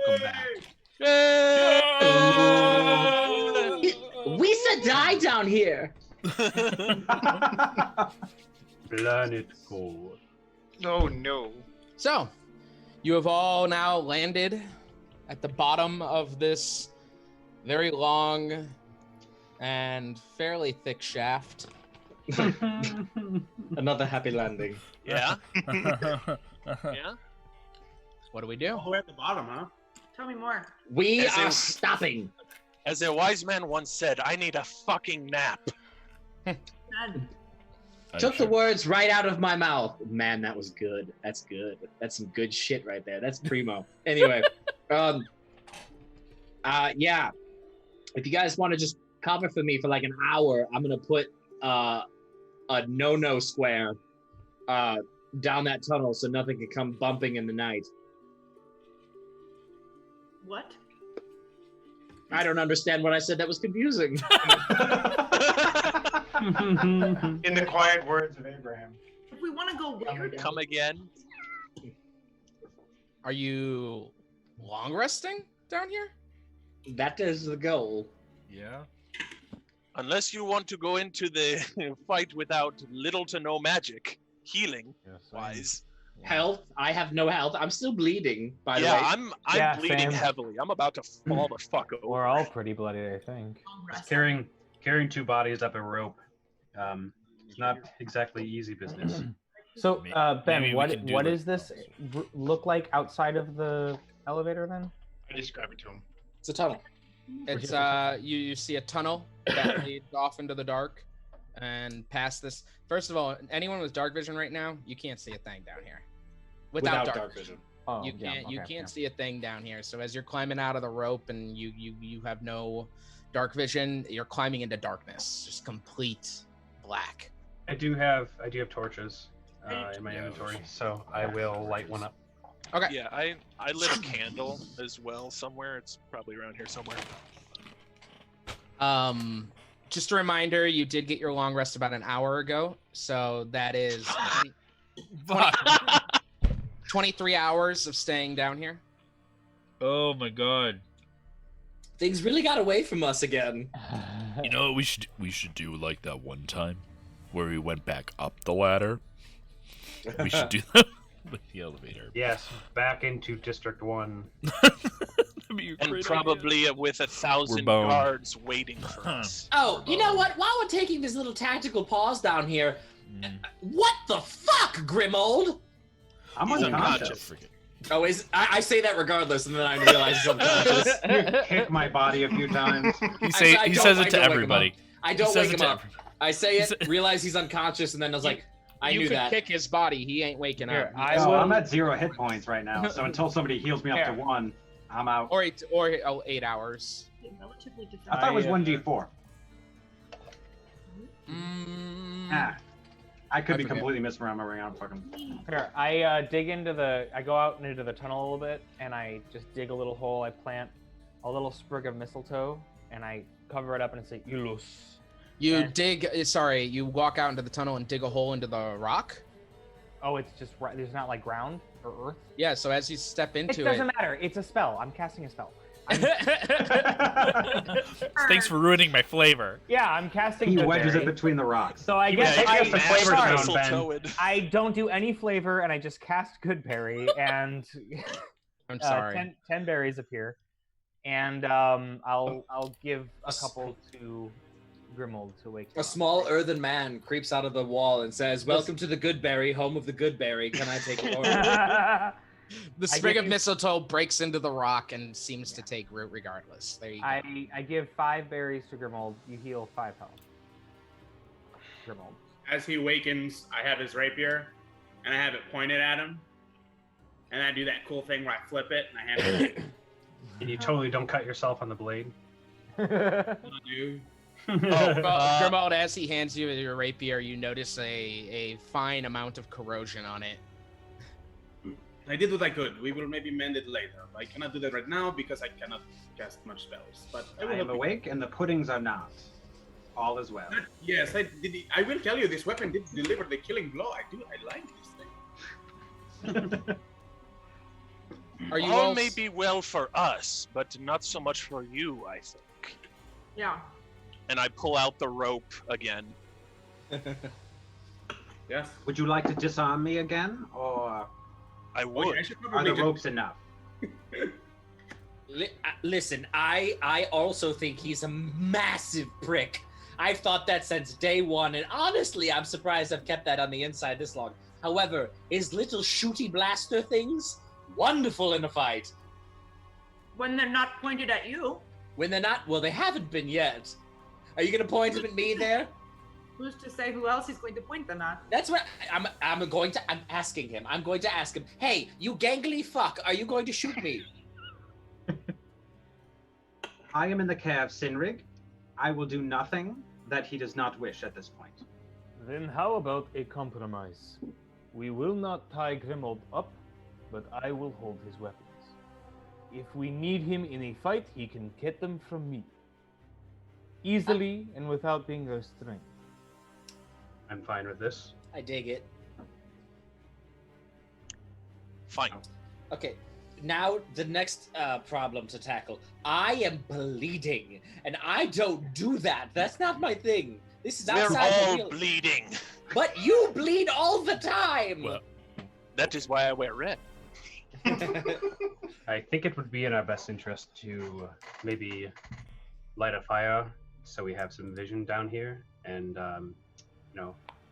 Welcome back. We said die down here. Planet Gold. Oh no. So, you have all now landed at the bottom of this very long and fairly thick shaft. Another happy landing. Yeah. Yeah. What do we do? All the way at the bottom, huh? Tell me more. We As are in- stopping. As a wise man once said, I need a fucking nap. None. Took the words right out of my mouth. Man, that was good. That's good. That's some good shit right there. That's primo. Anyway, yeah. If you guys want to just cover for me for like an hour, I'm gonna put a no square down that tunnel so nothing can come bumping in the night. What? I don't understand what I said. That was confusing. In the quiet words of Abraham. If we want to go weird, Come again. Are you long resting down here? That is the goal. Yeah. Unless you want to go into the fight without little to no magic, healing wise. Health? I have no health. I'm still bleeding, by the way. Yeah, I'm bleeding same. heavily. I'm about to fall the fuck over. We're all pretty bloody, I think. Just carrying 2 bodies up a rope. It's not exactly easy business. So, Maybe Ben, we what can do what like- does this look like outside of the elevator then? I describe it to him. It's a tunnel. It's you see a tunnel that leads off into the dark, and past this. First of all, anyone with dark vision right now, you can't see a thing down here. Without dark vision. Oh, You yeah, can't okay, yeah. see a thing down here. So as you're climbing out of the rope and you have no dark vision, you're climbing into darkness, just complete black. I do have torches in my inventory, so I will light one up. Okay. Yeah, I lit a candle as well somewhere. It's probably around here somewhere. Just a reminder, you did get your long rest about an hour ago, so that is 23 hours of staying down here. Oh my god. Things really got away from us again. You know what we should do like that one time where we went back up the ladder. We should do that with the elevator. Yes, back into District 1. And probably with 1,000 boned. guards waiting for us. Oh, you know what? While we're taking this little tactical pause down here, what the fuck, Grimold? I'm He's unconscious. Oh, I say that regardless, and then I realize he's unconscious. You kick my body a few times. He says it to everybody. I don't wake him up. I say it, realize he's unconscious, and then I was like, I you knew could that. kick his body. He ain't waking up. I'm at 0 hit points right now, so until somebody heals me up to 1, I'm out. Or 8 hours. relatively different. I thought it was 1d4. I could be forget. completely misremembering. I'm fucking. Here, I dig into I go out into the tunnel a little bit, and I just dig a little hole. I plant a little sprig of mistletoe, and I cover it up and say "Ulus." You you walk out into the tunnel and dig a hole into the rock? Oh, it's just there's not like ground or earth. Yeah, so as you step into It doesn't matter. It's a spell. I'm casting a spell. Thanks for ruining my flavor. Yeah, I'm casting. He good wedges berry. it between the rocks. So I guess Yeah, I the flavor sorry, zone, I don't do any flavor, and I just cast Goodberry, and I'm sorry. 10 berries appear, and I'll give a couple to Grimold to wake. A small earthen man creeps out of the wall and says, "Welcome to the Goodberry, home of the Goodberry. Can I take your order?" The sprig of mistletoe breaks into the rock and seems to take root regardless. There you go. I give 5 berries to Grimold. You heal 5 health. Grimold. As he wakens, I have his rapier, and I have it pointed at him, and I do that cool thing where I flip it and I have it. And you totally don't cut yourself on the blade. Dude. Grimold, as he hands you your rapier, you notice a fine amount of corrosion on it. I did what I could. We will maybe mend it later. I cannot do that right now because I cannot cast much spells. But I will I am help you. awake, and the puddings are not. All is well. Yes, I did. I will tell you, this weapon did deliver the killing blow. I like this thing. Are you all may be well for us, but not so much for you, I think. Yeah. And I pull out the rope again. Yes. Would you like to disarm me again, or I would. are the ropes enough? Listen, I also think he's a massive prick. I've thought that since day one, and honestly, I'm surprised I've kept that on the inside this long. However, his little shooty blaster things, wonderful in a fight. When they're not pointed at you. When they're not, well, they haven't been yet. Are you gonna point them at me there? Who's to say who else he's going to point them at? That's what I'm asking him. I'm going to ask him, hey, you gangly fuck, are you going to shoot me? I am in the care of Sinrig. I will do nothing that he does not wish at this point. Then how about a compromise? We will not tie Grimold up, but I will hold his weapons. If we need him in a fight, he can get them from me. Easily and without being restrained. I'm fine with this. I dig it. Fine. Okay, now the next problem to tackle. I am bleeding, and I don't do that. That's not my thing. This is outside We're all the real... bleeding. But you bleed all the time! Well, that is why I wear red. I think it would be in our best interest to maybe light a fire so we have some vision down here and,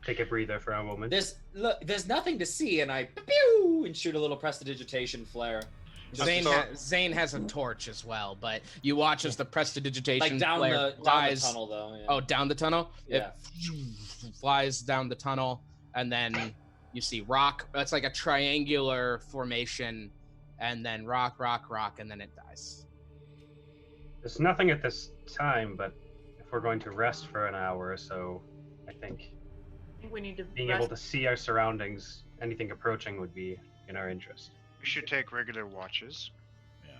take a breather for a moment. There's nothing to see, and I pew and shoot a little prestidigitation flare. Zane has a torch as well, but you watch as the prestidigitation Like down flare the flies. tunnel, though. Yeah. Oh, down the tunnel? Yeah. It flies down the tunnel, and then you see rock. That's like a triangular formation, and then rock, and then it dies. There's nothing at this time, but if we're going to rest for an hour or so, I think We need to being rest. able to see our surroundings, anything approaching would be in our interest. We should take regular watches. Yeah.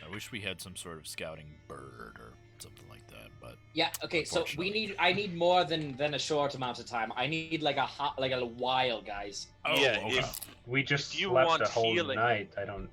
I wish we had some sort of scouting bird or something like that, but Yeah. Okay. So I need more than a short amount of time. I need like a while, guys. Oh, Yeah, okay. if We just you slept want a whole healing- night. I don't.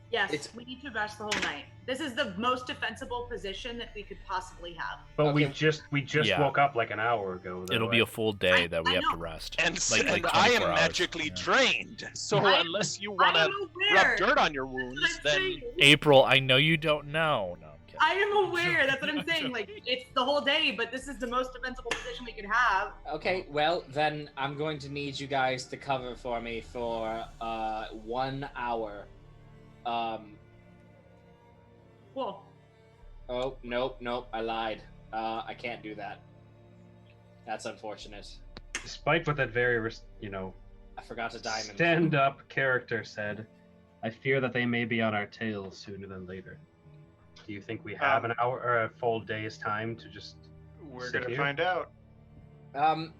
Yes, we need to rest the whole night. This is the most defensible position that we could possibly have. But we Okay. just Yeah. woke up like an hour ago. Though, It'll be a full day that we I have to know. rest. And, Like I am 24 hours. magically Yeah. trained, so I- unless you I want to am aware. rub dirt on your wounds, That's what I'm then saying. April, I know you don't know. No, I'm kidding. I am aware. That's what I'm saying. Like, it's the whole day, but this is the most defensible position we could have. Okay. Well, then I'm going to need you guys to cover for me for 1 hour. Cool. Oh, nope, I lied. I can't do that. That's unfortunate. Despite what that very, I forgot a diamond. stand-up character said, I fear that they may be on our tails sooner than later. Do you think we have an hour or a full day's time to just We're sit gonna here? find out.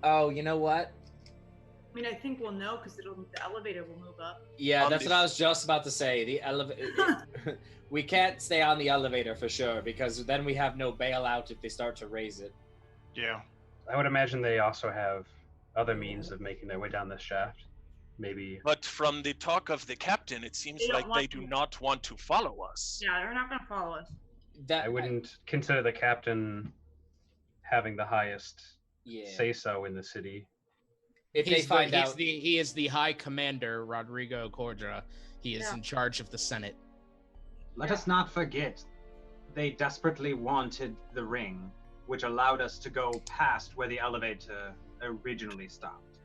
Oh, you know what? I mean, I think we'll know because the elevator will move up. Yeah, that's what I was just about to say. The elevator. We can't stay on the elevator for sure because then we have no bailout if they start to raise it. Yeah. I would imagine they also have other means of making their way down this shaft. Maybe. But from the talk of the captain, it seems They don't like they want do to. not want to follow us. Yeah, they're not gonna follow us. I wouldn't consider the captain having the highest Yeah. say-so in the city. If they find out, he is the High Commander, Rodrigo Cordra. He is Yeah. in charge of the Senate. Let us not forget, they desperately wanted the ring, which allowed us to go past where the elevator originally stopped.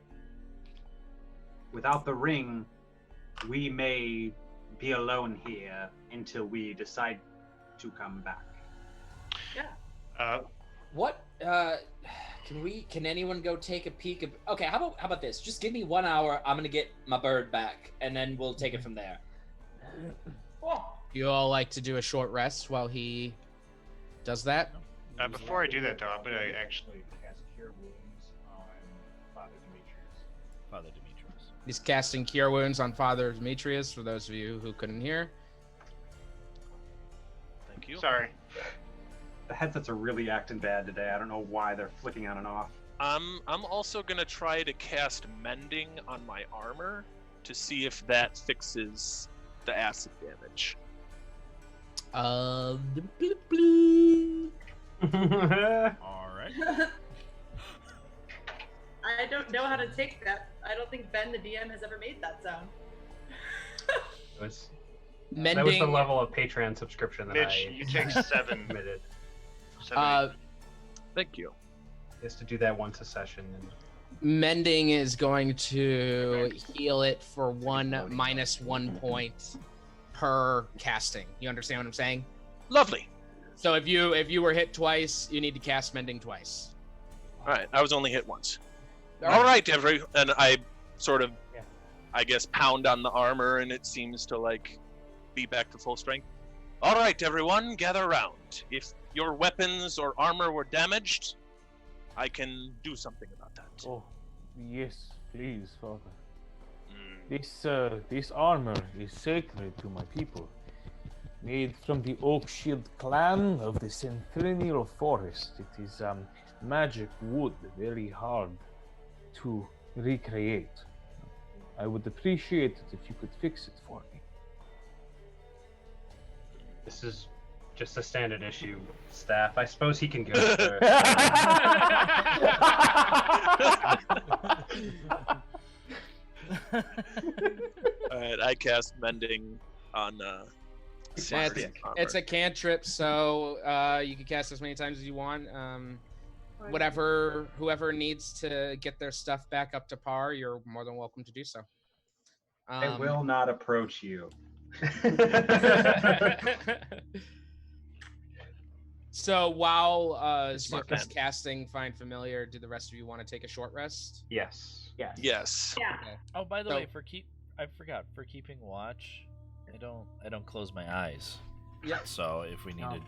Without the ring, we may be alone here until we decide to come back. Yeah. what? Can anyone go take a peek? Okay, how about this? Just give me 1 hour. I'm gonna get my bird back, and then we'll take it from there. Cool. You all like to do a short rest while he does that? Before I do that, though, I'm gonna actually cast Cure Wounds on Father Demetrius. Father Demetrius. He's casting Cure Wounds on Father Demetrius, for those of you who couldn't hear. Thank you. Sorry. The headsets are really acting bad today. I don't know why they're flicking on and off. I'm also gonna try to cast mending on my armor to see if that fixes the acid damage. All right. I don't know how to take that. I don't think Ben, the DM, has ever made that sound. That was the Mending. level of Patreon subscription that Mitch, I you take 7. committed. 7. Thank you. Just to do that once a session. And Mending is going to heal it for -1 point per casting. You understand what I'm saying? Lovely. So if you were hit twice, you need to cast Mending twice. All right, I was only hit once. All right, and I sort of, I guess, pound on the armor, and it seems to like be back to full strength. All right, everyone, gather around. If your weapons or armor were damaged, I can do something about that. Oh, yes, please, Father. This armor is sacred to my people. Made from the Oak Shield clan of the Centennial Forest. It is magic wood, very hard to recreate. I would appreciate it if you could fix it for me. this is just a standard issue staff. I suppose he can go first. All right, I cast Mending on. It's a cantrip, so you can cast as many times as you want. Whoever needs to get their stuff back up to par, you're more than welcome to do so. I will not approach you. So while Smart Zook is man. casting Find Familiar, do the rest of you want to take a short rest? Yes. Yeah. Yes. Yeah. Okay. Oh, by the So- way, I forgot for keeping watch. I don't close my eyes. Yeah. So if we needed,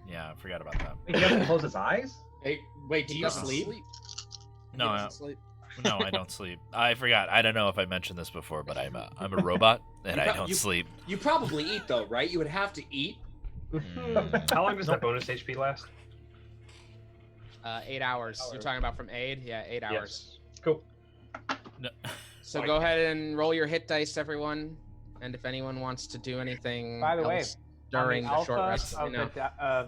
yeah, I forgot about that. He doesn't close his eyes? Wait, do you doesn't sleep? No, He I, doesn't sleep. no, I don't sleep. I forgot. I don't know if I mentioned this before, but I'm a robot and I don't sleep. You probably eat though, right? You would have to eat. How long does that bonus HP last? 8 hours. You're talking about from aid? Yeah, 8 hours. Yes. Cool. No. So go ahead and roll your hit dice, everyone. And if anyone wants to do anything By the way, else during the short rest, let me know.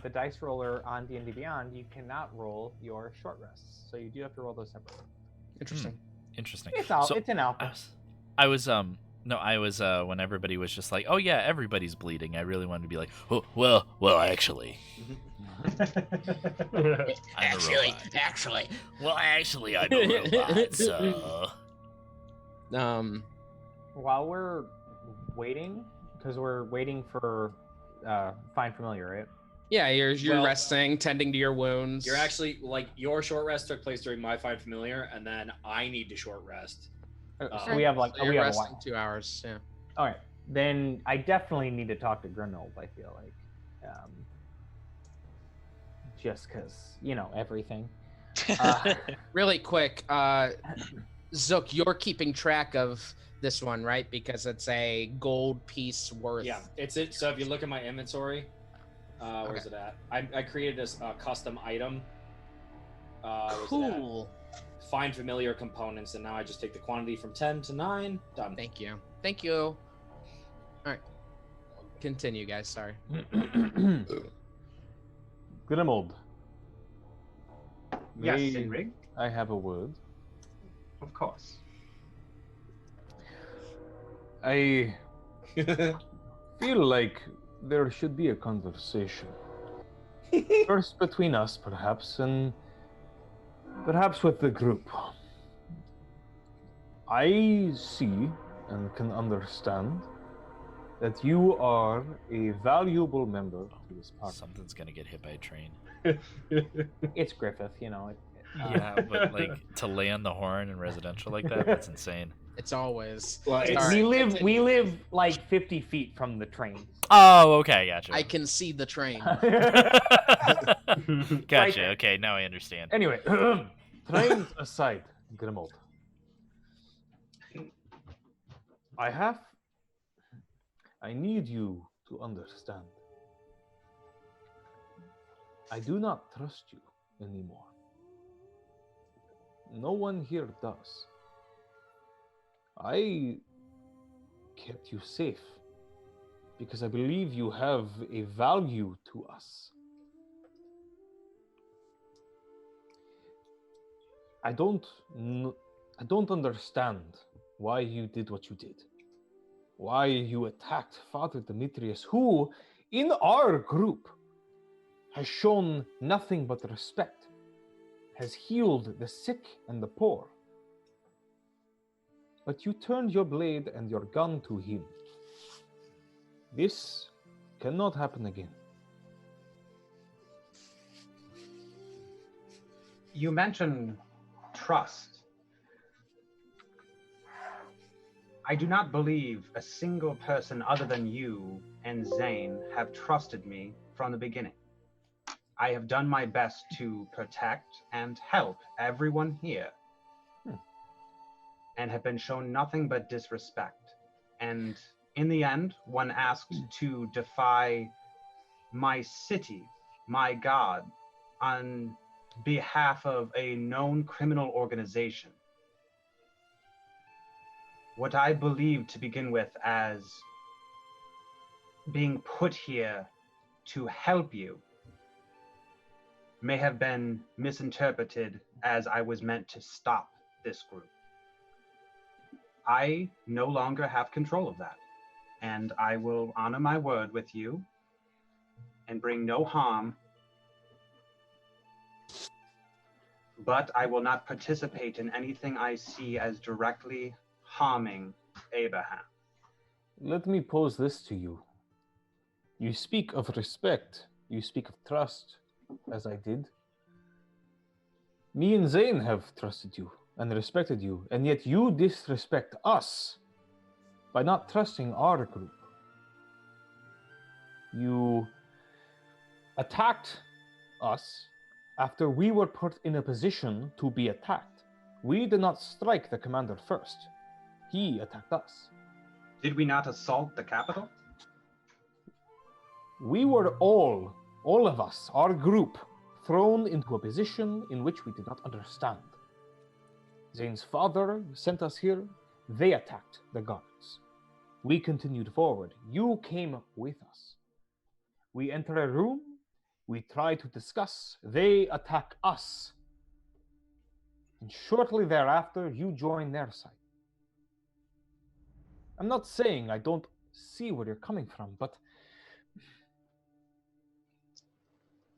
the dice roller on D&D Beyond, you cannot roll your short rests, so you do have to roll those separately. Interesting. Interesting. It's an alpha. I was when everybody was just like, oh yeah, everybody's bleeding. I really wanted to be like, oh well, actually. Actually, I'm a robot. So. While we're waiting, because we're waiting for Find Familiar, right? Yeah, you're Well- resting, tending to your wounds. You're actually like your short rest took place during my Find Familiar, and then I need to short rest. So we have like So you're we have a resting while. 2 hours. Yeah. All right, then I definitely need to talk to Grinold. I feel like, just because everything. Really quick, Zook, you're keeping track of this one, right? Because it's a gold piece worth. Yeah, it's it. So if you look at my inventory, where's it at? I created this custom item. Where's it at? Cool. Find familiar components, and now I just take the quantity from 10 to 9. Done. Thank you. Thank you. All right. Continue, guys. Sorry. Grimold. Yes, May Henrik? I have a word? Of course. I feel like there should be a conversation. First between us, perhaps, and perhaps with the group. I see and can understand that you are a valuable member to this party. Something's gonna get hit by a train. It's Griffith, Yeah, but like to lay on the horn in residential like that's insane. It's always. Well, we live like 50 feet from the train. Oh, okay, gotcha. I can see the train. Gotcha. Okay, now I understand. Anyway, trains aside, Grimold. I need you to understand. I do not trust you anymore. No one here does. I kept you safe because I believe you have a value to us. I don't understand why you did what you did. Why you attacked Father Demetrius, who, in our group, has shown nothing but respect, has healed the sick and the poor. But you turned your blade and your gun to him. This cannot happen again. You mentioned trust. I do not believe a single person other than you and Zane have trusted me from the beginning. I have done my best to protect and help everyone here, and have been shown nothing but disrespect. And in the end, when asked to defy my city, my god, on behalf of a known criminal organization, what I believed to begin with as being put here to help you may have been misinterpreted as I was meant to stop this group. I no longer have control of that, and I will honor my word with you and bring no harm, but I will not participate in anything I see as directly harming Abraham. Let me pose this to you. You speak of respect, you speak of trust, as I did. Me and Zane have trusted you and respected you, and yet you disrespect us by not trusting our group. You attacked us after we were put in a position to be attacked. We did not strike the commander first. He attacked us. Did we not assault the capital? We were all of us, our group, thrown into a position in which we did not understand. Zane's father sent us here. They attacked the guards. We continued forward. You came with us. We enter a room. We try to discuss. They attack us. And shortly thereafter, you join their side. I'm not saying I don't see where you're coming from, but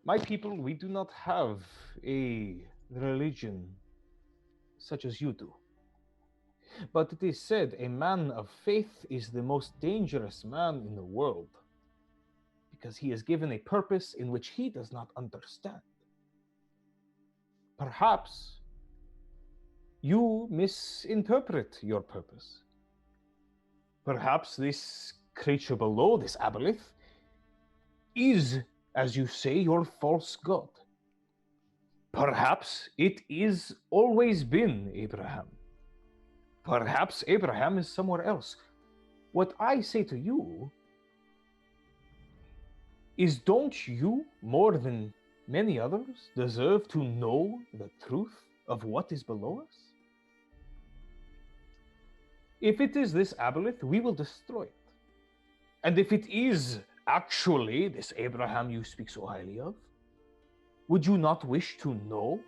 my people, we do not have a religion such as you do. But it is said a man of faith is the most dangerous man in the world, because he is given a purpose in which he does not understand. Perhaps you misinterpret your purpose. Perhaps this creature below, this Aboleth, is, as you say, your false god. Perhaps it is always been Abraham. Perhaps Abraham is somewhere else. What I say to you is, don't you, more than many others, deserve to know the truth of what is below us? If it is this Aboleth, we will destroy it. And if it is actually this Abraham you speak so highly of, would you not wish to know,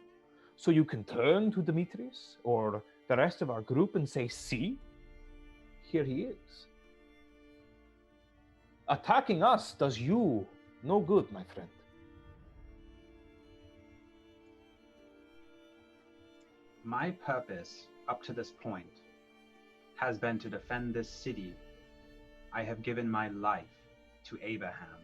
so you can turn to Demetrius or the rest of our group and say, see, here he is. Attacking us does you no good, my friend. My purpose up to this point has been to defend this city. I have given my life to Abraham.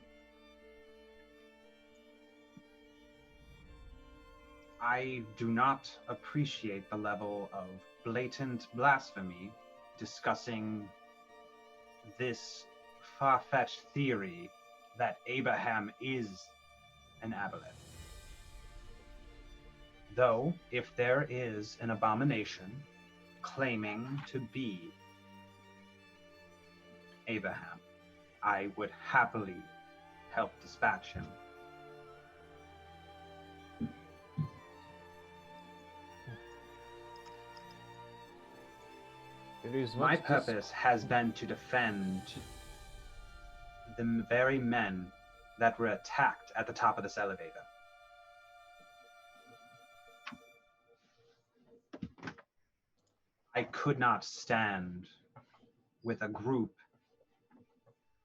I do not appreciate the level of blatant blasphemy discussing this far-fetched theory that Abraham is an Aboleth. Though, if there is an abomination claiming to be Abraham, I would happily help dispatch him. My purpose has been to defend the very men that were attacked at the top of this elevator. I could not stand with a group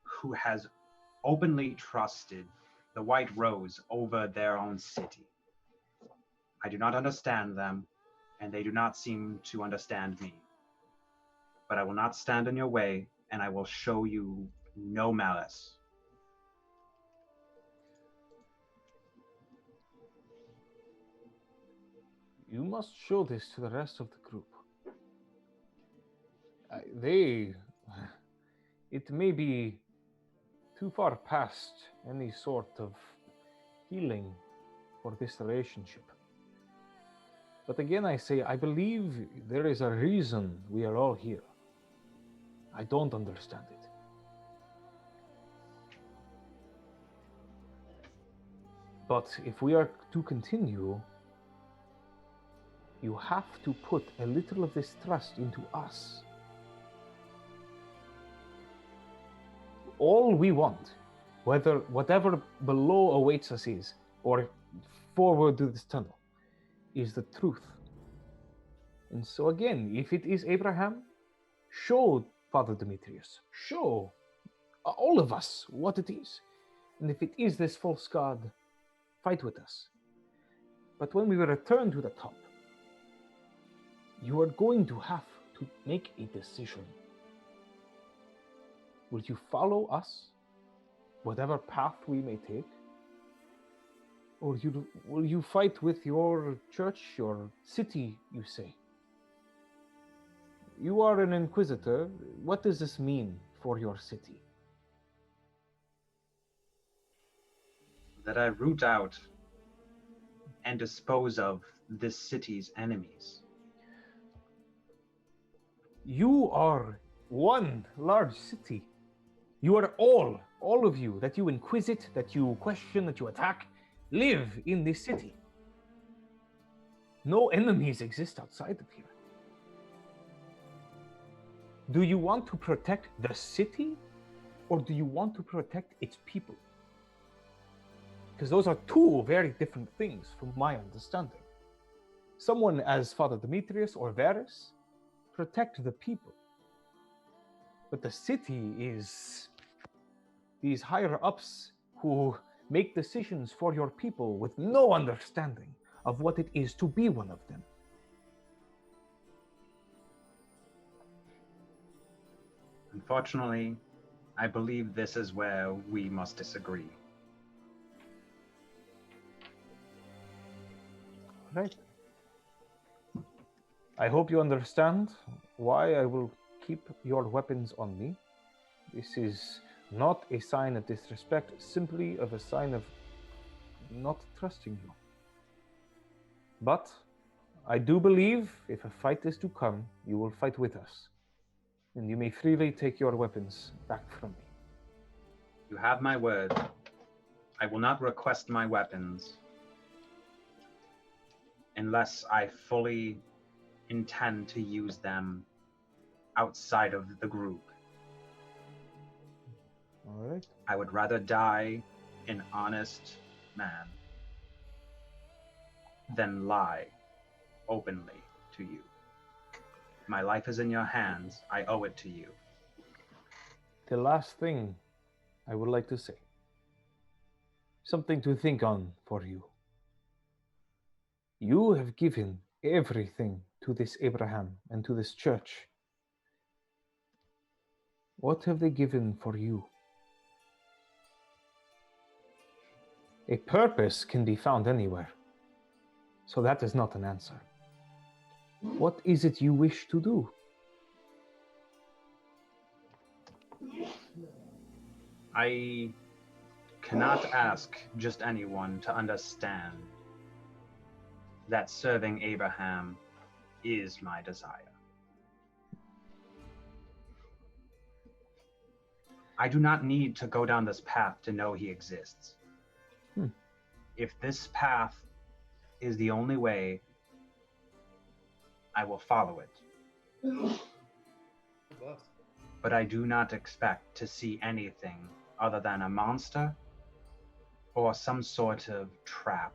who has openly trusted the White Rose over their own city. I do not understand them, and they do not seem to understand me. But I will not stand in your way, and I will show you no malice. You must show this to the rest of the group. It may be too far past any sort of healing for this relationship. But again, I say, I believe there is a reason we are all here. I don't understand it. But if we are to continue, you have to put a little of this trust into us. All we want, whatever below awaits us is, or forward to this tunnel, is the truth. And so again, if it is Abraham, show Father Demetrius, show all of us what it is. And if it is this false god, fight with us. But when we return to the top, you are going to have to make a decision. Will you follow us, whatever path we may take? Or will you fight with your church, your city, you say? You are an inquisitor. What does this mean for your city? That I root out and dispose of this city's enemies. You are one large city. You are all of you, that you inquisit, that you question, that you attack, live in this city. No enemies exist outside of here. Do you want to protect the city, or do you want to protect its people? Because those are two very different things from my understanding. Someone as Father Demetrius or Varus, protect the people. But the city is these higher ups who make decisions for your people with no understanding of what it is to be one of them. Unfortunately, I believe this is where we must disagree. Right. I hope you understand why I will keep your weapons on me. This is not a sign of disrespect, simply of a sign of not trusting you. But I do believe if a fight is to come, you will fight with us. And you may freely take your weapons back from me. You have my word. I will not request my weapons unless I fully intend to use them outside of the group. All right. I would rather die an honest man than lie openly to you. My life is in your hands. I owe it to you. The last thing I would like to say, something to think on for you. You have given everything to this Abraham and to this church. What have they given for you? A purpose can be found anywhere, so that is not an answer. What is it you wish to do? I cannot ask just anyone to understand that serving Abraham is my desire. I do not need to go down this path to know he exists. If this path is the only way, I will follow it. But I do not expect to see anything other than a monster or some sort of trap?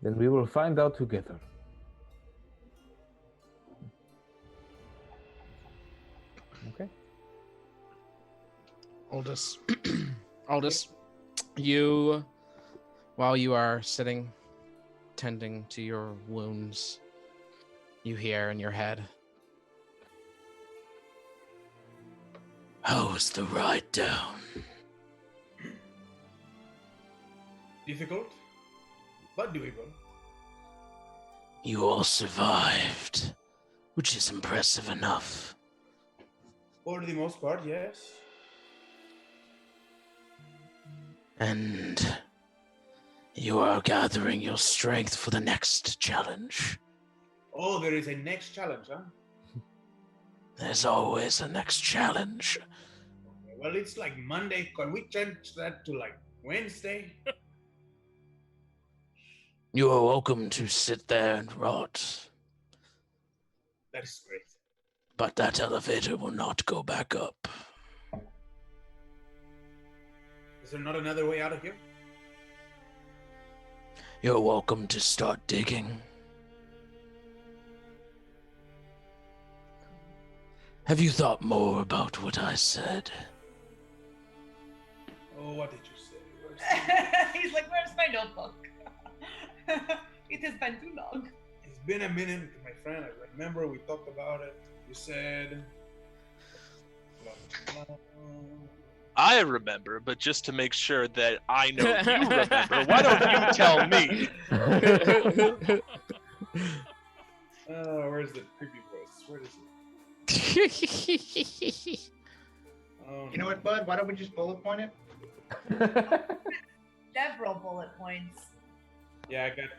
Then we will find out together. Okay. Aldous. Aldous, you, while you are sitting, tending to your wounds, you hear in your head, How was the ride down? Difficult, but doable. You all survived, which is impressive enough. For the most part, yes. And you are gathering your strength for the next challenge. Oh, there is a next challenge, huh? There's always a next challenge. Okay, well, it's like Monday. Can we change that to like Wednesday? You are welcome to sit there and rot, That is great. but that elevator will not go back up. Is there not another way out of here? You're welcome to start digging. Have you thought more about what I said? Oh, what did you say? He's like, where's my notebook? It has been too long. It's been a minute, my friend. I remember we talked about it. You said... I remember, but just to make sure that I know you remember, why don't you tell me? Where's the creepy voice? Where is it? Oh, You know what, Bud? Why don't we just bullet point it? Several bullet points. Yeah, I got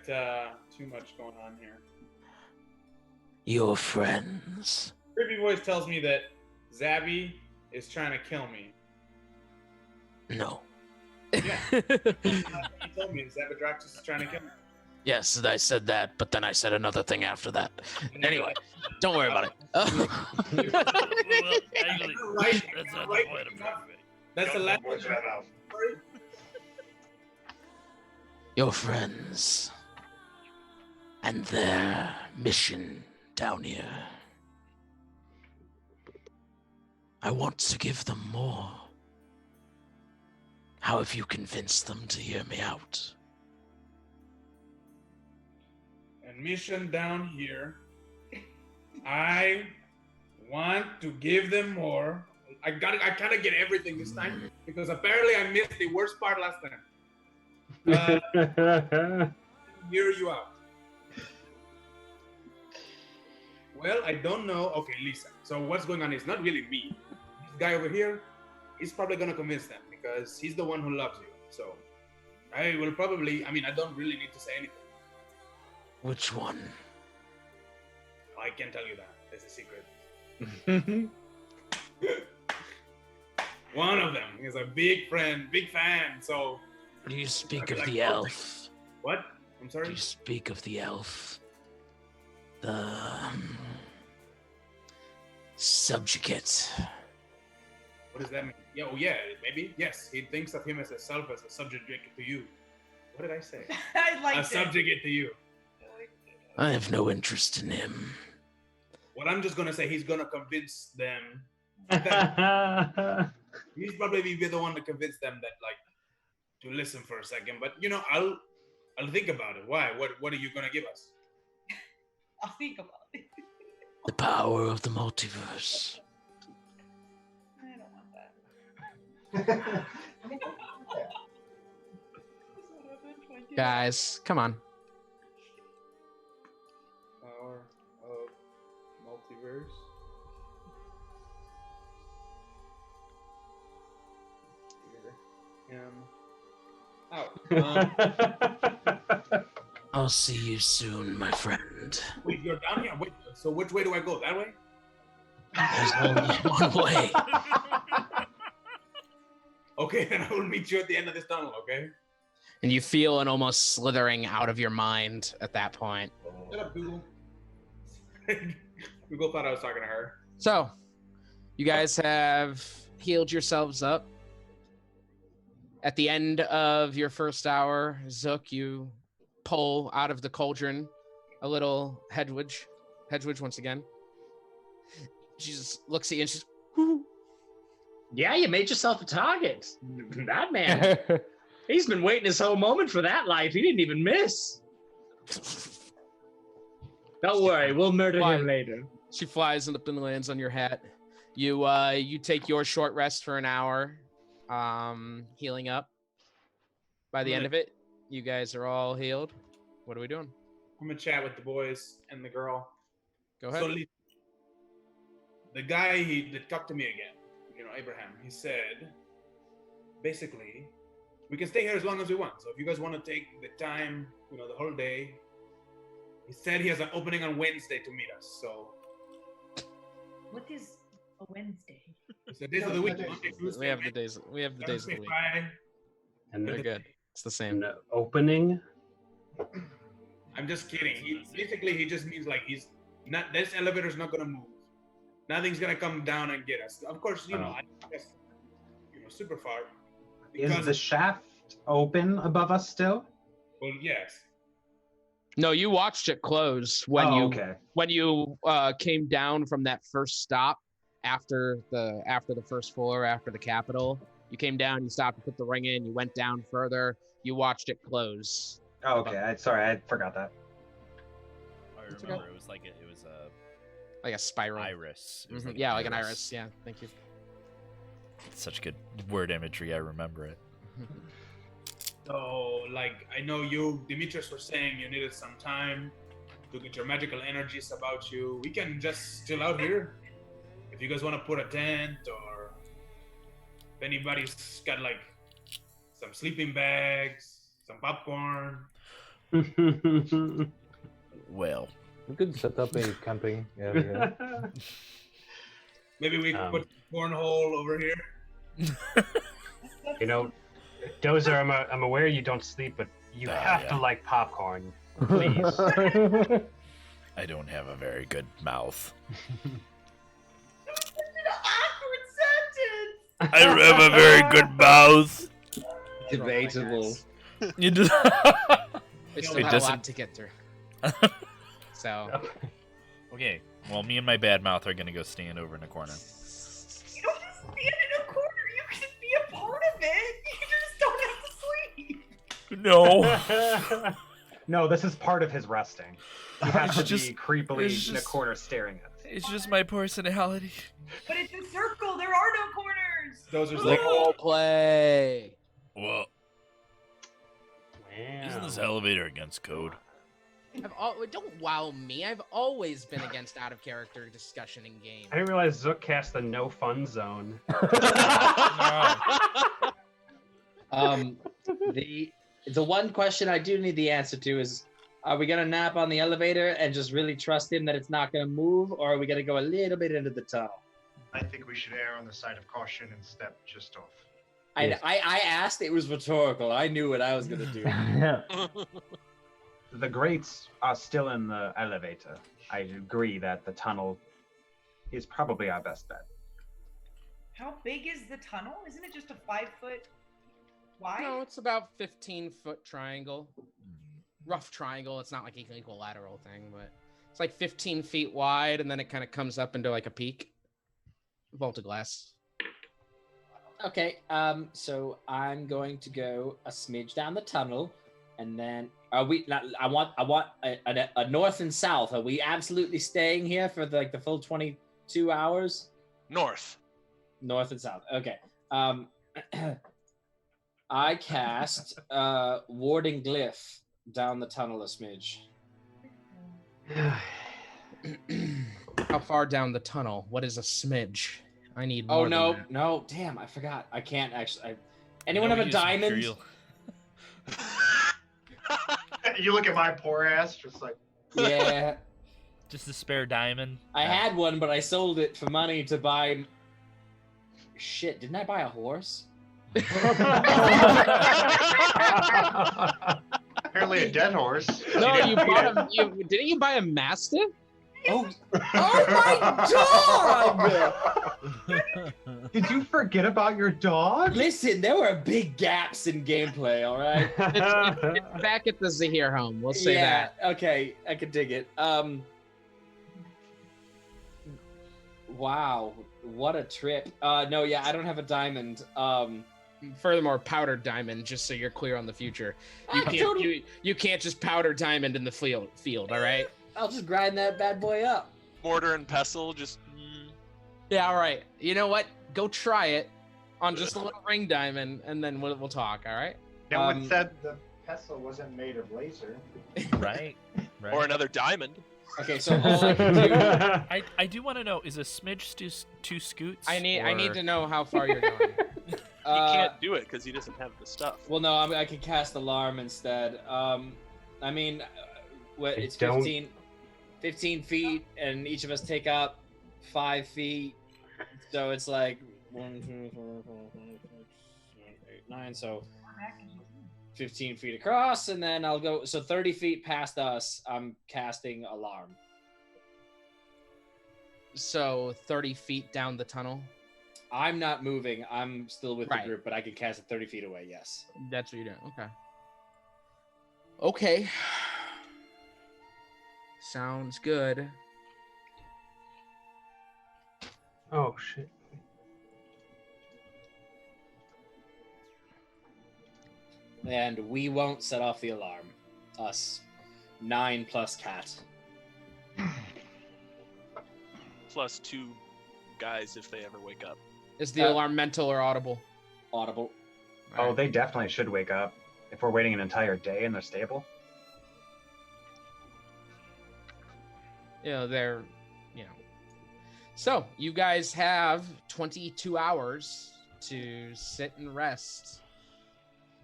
too much going on here. Your friends. Creepy voice tells me that Zabby is trying to kill me. No. Yeah. He told me Zabadraxis is trying to kill me. Yes, I said that, but then I said another thing after that. Anyway, don't worry about it. Actually, right, that's not the point of it. That's the last one. Your friends and their mission down here. I want to give them more. How have you convinced them to hear me out? And mission down here. I want to give them more. I kind of get everything this time because apparently I missed the worst part last time. Hear you out. Well, I don't know. Okay, Lisa. So what's going on is not really me. This guy over here, he's probably gonna convince them because he's the one who loves you. So I will probably. I mean, I don't really need to say anything. Which one? I can't tell you that. It's a secret. One of them is a big friend, big fan. So. Do you speak of like, the elf? What? I'm sorry? Do you speak of the elf? The subjugate. What does that mean? Yeah, oh yeah, maybe. Yes, he thinks of him as a self, as a subject to you. What did I say? I like a subjugate to you. I have no interest in him. Well, I'm just gonna say he's gonna convince them. He's probably be the one to convince them that, like, to listen for a second. But you know, I'll think about it. Why? What are you gonna give us? I'll think about it. The power of the multiverse. I don't want that. Guys, come on. Power of multiverse. Hear him out. I'll see you soon, my friend. Wait, you're down here? Wait, so which way do I go? That way? There's only one way. Okay, then I will meet you at the end of this tunnel, okay? And you feel an almost slithering out of your mind at that point. Shut up, Google. Google thought I was talking to her. So, You guys have healed yourselves up. At the end of your first hour, Zook, you pull out of the cauldron a little Hedwig once again. She just looks at you and she's, whoo. Yeah, you made yourself a target. That man, he's been waiting his whole moment for that life. He didn't even miss. Don't worry, we'll murder him later. She flies up and lands on your hat. You take your short rest for an hour, healing up. By the end of it, you guys are all healed. What are we doing? I'm gonna chat with the boys and the girl. Go ahead. So the guy that talked to me again, Abraham, he said, basically, we can stay here as long as we want. So if you guys want to take the time, the whole day, he said he has an opening on Wednesday to meet us. So what is a Wednesday? it's the days of the week. We have the days. We have the days of the week. And they're good. It's the same. An opening. I'm just kidding. He just means like he's not. This elevator's not gonna move. Nothing's gonna come down and get us. Of course, I guess, super far. Is the shaft open above us still? Well, yes. No, you watched it close when you came down from that first stop after the first floor, after the Capitol. You came down, you stopped, you put the ring in, you went down further, you watched it close. Oh, okay. Sorry, I forgot that. I remember it was like a spiral iris. It was yeah, like an iris. Yeah, thank you. It's such good word imagery. I remember it. So, I know you, Demetrius, were saying you needed some time to get your magical energies about you. We can just chill out here. If you guys want to put a tent, or if anybody's got some sleeping bags, some popcorn. Well, we could set up a camping area. Maybe we could put a cornhole over here. Dozer, I'm aware you don't sleep, but you have to like popcorn, please. I don't have a very good mouth. I have a very good mouth. Debatable. We still have a lot to get through. So. Okay. Well, me and my bad mouth are gonna go stand over in a corner. You don't just stand in a corner. You can be a part of it. You just don't have to sleep. No. No, this is part of his resting. He has to just- be creepily it's in a just- corner staring at us. It's just my personality. But it's a circle. There are no corners. Those are Role play. Well, isn't this elevator against code? Don't wow me. I've always been against out of character discussion in games. I didn't realize Zook cast the no fun zone. The one question I do need the answer to is, are we gonna nap on the elevator and just really trust him that it's not gonna move, or are we gonna go a little bit into the tunnel? I think we should err on the side of caution and step just off. I asked. It was rhetorical. I knew what I was gonna do. The grates are still in the elevator. I agree that the tunnel is probably our best bet. How big is the tunnel? Isn't it just a 5-foot wide? No, it's about 15-foot triangle. Rough triangle. It's not like an equilateral thing, but it's like 15 feet wide, and then it kind of comes up into like a peak. Vault of glass. Okay. So I'm going to go a smidge down the tunnel, and then are we? I want a north and south. Are we absolutely staying here for the full 22 hours? North and south. Okay. I cast warding glyph down the tunnel a smidge. How far down the tunnel? What is a smidge? I need Oh more than that. no! Damn, I forgot. I can't actually. Anyone have a diamond? You look at my poor ass, just like. Yeah. Just a spare diamond. I had one, but I sold it for money to buy. Shit! Didn't I buy a horse? Apparently a dead horse. No, you bought a. Didn't you buy a mastiff? Oh my dog! Did you forget about your dog? Listen, there were big gaps in gameplay, all right? It's back at the Zahir home. We'll say that. Okay, I can dig it. Wow, what a trip. No, yeah, I don't have a diamond. Furthermore, powdered diamond, just so you're clear on the future. You can't just powder diamond in the field, all right? I'll just grind that bad boy up. Mortar and pestle, just. Yeah, all right. You know what? Go try it on just a little ring diamond, and then we'll talk, all right? No one said the pestle wasn't made of laser. Right. Or another diamond. Okay, so all I can do... I do want to know, is a smidge two scoots? I need to know how far you're going. He can't do it because he doesn't have the stuff. Well, no, I can cast alarm instead. I mean, what? It's don't- 15 feet, and each of us take up 5 feet. So it's like 1, 2, 4, 5, 6, 7, 8, 9. So 15 feet across, and then I'll go. So 30 feet past us, I'm casting alarm. So 30 feet down the tunnel. I'm not moving. I'm still with Right. the group, but I can cast it 30 feet away. Yes. That's what you're doing. Okay. Okay. Sounds good. Oh shit. And we won't set off the alarm. Us. 9 plus cat. Plus 2 guys if they ever wake up. Is the alarm mental or audible? Audible. Oh, they definitely should wake up. If we're waiting an entire day in their stable. They're, So, you guys have 22 hours to sit and rest.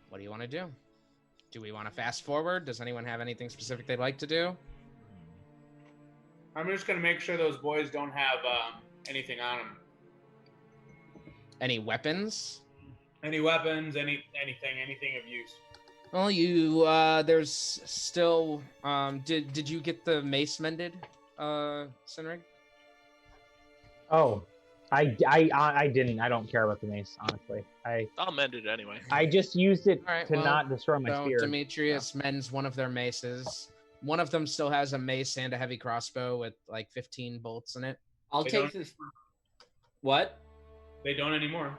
What do you want to do? Do we want to fast forward? Does anyone have anything specific they'd like to do? I'm just gonna make sure those boys don't have anything on them. Any weapons? Any weapons? Anything of use? Well, there's still, did you get the mace mended, Sinrig? Oh, I didn't. I don't care about the mace, honestly. I'll mend it anyway. I just used it All right, to well, not destroy my so spear. Demetrius mends one of their maces. One of them still has a mace and a heavy crossbow with like 15 bolts in it. I'll They take don't- this. What? They don't anymore.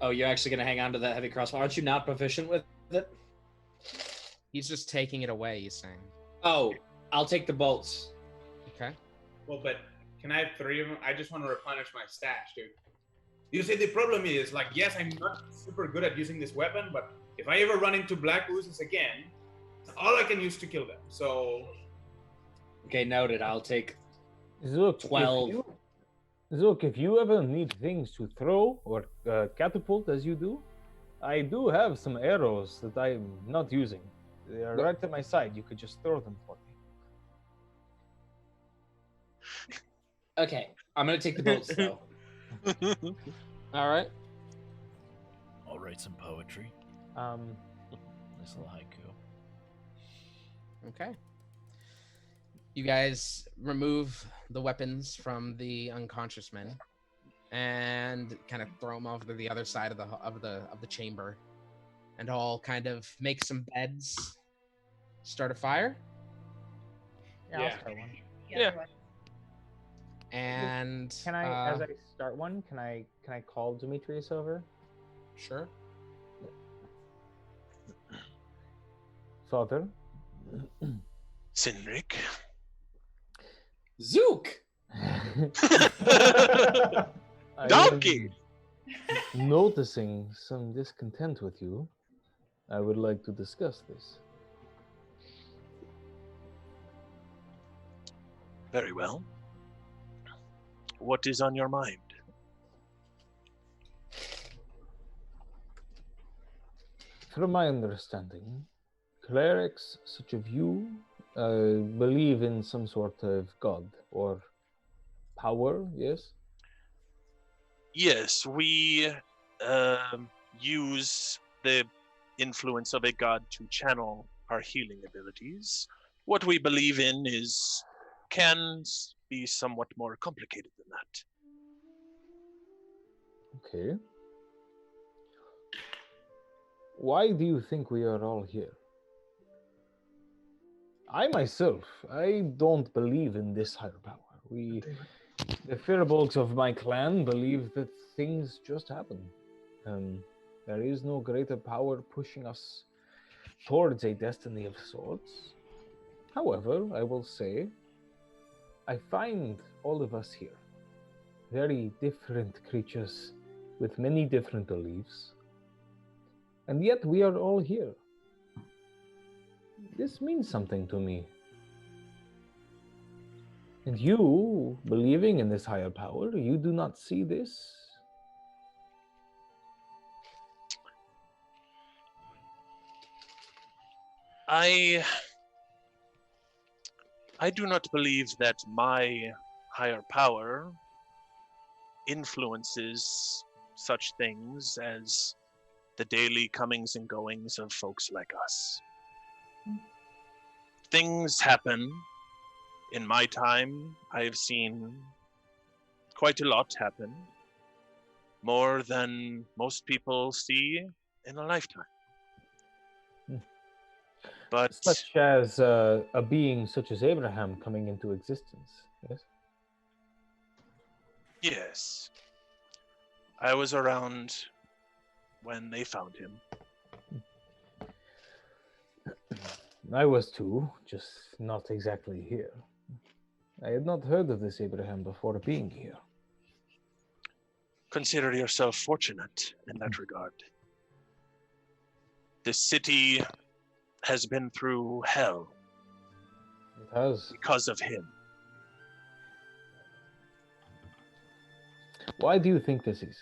Oh, you're actually going to hang on to that heavy crossbow. Aren't you not proficient with it? He's just taking it away, he's saying. Oh, I'll take the bolts. Okay. Well, but can I have 3 of them? I just want to replenish my stash, dude. You see, the problem is, like, yes, I'm not super good at using this weapon, but if I ever run into black oozes again, it's all I can use to kill them. So. Okay, noted. I'll take Zook, 12. If you ever need things to throw or catapult as you do, I do have some arrows that I'm not using. They are right at my side. You could just throw them for me. Okay, I'm going to take the bolts, though. All right. I'll write some poetry. Nice little haiku. Okay. You guys remove the weapons from the unconscious men and kind of throw them over to the other side of the chamber, and all kind of make some beds. Start a fire. Yeah, I'll start one. Yeah. And Can I, as I start one, can I call Demetrius over? Sure. Father. Sinric. Zook. Donkey. Noticing some discontent with you, I would like to discuss this. Very well. What is on your mind? From my understanding, clerics such as you believe in some sort of god or power, yes? Yes, we use the influence of a god to channel our healing abilities. What we believe in is can be somewhat more complicated than that. Okay. Why do you think we are all here? I myself, I don't believe in this higher power. The Firbolgs of my clan believe that things just happen. There is no greater power pushing us towards a destiny of sorts. However, I will say, I find all of us here very different creatures with many different beliefs, and yet we are all here. This means something to me. And you, believing in this higher power, you do not see this? I do not believe that my higher power influences such things as the daily comings and goings of folks like us. Things happen. In my time, I've seen quite a lot happen. More than most people see in a lifetime. But such as a being such as Abraham coming into existence, yes? yes, I was around when they found him. I was too, just not exactly here. I had not heard of this Abraham before being here. Consider yourself fortunate in that regard. This city has been through hell. It has. Because of him. Why do you think this is?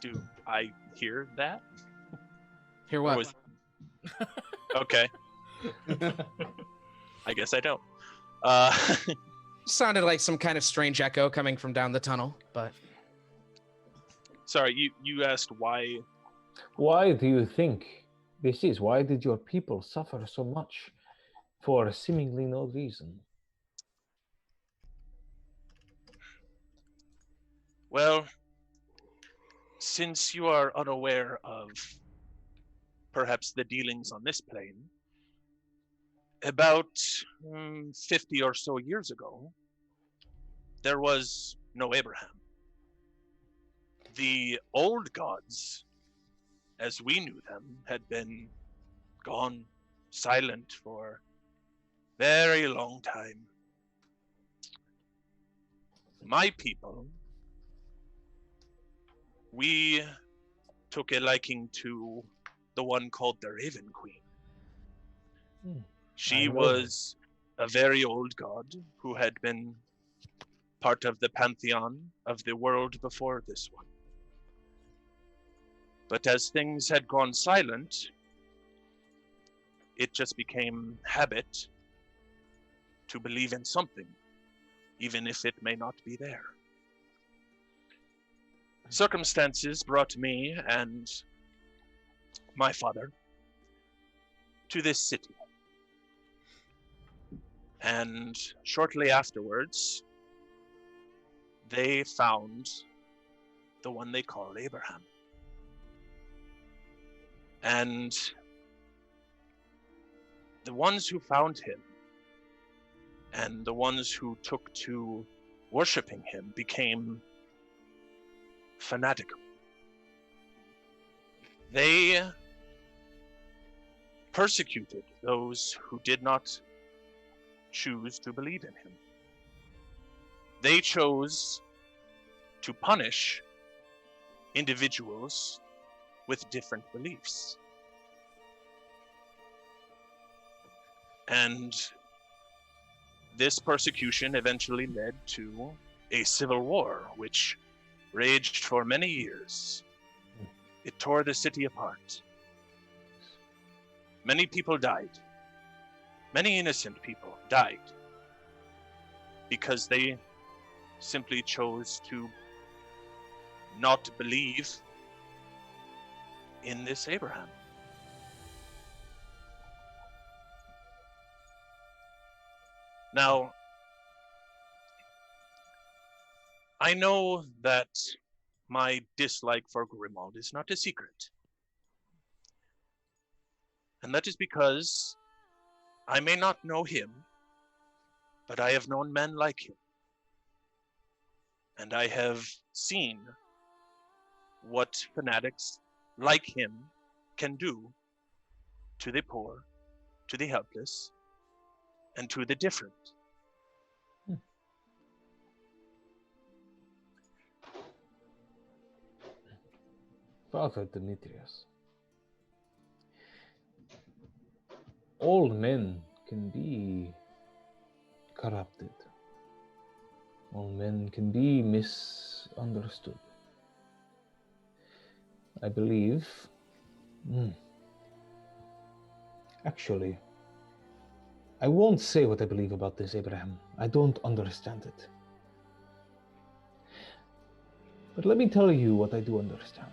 Do I hear that? Hear what? Okay. I guess I don't. Sounded like some kind of strange echo coming from down the tunnel, but... Sorry, you asked why... Why do you think this is? Why did your people suffer so much for seemingly no reason? Well, since you are unaware of perhaps the dealings on this plane, about 50 or so years ago, there was no Abraham. The old gods, as we knew them, had been gone silent for a very long time. My people, we took a liking to the one called the Raven Queen. She was a very old god who had been part of the pantheon of the world before this one. But as things had gone silent, it just became habit to believe in something, even if it may not be there. Circumstances brought me and my father to this city. And shortly afterwards, they found the one they call Abraham. And the ones who found him and the ones who took to worshiping him became fanatical. They persecuted those who did not choose to believe in him. They chose to punish individuals with different beliefs. And this persecution eventually led to a civil war, which raged for many years. It tore the city apart. Many people died. Many innocent people died because they simply chose to not believe in this Abraham. Now, I know that my dislike for Grimald is not a secret. And that is because I may not know him, but I have known men like him. And I have seen what fanatics like him can do to the poor, to the helpless, and to the different. Father Demetrius, all men can be corrupted. All men can be misunderstood. I believe. Actually, I won't say what I believe about this, Abraham. I don't understand it. But let me tell you what I do understand.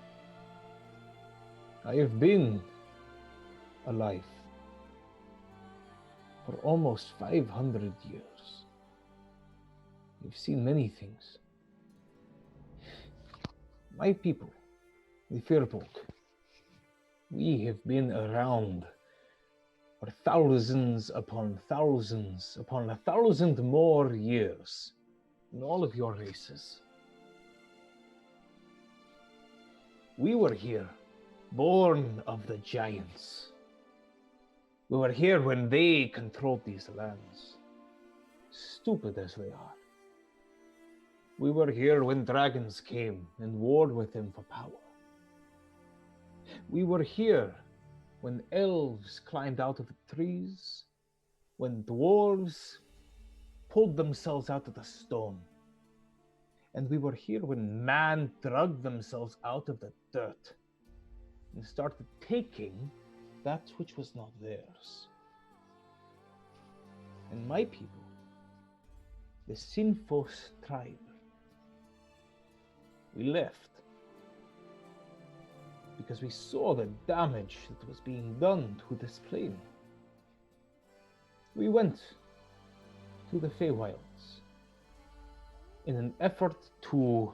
I have been alive for almost 500 years. I've seen many things. My people, the Firbolg, we have been around for thousands upon a thousand more years in all of your races. We were here, born of the giants. We were here when they controlled these lands, stupid as they are. We were here when dragons came and warred with them for power. We were here when elves climbed out of the trees, when dwarves pulled themselves out of the stone. And we were here when man dragged themselves out of the dirt and started taking that which was not theirs. And my people, the Sinfos tribe, we left because we saw the damage that was being done to this plane. We went to the Feywilds in an effort to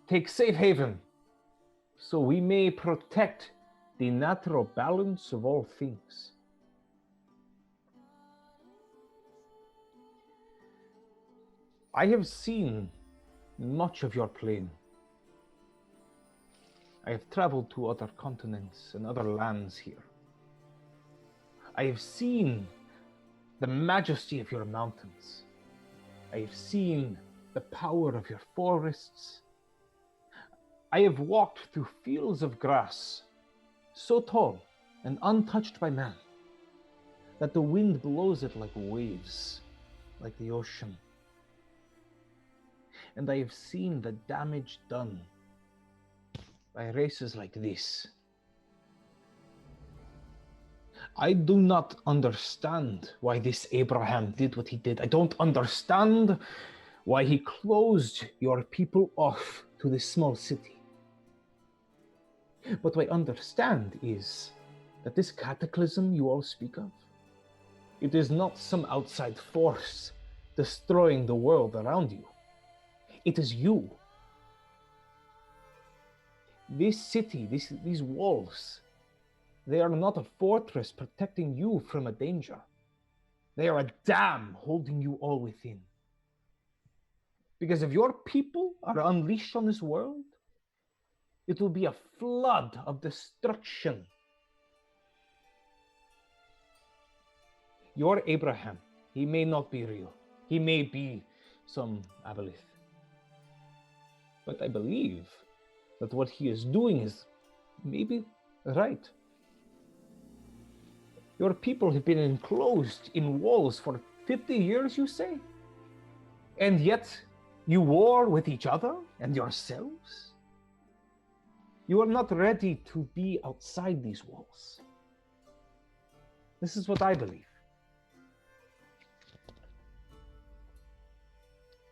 take safe haven so we may protect the natural balance of all things. I have seen much of your plane. I have traveled to other continents and other lands here. I have seen the majesty of your mountains. I have seen the power of your forests. I have walked through fields of grass so tall and untouched by man that the wind blows it like waves, like the ocean. And I have seen the damage done by races like this. I do not understand why this Abraham did what he did. I don't understand why he closed your people off to this small city. But what I understand is that this cataclysm you all speak of, it is not some outside force destroying the world around you. It is you. This city, these walls, they are not a fortress protecting you from a danger. They are a dam holding you all within. Because if your people are unleashed on this world, it will be a flood of destruction. Your Abraham, he may not be real. He may be some Aboleth. But I believe that what he is doing is maybe right. Your people have been enclosed in walls for 50 years, you say? And yet you war with each other and yourselves? You are not ready to be outside these walls. This is what I believe.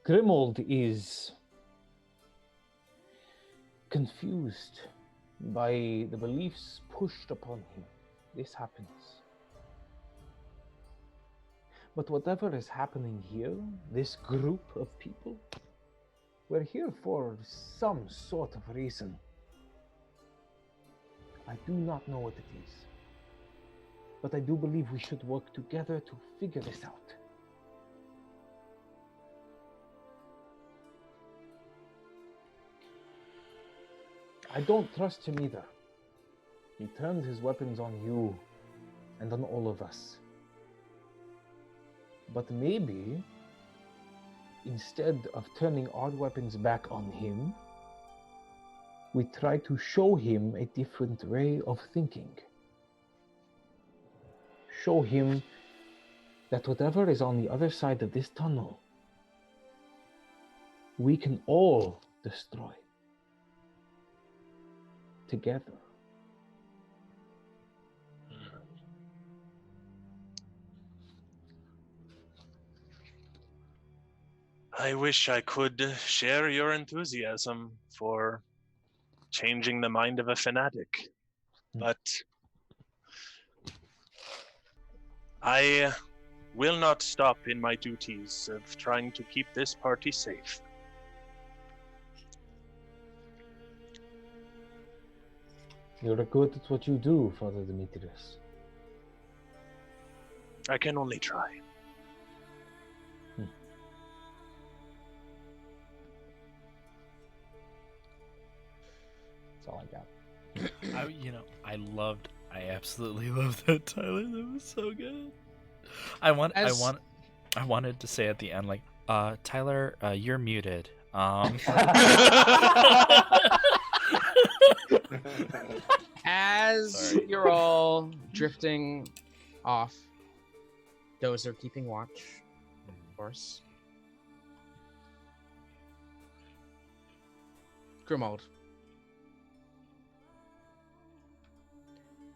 Grimold is confused by the beliefs pushed upon him. This happens. But whatever is happening here, this group of people, we're here for some sort of reason. I do not know what it is. But I do believe we should work together to figure this out. I don't trust him either. He turned his weapons on you and on all of us. But maybe, instead of turning our weapons back on him, we try to show him a different way of thinking. Show him that whatever is on the other side of this tunnel, we can all destroy. Together. I wish I could share your enthusiasm for changing the mind of a fanatic, but I will not stop in my duties of trying to keep this party safe. You're good at what you do, Father Demetrius. I can only try. That's all I got. I absolutely loved that, Tyler. That was so good. I wanted to say at the end, like, Tyler, you're muted. As you're all drifting off, Dozer keeping watch, of course. Grimold,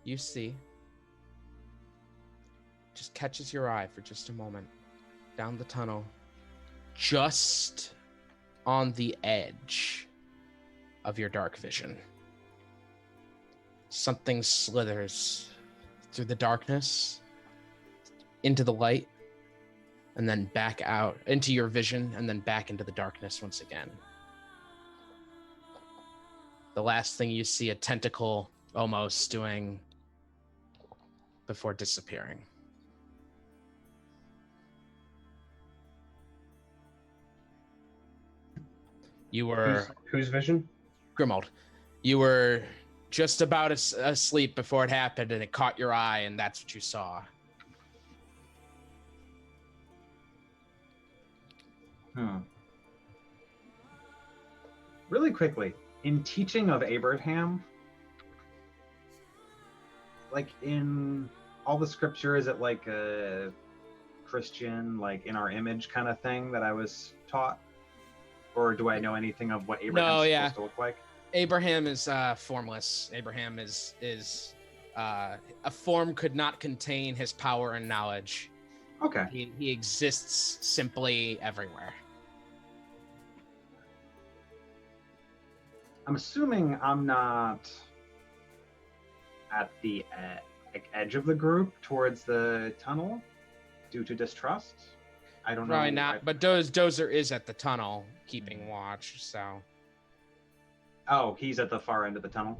you see, just catches your eye for just a moment, down the tunnel, just on the edge of your dark vision. Something slithers through the darkness, into the light, and then back out into your vision, and then back into the darkness once again. The last thing you see, a tentacle almost doing before disappearing. You were... Whose vision? Grimold. You were just about asleep before it happened, and it caught your eye, and that's what you saw. Really quickly, in teaching of Abraham, like in all the scripture, is it like a Christian, like in our image kind of thing that I was taught? Or do I know anything of what Abraham's supposed to look like? Abraham is formless. Abraham is a form could not contain his power and knowledge. Okay. He exists simply everywhere. I'm assuming I'm not at the edge of the group towards the tunnel due to distrust. I don't know. Probably not, but Dozer is at the tunnel keeping watch, so. Oh, he's at the far end of the tunnel?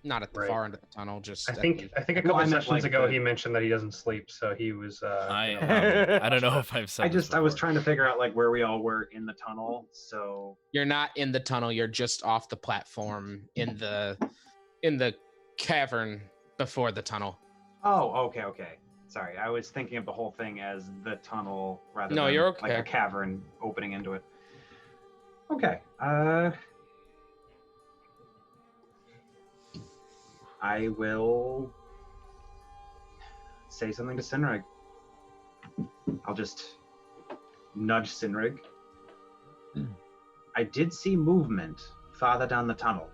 Not at the far end of the tunnel, just. I think a couple sessions ago he mentioned that he doesn't sleep, so he was. I don't know if I've said. I was trying to figure out like where we all were in the tunnel. So you're not in the tunnel. You're just off the platform in the cavern before the tunnel. Oh, okay. Sorry, I was thinking of the whole thing as the tunnel rather than you're okay. like a cavern opening into it. Okay. I will say something to Sinrig. I'll just nudge Sinrig. I did see movement farther down the tunnel.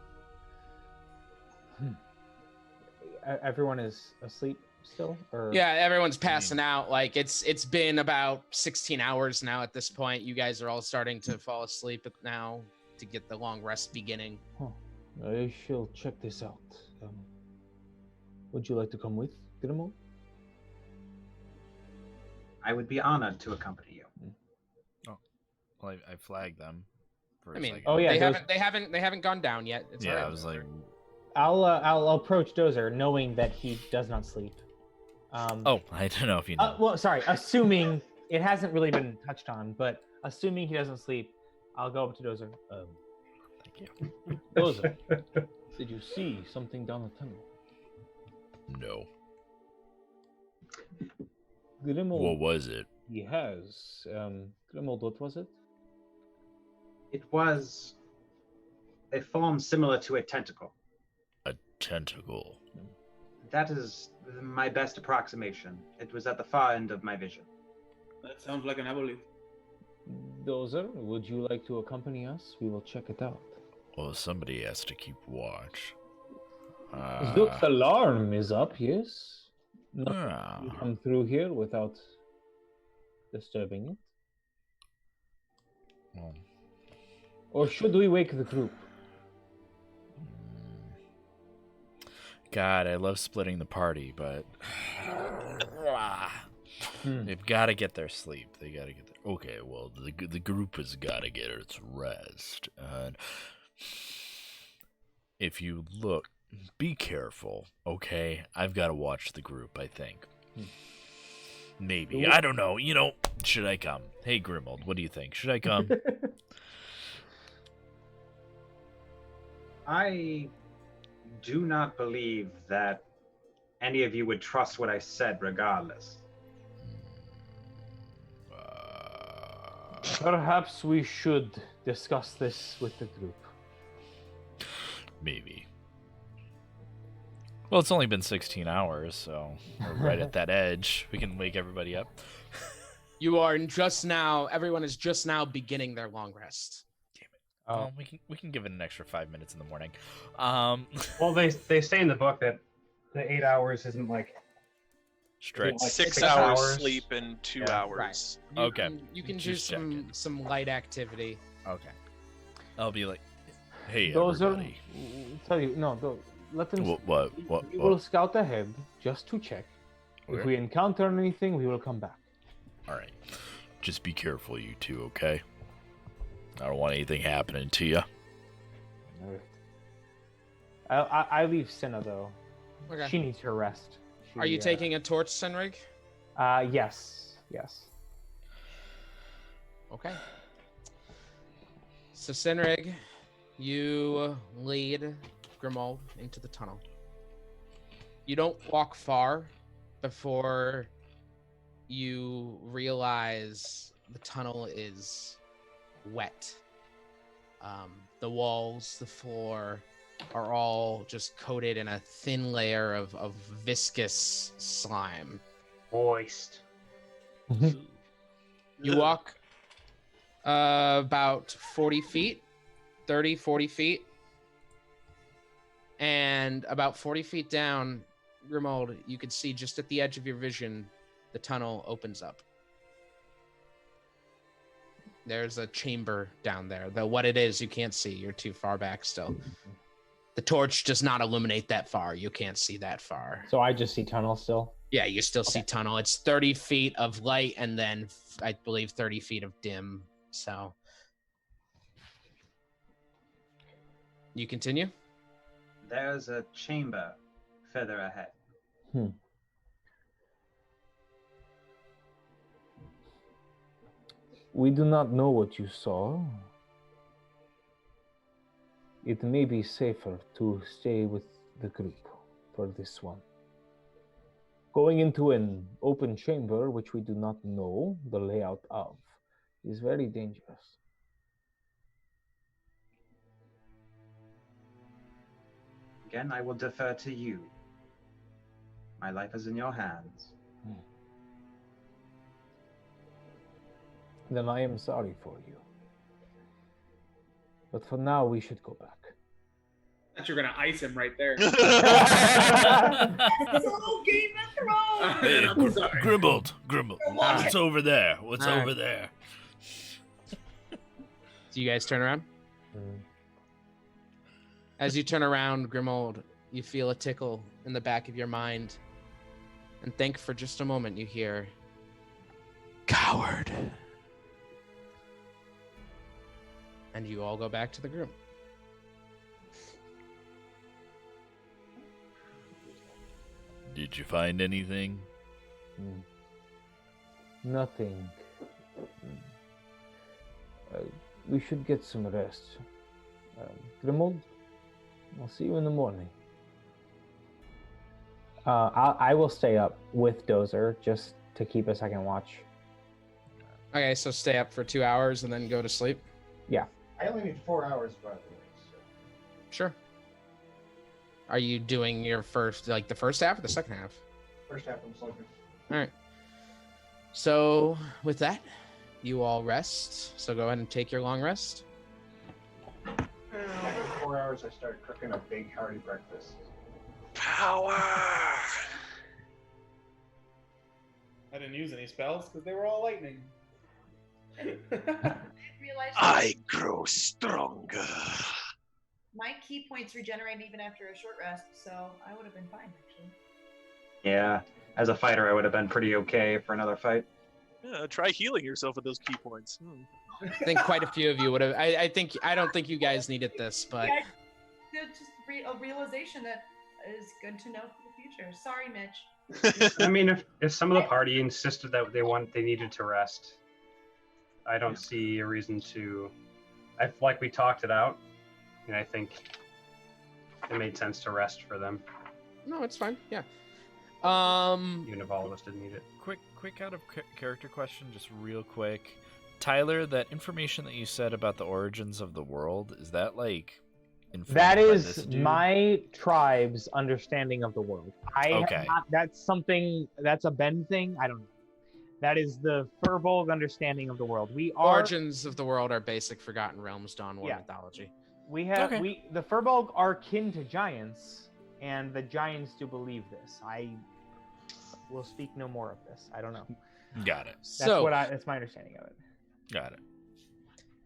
Everyone is asleep still? Or... Yeah, everyone's passing out. Like it's been about 16 hours now at this point. You guys are all starting to fall asleep now to get the long rest beginning. I shall check this out. Would you like to come with, Grimo? I would be honored to accompany you. Oh, well, I flagged them. For I a mean, second. Oh, yeah, they haven't gone down yet. It's yeah, alright. I was like, I'll approach Dozer, knowing that he does not sleep. oh, I don't know if you know. Well, sorry. Assuming it hasn't really been touched on, but assuming he doesn't sleep, I'll go up to Dozer. Thank you. Dozer, did you see something down the tunnel? No. Grimold. What was it? He has. Grimold, what was it? It was a form similar to a tentacle. A tentacle. That is my best approximation. It was at the far end of my vision. That sounds like an Aboleth. Dozer, would you like to accompany us? We will check it out. Well, somebody has to keep watch. The alarm is up, yes. Nothing Ah. will come through here without disturbing it. Well, or should we wake the group? God, I love splitting the party, but they've got to get their sleep. They got to get their... Okay, well, the group has got to get its rest. And if you look, be careful, okay? I've got to watch the group, I think. Maybe. I don't know. You know, should I come? Hey, Grimold, what do you think? Should I come? I do not believe that any of you would trust what I said regardless. Perhaps we should discuss this with the group. Maybe. Well, it's only been 16 hours, so we're right at that edge. We can wake everybody up. You are just now. Everyone is just now beginning their long rest. Well, we can give it an extra 5 minutes in the morning. Well, they say in the book that the 8 hours isn't like straight. Like 6 hours sleep and 2 hours. You Okay. You can do Just some light activity. Okay. I'll be like, hey, Those everybody. tell you no. Let them. What? We will scout ahead just to check. Okay. If we encounter anything, we will come back. All right. Just be careful, you two, okay? I don't want anything happening to you. I leave Cinna though. Okay. She needs her rest. Are you taking a torch, Senrig? Yes. Okay. So Senrig, you lead Grimold into the tunnel. You don't walk far before you realize the tunnel is wet. The walls, the floor are all just coated in a thin layer of viscous slime. Moist. You walk about 40 feet, 30, 40 feet. And about 40 feet down, Grimold, you can see just at the edge of your vision, the tunnel opens up. There's a chamber down there. Though what it is, you can't see. You're too far back still. The torch does not illuminate that far. You can't see that far. So I just see tunnel still. Yeah, you still see tunnel. It's 30 feet of light and then I believe 30 feet of dim. So you continue? There's a chamber further ahead. We do not know what you saw. It may be safer to stay with the group for this one. Going into an open chamber, which we do not know the layout of, is very dangerous. Again, I will defer to you. My life is in your hands. Then I am sorry for you. But for now, we should go back. That you're gonna ice him right there. It's a little Game of Thrones. Hey, I'm sorry. Grimold, what's over there? What's All right. over there? Do you guys turn around? As you turn around, Grimold, you feel a tickle in the back of your mind. And think for just a moment you hear, coward. And you all go back to the group. Did you find anything? Nothing. We should get some rest. Grimold, I'll see you in the morning. I will stay up with Dozer just to keep a second watch. Okay, so stay up for 2 hours and then go to sleep? Yeah. I only need 4 hours, by the way. So. Sure. Are you doing your the first half or the second half? First half, I'm sleeping. All right. So with that, you all rest. So go ahead and take your long rest. After 4 hours, I start cooking a big hearty breakfast. Power! I didn't use any spells because they were all lightning. I grow stronger. My key points regenerate even after a short rest, so I would have been fine actually. Yeah, as a fighter, I would have been pretty okay for another fight. Yeah, try healing yourself with those key points. I think quite a few of you would have. I don't think you guys needed this, but Yeah, just a realization that is good to know for the future. Sorry, Mitch. I mean, if some of the party insisted that they needed to rest, I don't see a reason to. We talked it out, and I think it made sense to rest for them. no, it's fine. Yeah. Even if all of us didn't need it. Quick out of character question, just real quick. Tyler, that information that you said about the origins of the world, is that informed That by is this dude? my tribe's understanding of the world. Okay. That's a Ben thing. I don't know. That is the Furbolg understanding of the world. We are Origins of the world are basic Forgotten Realms Dawn War mythology. We have the Furbolg are kin to giants, and the giants do believe this. I will speak no more of this. I don't know. Got it. That's my understanding of it. Got it.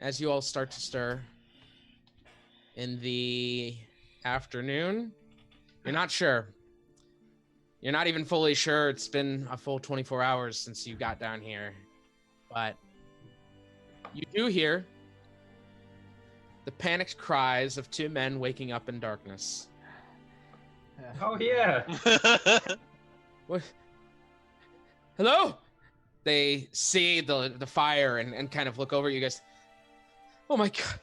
As you all start to stir in the afternoon, you're not sure. You're not even fully sure. It's been a full 24 hours since you got down here. But you do hear the panicked cries of two men waking up in darkness. Oh, yeah. What? Hello? They see the fire and kind of look over at you guys. Oh my god.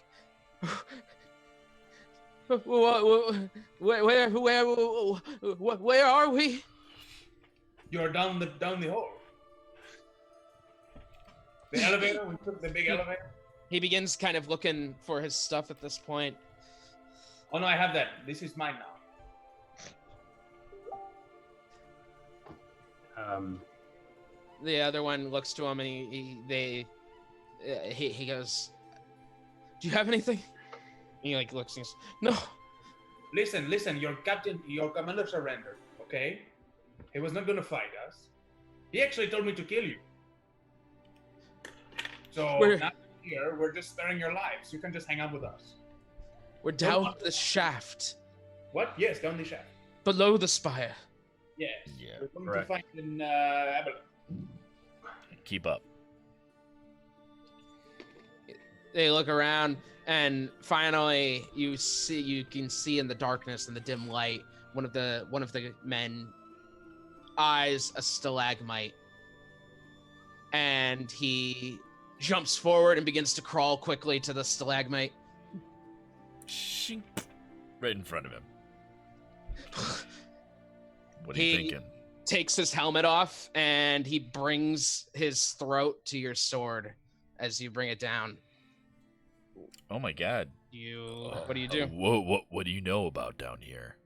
Where are we? You're down the hall. The elevator. We took the big elevator. He begins kind of looking for his stuff at this point. Oh no, I have that. This is mine now. The other one looks to him and he goes, "Do you have anything?" And he looks and goes, "No." Listen. Your commander surrendered. Okay, he was not gonna fight us. He actually told me to kill you. So now here, we're just sparing your lives. You can just hang out with us. We're down the shaft. What? Yes, down the shaft. Below the spire. Yes. Yeah. We're going correct. to find in Aboleth. Keep up. They look around, and finally, you can see in the darkness and the dim light, one of the men eyes a stalagmite, and he jumps forward and begins to crawl quickly to the stalagmite. Right in front of him. What are you thinking? Takes his helmet off and he brings his throat to your sword as you bring it down. Oh my god. What do you do? What do you know about down here?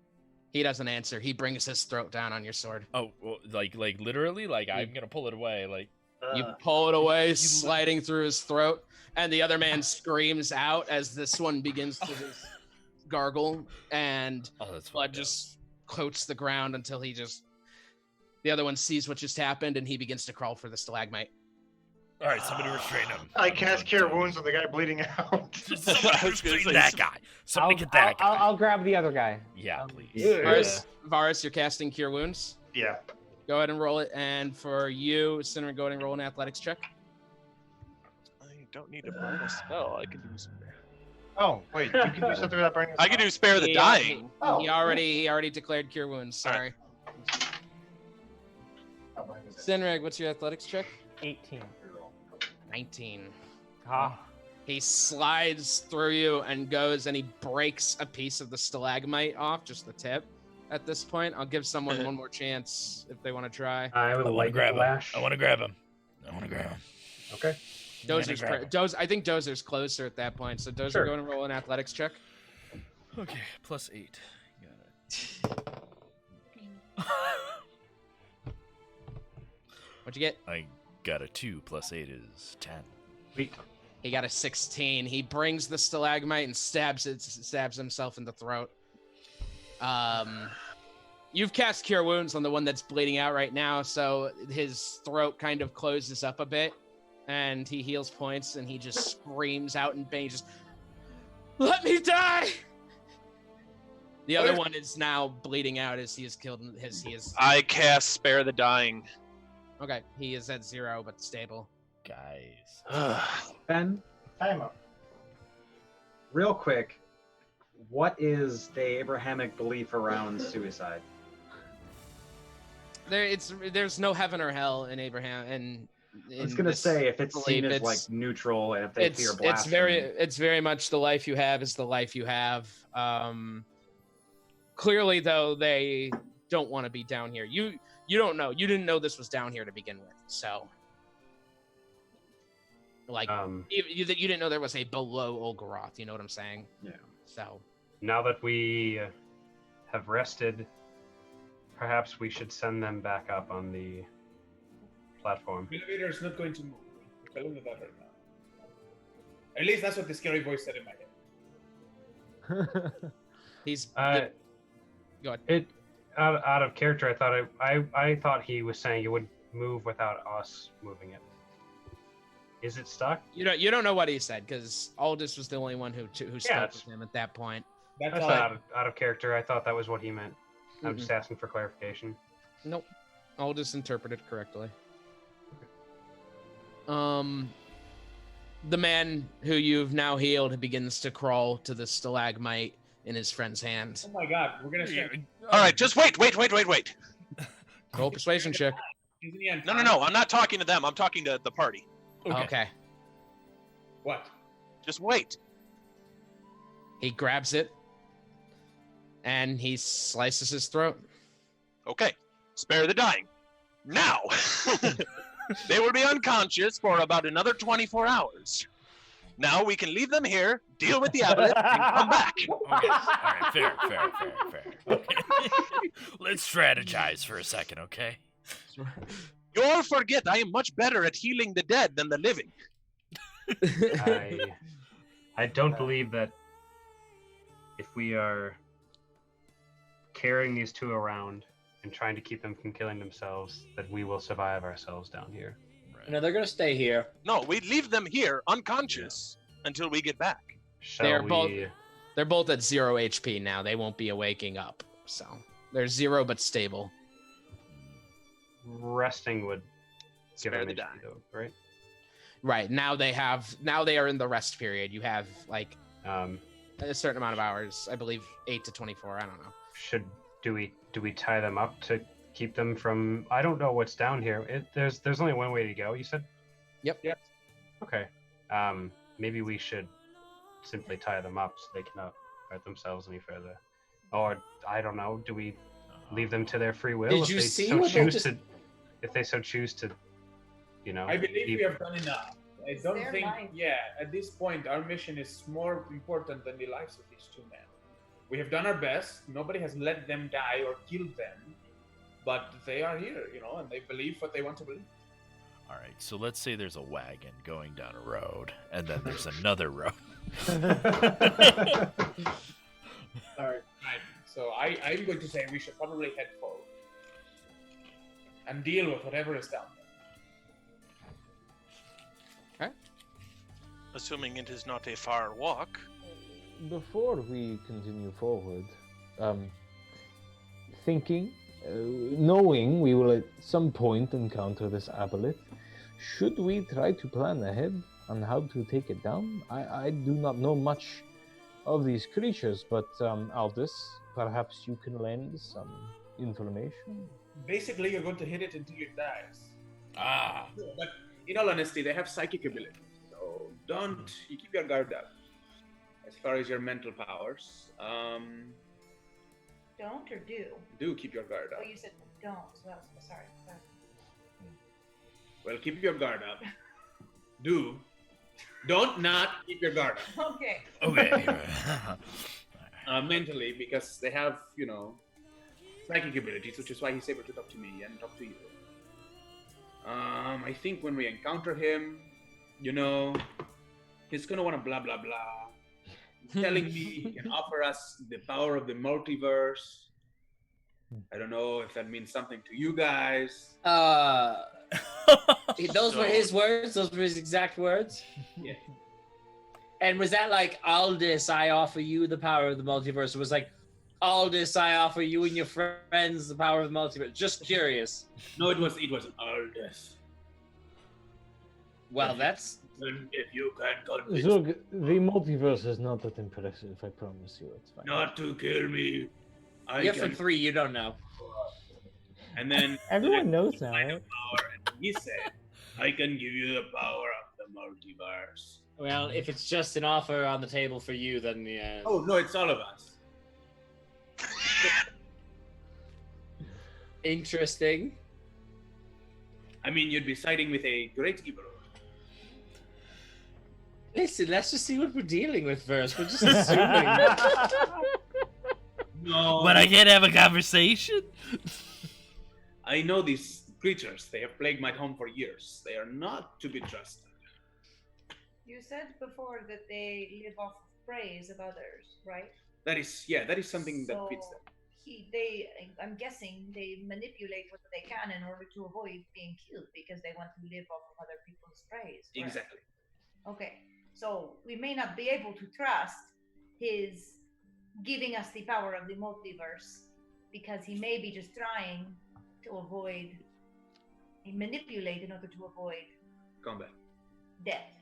He doesn't answer. He brings his throat down on your sword. Oh, well, like literally? I'm gonna pull it away. You pull it away, sliding through his throat, and the other man screams out as this one begins to just gargle, and blood just coats the ground until the other one sees what just happened, and he begins to crawl for the stalagmite. All right, somebody restrain him. I cast Cure Wounds on the guy bleeding out. Somebody restrain that guy. Somebody get that guy. I'll grab the other guy. Yeah, please. Varus, you're casting Cure Wounds. Yeah. Go ahead and roll it, and for you, Cinnamon, go ahead and roll an athletics check. don't need to burn a spell. I can do. Oh wait, you can do something without burning. I can do spare the dying. He already declared cure wounds. Sorry. Sinreg, what's your athletics check? 18. 19. Ah. He slides through you and goes and he breaks a piece of the stalagmite off, just the tip. At this point, I'll give someone one more chance if they want to try. I would like grab flash. him. I want to grab him. Okay. Dozer's I think Dozer's closer at that point, so Dozer, go and roll an athletics check. Okay, +8. Got it. What'd you get? I got a 2 + 8 is 10. Sweet. He got a 16. He brings the stalagmite and stabs himself in the throat. You've cast Cure Wounds on the one that's bleeding out right now, so his throat kind of closes up a bit, and he heals points, and he just screams out in pain, just, "Let me die!" The other one is now bleeding out as he is killed. I cast Spare the Dying. Okay, he is at 0, but stable. Guys. Ben, time up. Real quick, what is the Abrahamic belief around suicide? There's no heaven or hell in Abraham, and I was gonna say if it's seen as like neutral and if they fear blasphemy. It's very much the life you have is the life you have. Clearly, though, they don't want to be down here. You don't know. You didn't know this was down here to begin with, so like you didn't know there was a below Olgaroth. You know what I'm saying? Yeah. So now that we have rested, perhaps we should send them back up on the platform. The elevator is not going to move. We're telling you that right now. At least that's what the scary voice said in my head. He's go ahead. It out of character. I thought he was saying it would move without us moving it. Is it stuck? You don't know what he said because Aldous was the only one who spoke with him at that point. That's out of character. I thought that was what he meant. I'm just asking for clarification. Nope. Aldous interpreted correctly. The man who you've now healed begins to crawl to the stalagmite in his friend's hand. Oh my god, we're gonna start. All right, just wait. Roll persuasion check. No, I'm not talking to them. I'm talking to the party. Okay. What? Just wait. He grabs it and he slices his throat. Okay. Spare the dying. Now. They will be unconscious for about another 24 hours. Now we can leave them here, deal with the Aboleth, and come back. Okay. All right, fair. Okay. Let's strategize for a second, okay? You'll forget I am much better at healing the dead than the living. I don't believe that if we are carrying these two around and trying to keep them from killing themselves, that we will survive ourselves down here. No, they're gonna stay here. No, we leave them here unconscious until we get back. They're both at 0 HP now. They won't be waking up. So they're 0 but stable. Resting would give Spare the energy, die. though, right? Right. Now they are in the rest period. You have like a certain amount of hours. I believe 8 to 24. I don't know. Do we tie them up to keep them from? I don't know what's down here. There's only one way to go. You said. Yep. Okay. Maybe we should simply tie them up so they cannot hurt themselves any further. Or I don't know. Do we leave them to their free will? Did you see what they just... If they so choose to, I believe we have done enough. I don't think. Yeah. At this point, our mission is more important than the lives of these two men. We have done our best. Nobody has let them die or killed them, but they are here, and they believe what they want to believe. All right, so let's say there's a wagon going down a road, and then there's another road. All right. So I'm going to say we should probably head forward and deal with whatever is down there. Okay. Assuming it is not a far walk. Before we continue forward, knowing we will at some point encounter this Aboleth, should we try to plan ahead? on how to take it down. I do not know much of these creatures, but Aldous, perhaps you can lend some information. Basically, you're going to hit it until it dies. Ah. But in all honesty, they have psychic ability, so you keep your guard up. As far as your mental powers, Don't or do? do keep your guard up. Oh, you said don't. So that was sorry. Well, keep your guard up. Don't not keep your guard up. Okay. Okay. Mentally, because they have, psychic abilities, which is why he's able to talk to me and talk to you. I think when we encounter him, he's gonna want to blah blah blah. He's telling me he can offer us the power of the multiverse. I don't know if that means something to you guys. Those were his words. Those were his exact words. Yeah. And was that like, Aldous, I offer you the power of the multiverse? It was like, Aldous, I offer you and your friends the power of the multiverse. Just curious. No, it was Aldous. Well, that's. If you can convince Zug, the multiverse is not that impressive, I promise you. It's fine. not to kill me, You're for 3, you don't know. And then Everyone knows now, right? power, and he said, "I can give you the power of the multiverse." Well, if it's just an offer on the table for you, then yeah. Oh no, it's all of us. Interesting. I mean, you'd be siding with a great evil. Listen, let's just see what we're dealing with first. We're just assuming. No. But I can't have a conversation. I know these creatures. They have plagued my home for years. They are not to be trusted. You said before that they live off of praise of others, right? That is something that fits them. I'm guessing they manipulate what they can in order to avoid being killed because they want to live off of other people's praise. Right? Exactly. Okay, so we may not be able to trust his giving us the power of the multiverse because he may be just trying to manipulate in order to avoid Combat. death.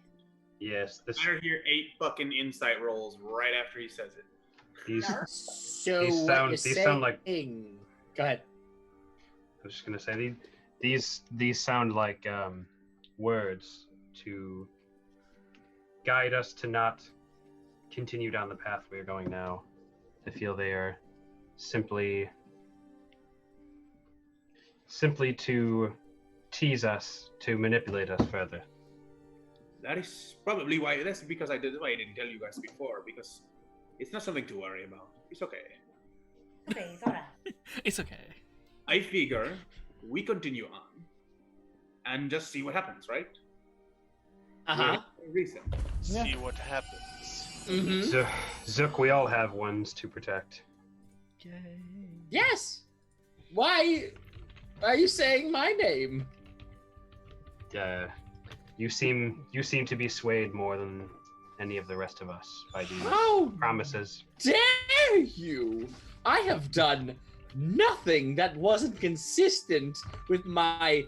Yes, this. Better hear 8 fucking insight rolls right after he says it. These These sound like. Go ahead. I was just gonna say these sound like words to guide us to not continue down the path we are going now. I feel they are simply to tease us, to manipulate us further. That is probably why. That's because I didn't tell you guys before, because it's not something to worry about. It's okay. Okay, it's alright. It's okay. I figure we continue on and just see what happens, right? Reason. See what happens. Mm-hmm. Zook, we all have ones to protect. Yes. Why are you saying my name? You seem to be swayed more than any of the rest of us by these promises. Dare you? I have done nothing that wasn't consistent with my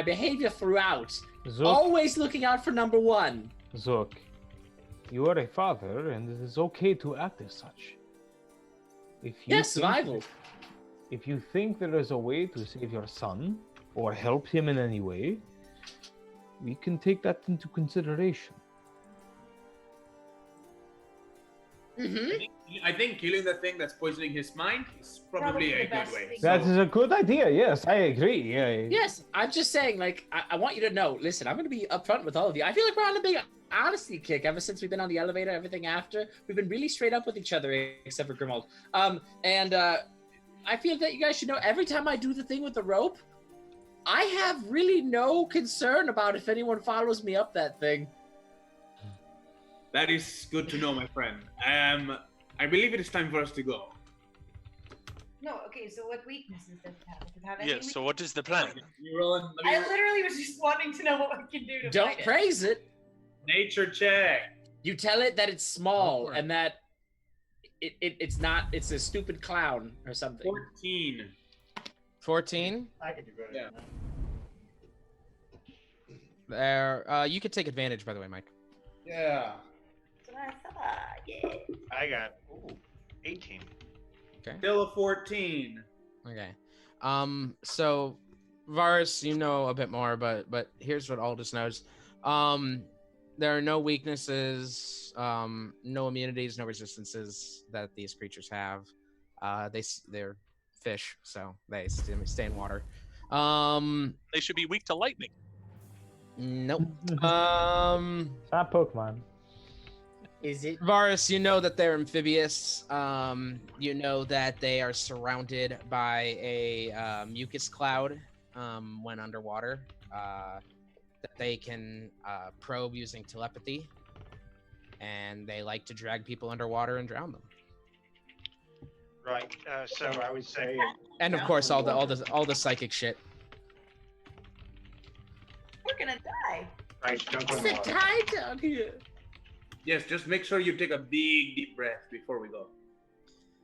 behavior throughout. Zook. Always looking out for number 1. Zook, you are a father, and it is okay to act as such. Survival. If you think there is a way to save your son, or help him in any way, we can take that into consideration. Mm-hmm. I think killing the thing that's poisoning his mind is probably a good way. That is a good idea. Yes, I agree. Yeah. Yes, I'm just saying, like, I want you to know, listen, I'm going to be upfront with all of you. I feel like we're on a big honesty kick ever since we've been on the elevator, everything after. We've been really straight up with each other, except for Grimald. I feel that you guys should know, every time I do the thing with the rope, I have really no concern about if anyone follows me up that thing. That is good to know, my friend. I believe it is time for us to go. No, okay, so what weaknesses does it have? Does it have any Yeah, so what is the plan? I literally was just wanting to know what we can do to Don't fight it. praise it. Nature check. You tell it that it's small and that it's not, it's a stupid clown or something. 14? I could do better Yeah. than that. There, you could take advantage, by the way, Mike. Yeah. That's what I thought. Yeah. I got 18. Okay. Still a 14. Okay. So Varus, you know a bit more, but here's what Aldous knows. There are no weaknesses, no immunities, no resistances that these creatures have. They're fish, so they stay in water. They should be weak to lightning. Nope. It's not Pokemon. Is it Varus, you know that they're amphibious. You know that they are surrounded by a mucus cloud when underwater. That they can probe using telepathy, and they like to drag people underwater and drown them. Right. So I would say. And of course, all the psychic shit. We're gonna die. Right. Don't go in It's the a water. tie down here. Yes, just make sure you take a big deep breath before we go.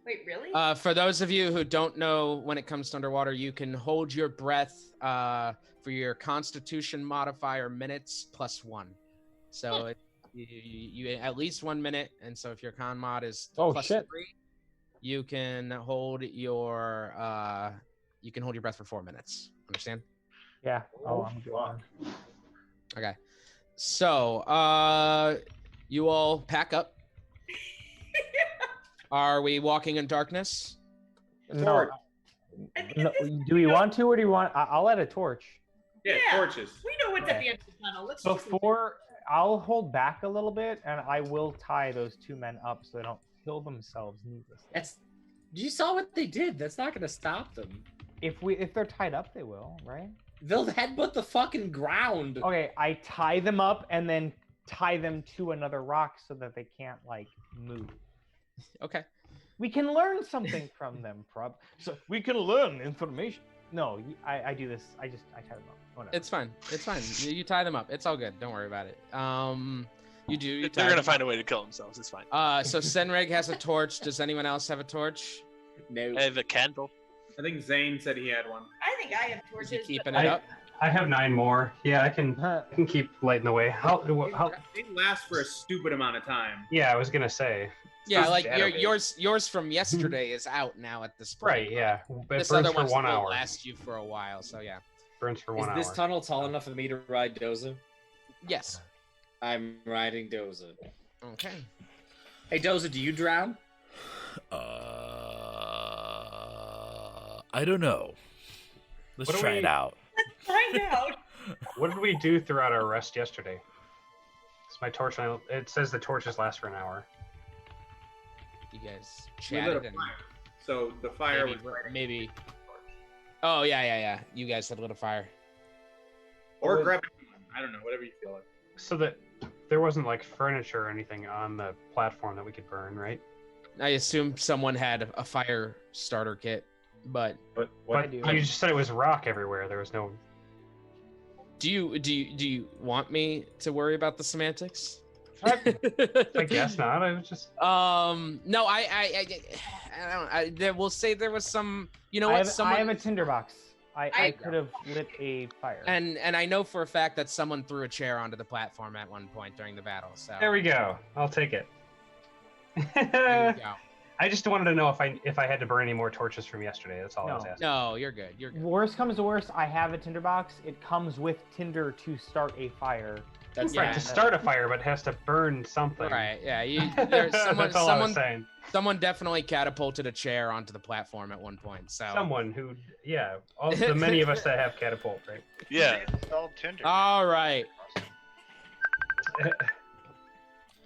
Wait, really? For those of you who don't know, when it comes to underwater, you can hold your breath for your Constitution modifier minutes +1. So you at least 1 minute, and so if your con mod is +3, you can hold your breath for 4 minutes. Understand? Yeah. Oh, I'm good. Okay. So you all pack up. Are we walking in darkness? No. No. Do we want to, or do you want? I'll add a torch. Yeah, torches. We know what's at the end of the tunnel. Let's Before, I'll hold back a little bit, and I will tie those 2 men up so they don't kill themselves needlessly. You saw what they did. That's not gonna stop them. If they're tied up, they will, right? They'll headbutt the fucking ground. Okay, I tie them up and then tie them to another rock so that they can't move. Okay. We can learn something from them, prob. So we can learn information. No, I do this. I tie them up. Whatever. It's fine. It's fine. You tie them up. It's all good. Don't worry about it. You do. You tie They're gonna them find up. a way to kill themselves. It's fine. So Senreg has a torch. Does anyone else have a torch? No. I have a candle. I think Zane said he had one. I think I have torches. Keeping but it up. I have 9 more. Yeah, I can keep lighting the way. How? They last for a stupid amount of time. Yeah, I was gonna say. Yeah, like yours from yesterday is out now at this point. Right. Yeah. But This burns other for one 1 will hour. last you for a while. So yeah. Burns for 1 Is hour. this tunnel tall enough for me to ride Doza? Yes. I'm riding Doza. Okay. Hey Doza, do you drown? I don't know. Let's What do try we- it out. Find out. What did we do throughout our rest yesterday? It's my torch. It says the torches last for an hour. You guys We lit chatted a and fire. So the fire maybe, was lighting. maybe. Oh yeah. You guys had lit a fire. Or grab it. I don't know, whatever you feel like. So that there wasn't furniture or anything on the platform that we could burn, right? I assume someone had a fire starter kit, but But you just said it was rock everywhere. There was no. Do you want me to worry about the semantics? I guess not. I was just. No, I don't. We'll say there was some. You know what? I have a tinderbox. I could have lit a fire. And I know for a fact that someone threw a chair onto the platform at one point during the battle. So There we go. I'll take it. there you go. I just wanted to know if I had to burn any more torches from yesterday. That's all I was asking. No, you're good. You're good. Worst comes to worst, I have a tinderbox. It comes with tinder to start a fire. That's right, to start a fire, but it has to burn something. Right. Yeah. That's all I was saying. Someone definitely catapulted a chair onto the platform at one point. So Someone who, all the many of us that have catapult, right? Yeah. Installed Tinder. All right.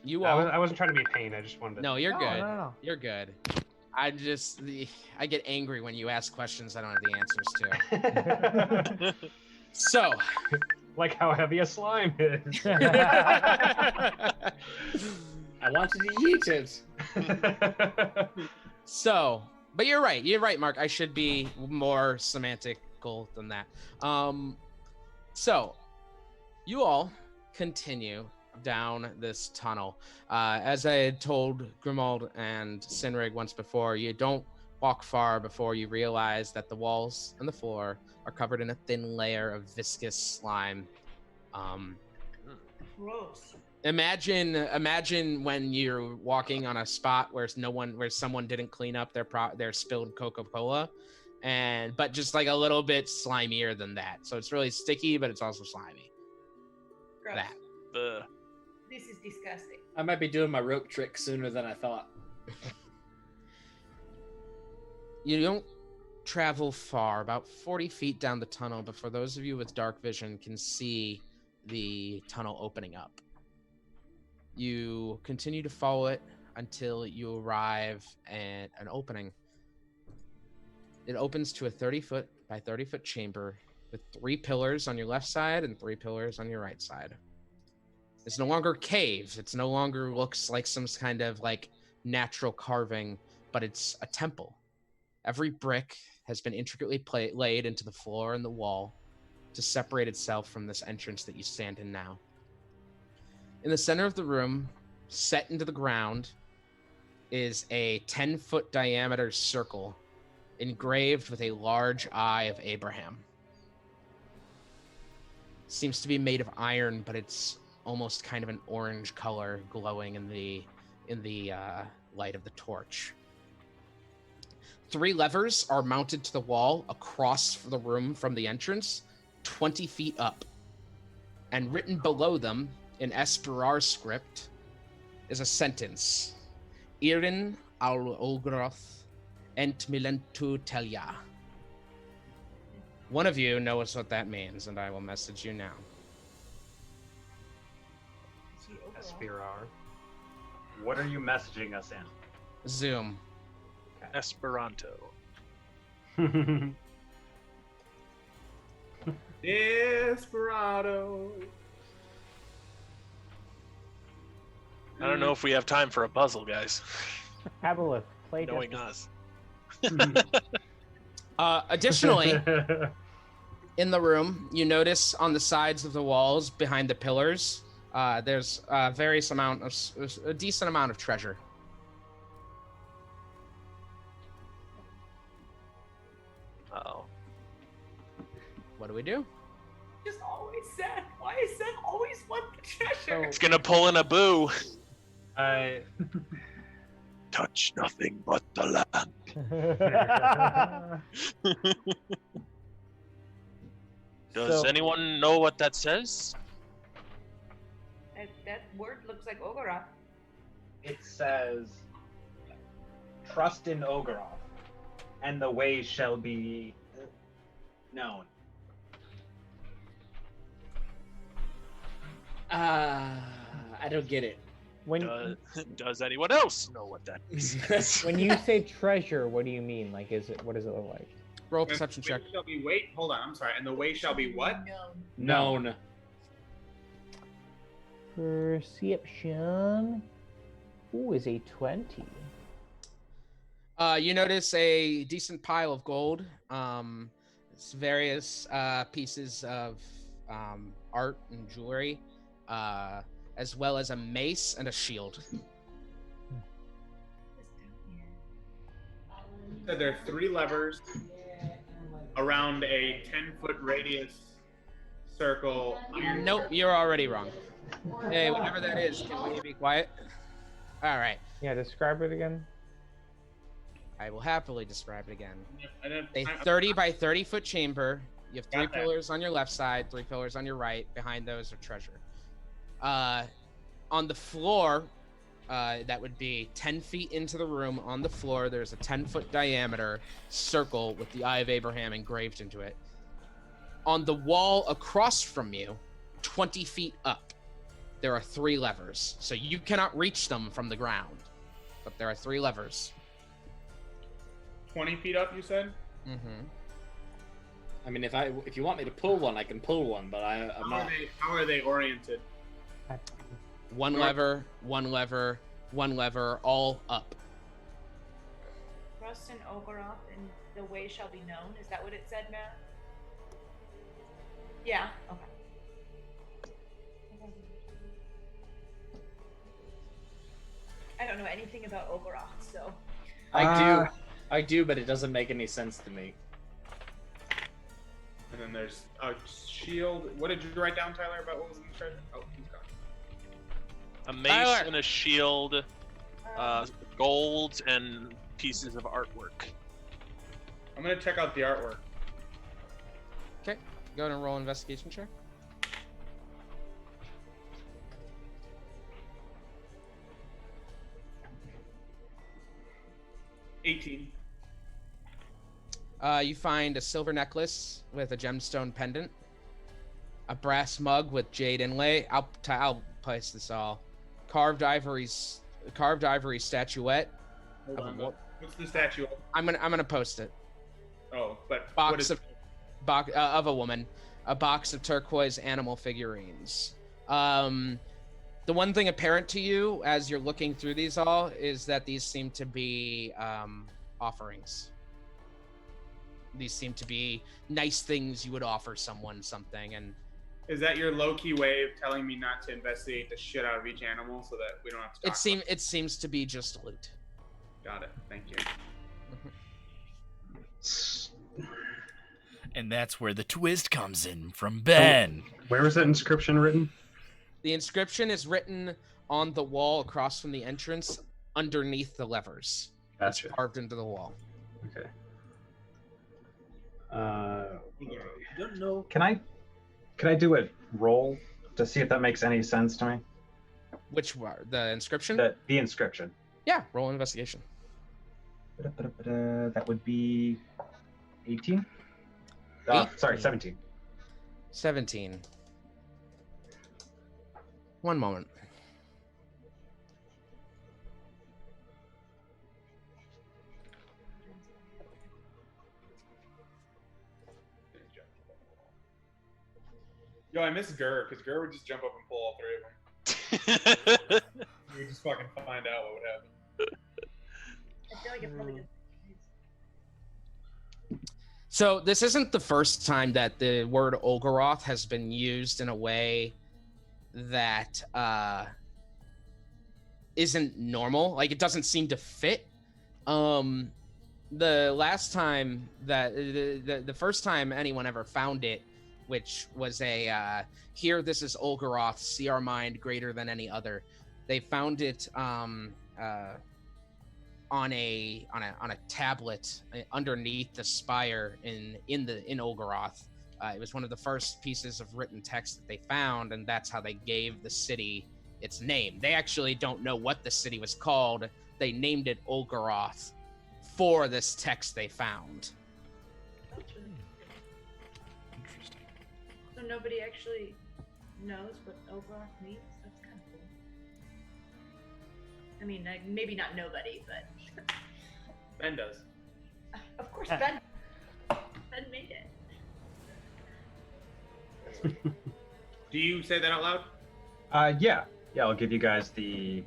You all. I wasn't trying to be a pain. I just wanted to. No, you're good. No. You're good. I get angry when you ask questions I don't have the answers to. So, like how heavy a slime is. I wanted to eat it. So, but you're right. You're right, Mark. I should be more semantical than that. So, you all continue down this tunnel. As I had told Grimald and Sinrig once before, you don't walk far before you realize that the walls and the floor are covered in a thin layer of viscous slime. Gross. Imagine when you're walking on a spot where someone didn't clean up their spilled Coca-Cola, but just like a little bit slimier than that. So it's really sticky, but it's also slimy. Gross. That. This is disgusting. I might be doing my rope trick sooner than I thought. You don't travel far, about 40 feet down the tunnel, but for those of you with dark vision can see the tunnel opening up. You continue to follow it until you arrive at an opening. It opens to a 30-foot by 30-foot chamber with 3 pillars on your left side and 3 pillars on your right side. It's no longer cave. It's no longer looks like some kind of like natural carving, but it's a temple. Every brick has been intricately laid into the floor and the wall to separate itself from this entrance that you stand in now. In the center of the room, set into the ground, is a 10-foot diameter circle engraved with a large eye of Abraham. Seems to be made of iron, but it's almost kind of an orange color glowing in the light of the torch. 3 levers are mounted to the wall across the room from the entrance, 20 feet up. And written below them in Esperar script is a sentence. Irin al Ogroth ent milentu telia. One of you knows what that means, and I will message you now. Esperar. What are you messaging us in? Zoom. Esperanto. Desperado. I don't know if we have time for a puzzle, guys. Aboleth, play Knowing Desperado. us. Additionally, in the room, you notice on the sides of the walls behind the pillars, there's a decent amount of treasure. Uh-oh. What do we do? Just always said. Why is Seth always want the treasure? It's gonna pull in a boo. I touch nothing but the land. Does anyone know what that says? That word looks like Ogoroth. It says, "Trust in Ogoroth, and the way shall be known." I don't get it. Does anyone else know what that means? When you say treasure, what do you mean? Like, what does it look like? Roll perception check. Shall be hold on, I'm sorry. And the way shall be what? Known. Perception. Ooh, is a 20. You notice a decent pile of gold. It's various pieces of art and jewelry, as well as a mace and a shield. So there are 3 levers around a 10-foot radius circle. Nope, you're already wrong. Hey, whatever that is, can we be quiet? All right. Yeah, describe it again. I will happily describe it again. A 30 by 30 foot chamber. You have 3 pillars on your left side, 3 pillars on your right. Behind those are treasure. On the floor, that would be 10 feet into the room. On the floor, there's a 10-foot diameter circle with the Eye of Abraham engraved into it. On the wall across from you, 20 feet up, there are 3 levers. So you cannot reach them from the ground, but there are 3 levers. 20 feet up, you said? Mm-hmm. I mean, if you want me to pull one, I can pull one, but I'm not. How are they oriented? One lever, one lever, one lever, all up. Trust in Ogoroth and the way shall be known. Is that what it said, Matt? Yeah. Okay. I don't know anything about Ogoroth, so. I do, but it doesn't make any sense to me. then there's a shield. What did you write down, Tyler, about what was in the treasure? Oh, he's gone. A mace and a shield, gold, and pieces of artwork. I'm gonna check out the artwork. Okay, go ahead and roll investigation check. You find a silver necklace with a gemstone pendant, a brass mug with jade inlay. I'll place this all. Carved ivory statuette. Hold on, what's the statue? I'm gonna post it. Oh, but Box of a woman, a box of turquoise animal figurines. The one thing apparent to you as you're looking through these all is that these seem to be offerings. These seem to be nice things you would offer someone something. And is that your low-key way of telling me not to investigate the shit out of each animal so that we don't have to talk it seems to be just loot. Got it. Thank you. And that's where the twist comes in from Ben. Where was that inscription written? The inscription is written on the wall across from the entrance underneath the levers. Gotcha. It's carved into the wall. Okay. Don't know. Can I do a roll to see if that makes any sense to me? Which one? The inscription? The inscription. Yeah, roll investigation. That would be 18? Sorry, 17. 17. One moment. Yo, I miss Gur, because Gur would just jump up and pull all three of them. We would just fucking find out what would happen. I feel like it probably gets. So this isn't the first time that the word Olgaroth has been used in a way that isn't normal. Like, it doesn't seem to fit. The last time that the first time anyone ever found it, which was a here this is Olgaroth, see our mind greater than any other. They found it on a tablet underneath the spire in Olgaroth. It was one of the first pieces of written text that they found, and that's how they gave the city its name. They actually don't know what the city was called. They named it Olgaroth for this text they found. So nobody actually knows what Olgaroth means? That's kind of cool. I mean, maybe not nobody, but... Ben does. Of course, Ben made it. Do you say that out loud? Yeah, I'll give you guys the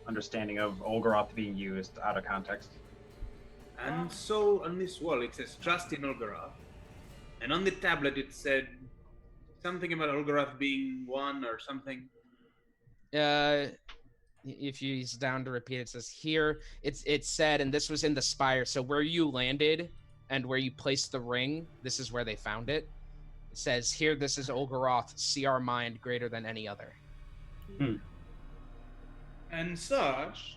understanding of Olgaroth being used out of context. And so on this wall it says trust in Olgaroth. And on the tablet it said something about Olgaroth being one or something. If you use down to repeat, it says here, it said, and this was in the spire, so where you landed and where you placed the ring, this is where they found it. It says here, this is Olgaroth, see our mind greater than any other. And such,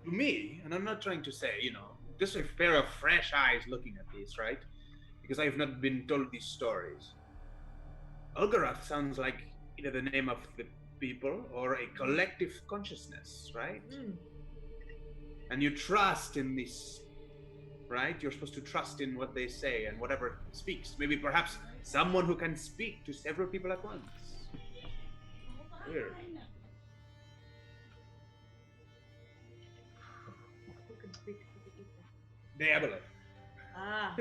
to me, and I'm not trying to say, just a pair of fresh eyes looking at this, right? Because I have not been told these stories. Olgaroth sounds like either the name of the people or a collective consciousness, right? And you trust in this, right? You're supposed to trust in what they say and whatever speaks. Maybe perhaps someone who can speak to several people at once. Weird. Who can speak to the people? The Aboleth. Ah.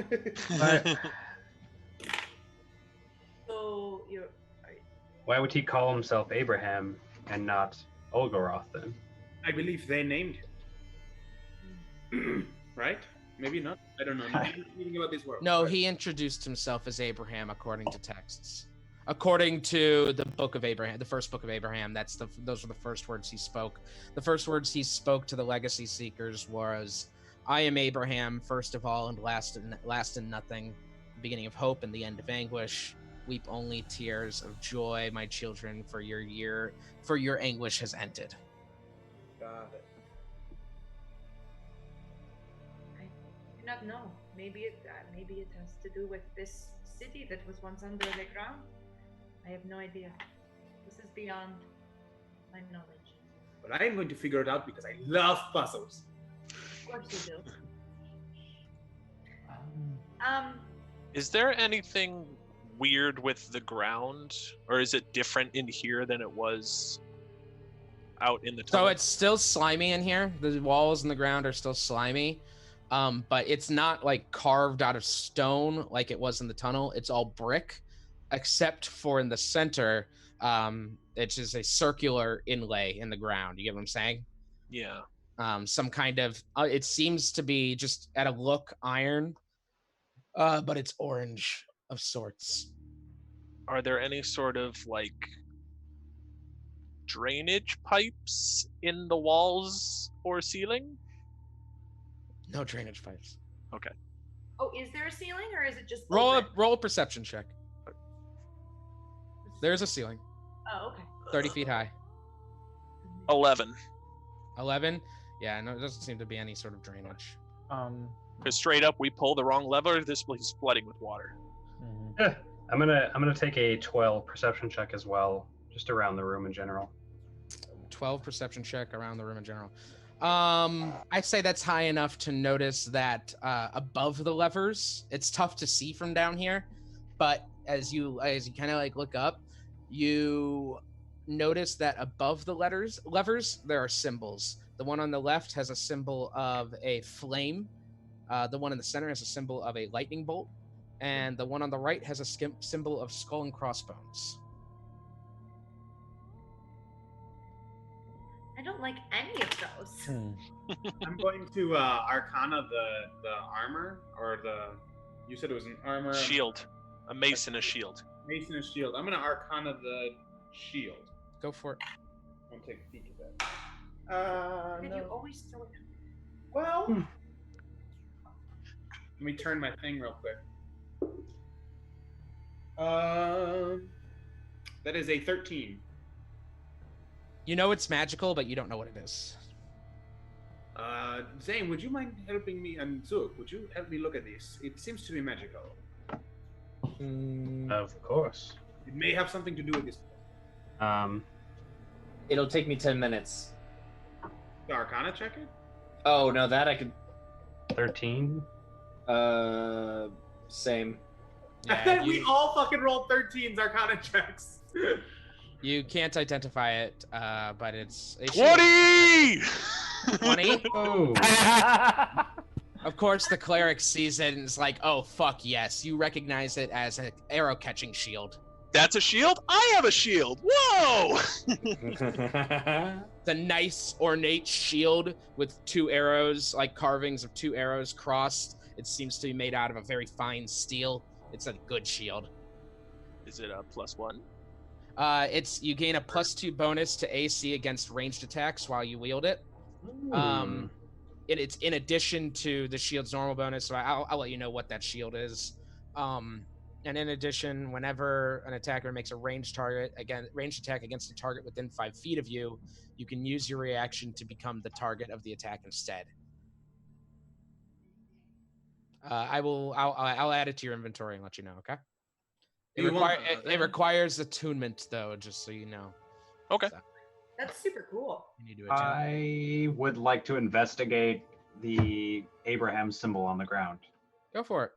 So you're... Why would he call himself Abraham and not Olgaroth then? I believe they named him. Right? Maybe not. I don't know. Anything about this world. No, he introduced himself as Abraham according to texts. According to the book of Abraham, the first book of Abraham, those were the first words he spoke. The first words he spoke to the legacy seekers was, I am Abraham, first of all and last in nothing. beginning of hope and the end of anguish. Weep only tears of joy, my children, for your anguish has ended. Got it. I do not know. Maybe it has to do with this city that was once under the ground. I have no idea. This is beyond my knowledge. But I am going to figure it out because I love puzzles. Of course you do. Is there anything weird with the ground, or is it different in here than it was out in the tunnel? So it's still slimy in here. The walls and the ground are still slimy, but it's not like carved out of stone like it was in the tunnel. It's all brick, except for in the center, it's just a circular inlay in the ground. You get what I'm saying? Yeah. Some kind of it seems to be just at a look iron, but it's orange of sorts. Are there any sort of like drainage pipes in the walls or ceiling? No drainage pipes. Okay. Oh, is there a ceiling or is it just Roll a perception check. There's a ceiling. Oh, okay. 30 feet high. 11. 11? Yeah, no, it doesn't seem to be any sort of drainage. Because straight up, we pull the wrong lever, this place is flooding with water. Yeah, I'm gonna take a 12 perception check as well, just around the room in general. 12 perception check around the room in general. I'd say that's high enough to notice that above the levers, it's tough to see from down here, but as you kind of like look up, you notice that above the levers there are symbols. The one on the left has a symbol of a flame. The one in the center has a symbol of a lightning bolt, and the one on the right has a symbol of skull and crossbones. I don't like any of those. I'm going to Arcana the armor, or you said it was an armor? Shield. A mace and a shield. Mace and a shield. I'm going to Arcana the shield. Go for it. I'm going to take a peek at that. Did No. you always throw it? Well, let me turn my thing real quick. That is a 13. You know it's magical, but you don't know what it is. Zane, would you mind helping me? And Zook, would you help me look at this? It seems to be magical. Of course. It may have something to do with this. It'll take me 10 minutes. The Arcana check it? Oh, no, that I could. 13? Same. We all fucking rolled 13s Arcana checks. You can't identify it, but it's a 20! 20? Oh. Of course, the cleric sees it and is like, oh, fuck yes. You recognize it as an arrow-catching shield. That's a shield? I have a shield! Whoa! It's a nice, ornate shield with two arrows, like carvings of two arrows crossed. It seems to be made out of a very fine steel. It's a good shield. Is it a +1? You gain a +2 bonus to AC against ranged attacks while you wield it. It's in addition to the shield's normal bonus, so I'll let you know what that shield is. And in addition, whenever an attacker makes a ranged attack against a target within 5 feet of you, you can use your reaction to become the target of the attack instead. I'll add it to your inventory and let you know. Okay. It requires attunement, though, just so you know. Okay. So, That's super cool. you need to attune. I would like to investigate the Abraham symbol on the ground. Go for it.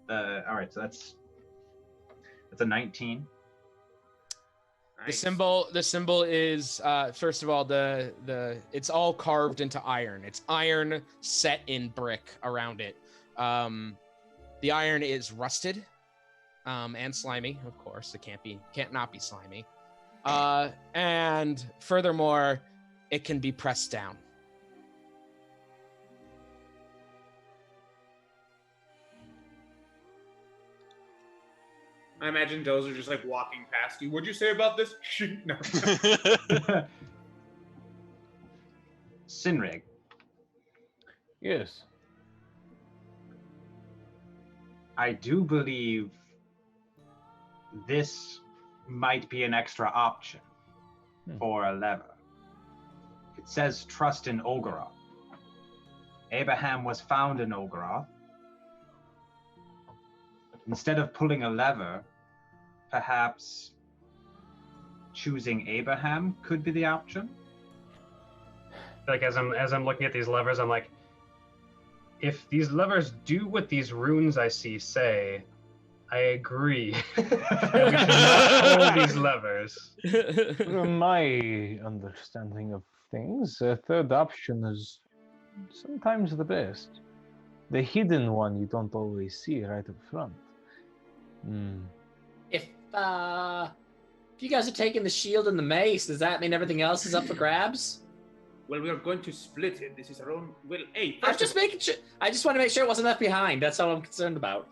All right, so that's a 19. The symbol is first of all it's all carved into iron. It's iron set in brick around it. The iron is rusted and slimy, of course. It can't not be slimy. And furthermore, it can be pressed down. I imagine Dozer just like walking past you. What'd you say about this? No. Sinrig. Yes. I do believe this might be an extra option for a lever. It says trust in Olgaroth. Abraham was found in Olgaroth. Instead of pulling a lever, perhaps choosing Abraham could be the option. Like as I'm looking at these levers, I'm like, if these levers do what these runes I see say, I agree. We should not pull these levers. From my understanding of things, a third option is sometimes the best. The hidden one you don't always see right up front. If you guys are taking the shield and the mace, does that mean everything else is up for grabs? Well, we are going to split it. This is our own. Well, hey, I'm just making sure. I just want to make sure it wasn't left behind. That's all I'm concerned about.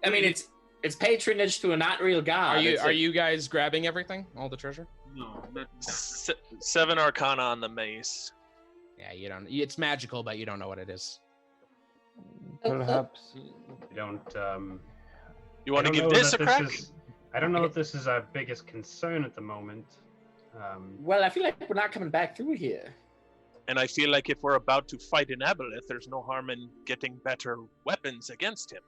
I mean, it's patronage to a not real god. Are you guys grabbing everything? All the treasure? No. 7 Arcana on the mace. Yeah, you don't. It's magical, but you don't know what it is. Perhaps. You don't. You want to I don't give know this a that crack? I don't know if this is our biggest concern at the moment. Well, I feel like we're not coming back through here. And I feel like if we're about to fight an Aboleth, there's no harm in getting better weapons against him.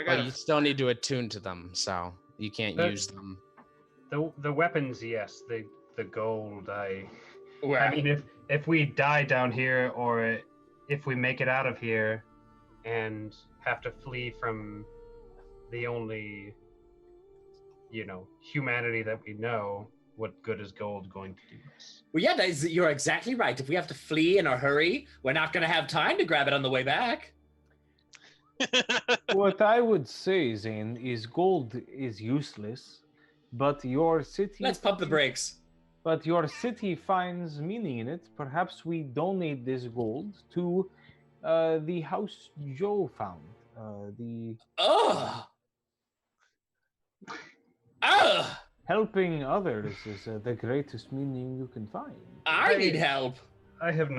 Well, you still need to attune to them, so you can't use them. The weapons, yes. The gold, I Well, mean, if we die down here, or if we make it out of here, and have to flee from the only, humanity that we know, what good is gold going to do us? Well, yeah, you're exactly right. If we have to flee in a hurry, we're not going to have time to grab it on the way back. What I would say, Zane, is gold is useless, but your city... Let's pump the brakes. But your city finds meaning in it. Perhaps we donate this gold to the house Joe found. Ugh! Helping others is the greatest meaning you can find. I need help. I have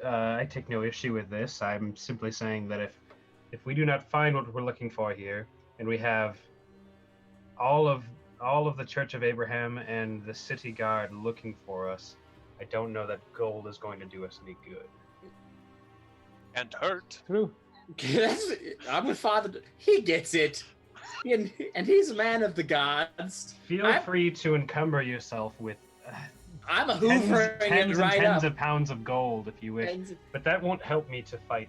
I take no issue with this. I'm simply saying that if we do not find what we're looking for here, and we have all of the Church of Abraham and the city guard looking for us, I don't know that gold is going to do us any good. And hurt. True. I'm with Father. He gets it. And he's a man of the gods. Feel free to encumber yourself with I'm a hoovering tens it and right tens up. of pounds of gold if you wish, but that won't help me to fight.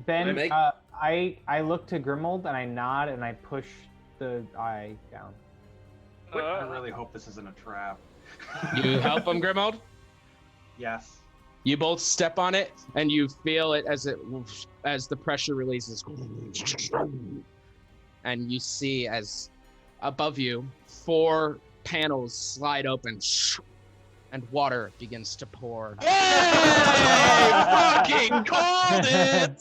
Ben, I look to Grimold and I nod and I push the eye down. I really hope this isn't a trap. You help him, Grimold? Yes. You both step on it, and you feel it as the pressure releases. And you see as above you, 4 panels slide open, and water begins to pour. Hey! Fucking called it!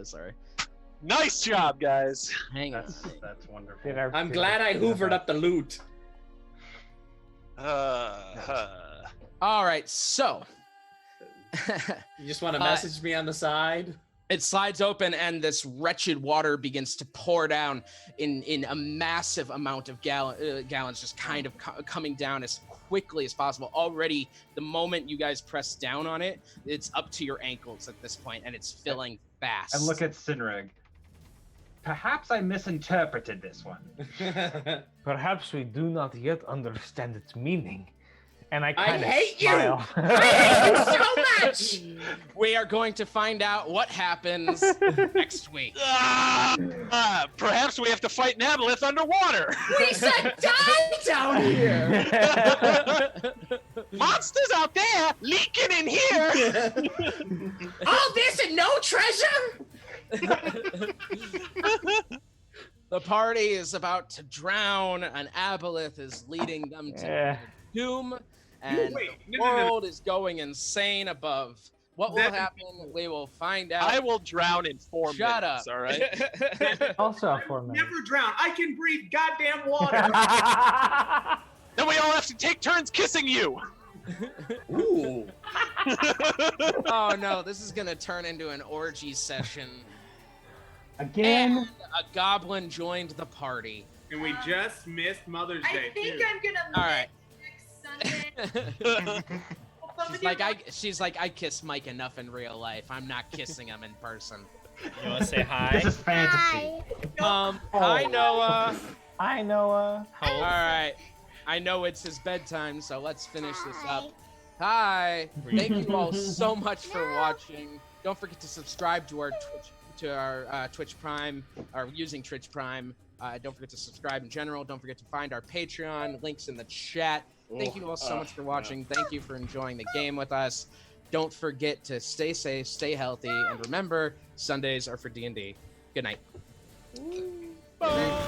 Sorry. Nice job, guys. Hang on. That's wonderful. I'm glad I hoovered up the loot. All right, so. You just want to message me on the side? It slides open, and this wretched water begins to pour down in a massive amount of gallons, just kind of coming down as quickly as possible. Already, the moment you guys press down on it, it's up to your ankles at this point, and it's filling fast. And look at Sinrig. Perhaps I misinterpreted this one. Perhaps we do not yet understand its meaning. And I I kind of hate you! smile. I hate you so much! We are going to find out what happens next week. Perhaps we have to fight an Aboleth underwater. We said die down here! Monsters out there leaking in here. All this and no treasure? The party is about to drown, and Aboleth is leading them to doom, and the world is going insane above. What will happen? We will find out. I will drown in 4 minutes. Shut up. All right. Also 4 minutes. Never drown. I can breathe goddamn water. Then we all have to take turns kissing you. Ooh. Oh no, this is gonna turn into an orgy session. Again? And a goblin joined the party. And we just missed Mother's Day. I think too. I'm gonna All right. next Sunday. She's like, I kiss Mike enough in real life. I'm not kissing him in person. You want to say hi? This is fantasy. Hi Noah. Hi, Noah. All right. I know it's his bedtime, so let's finish this up. Hi. Thank you all so much for watching. Don't forget to subscribe to our Twitch Prime, or using Twitch Prime. Don't forget to subscribe in general. Don't forget to find our Patreon. Links in the chat. Thank you all so much for watching. Thank you for enjoying the game with us. Don't forget to stay safe, stay healthy, and remember, Sundays are for D&D. Good night. Bye.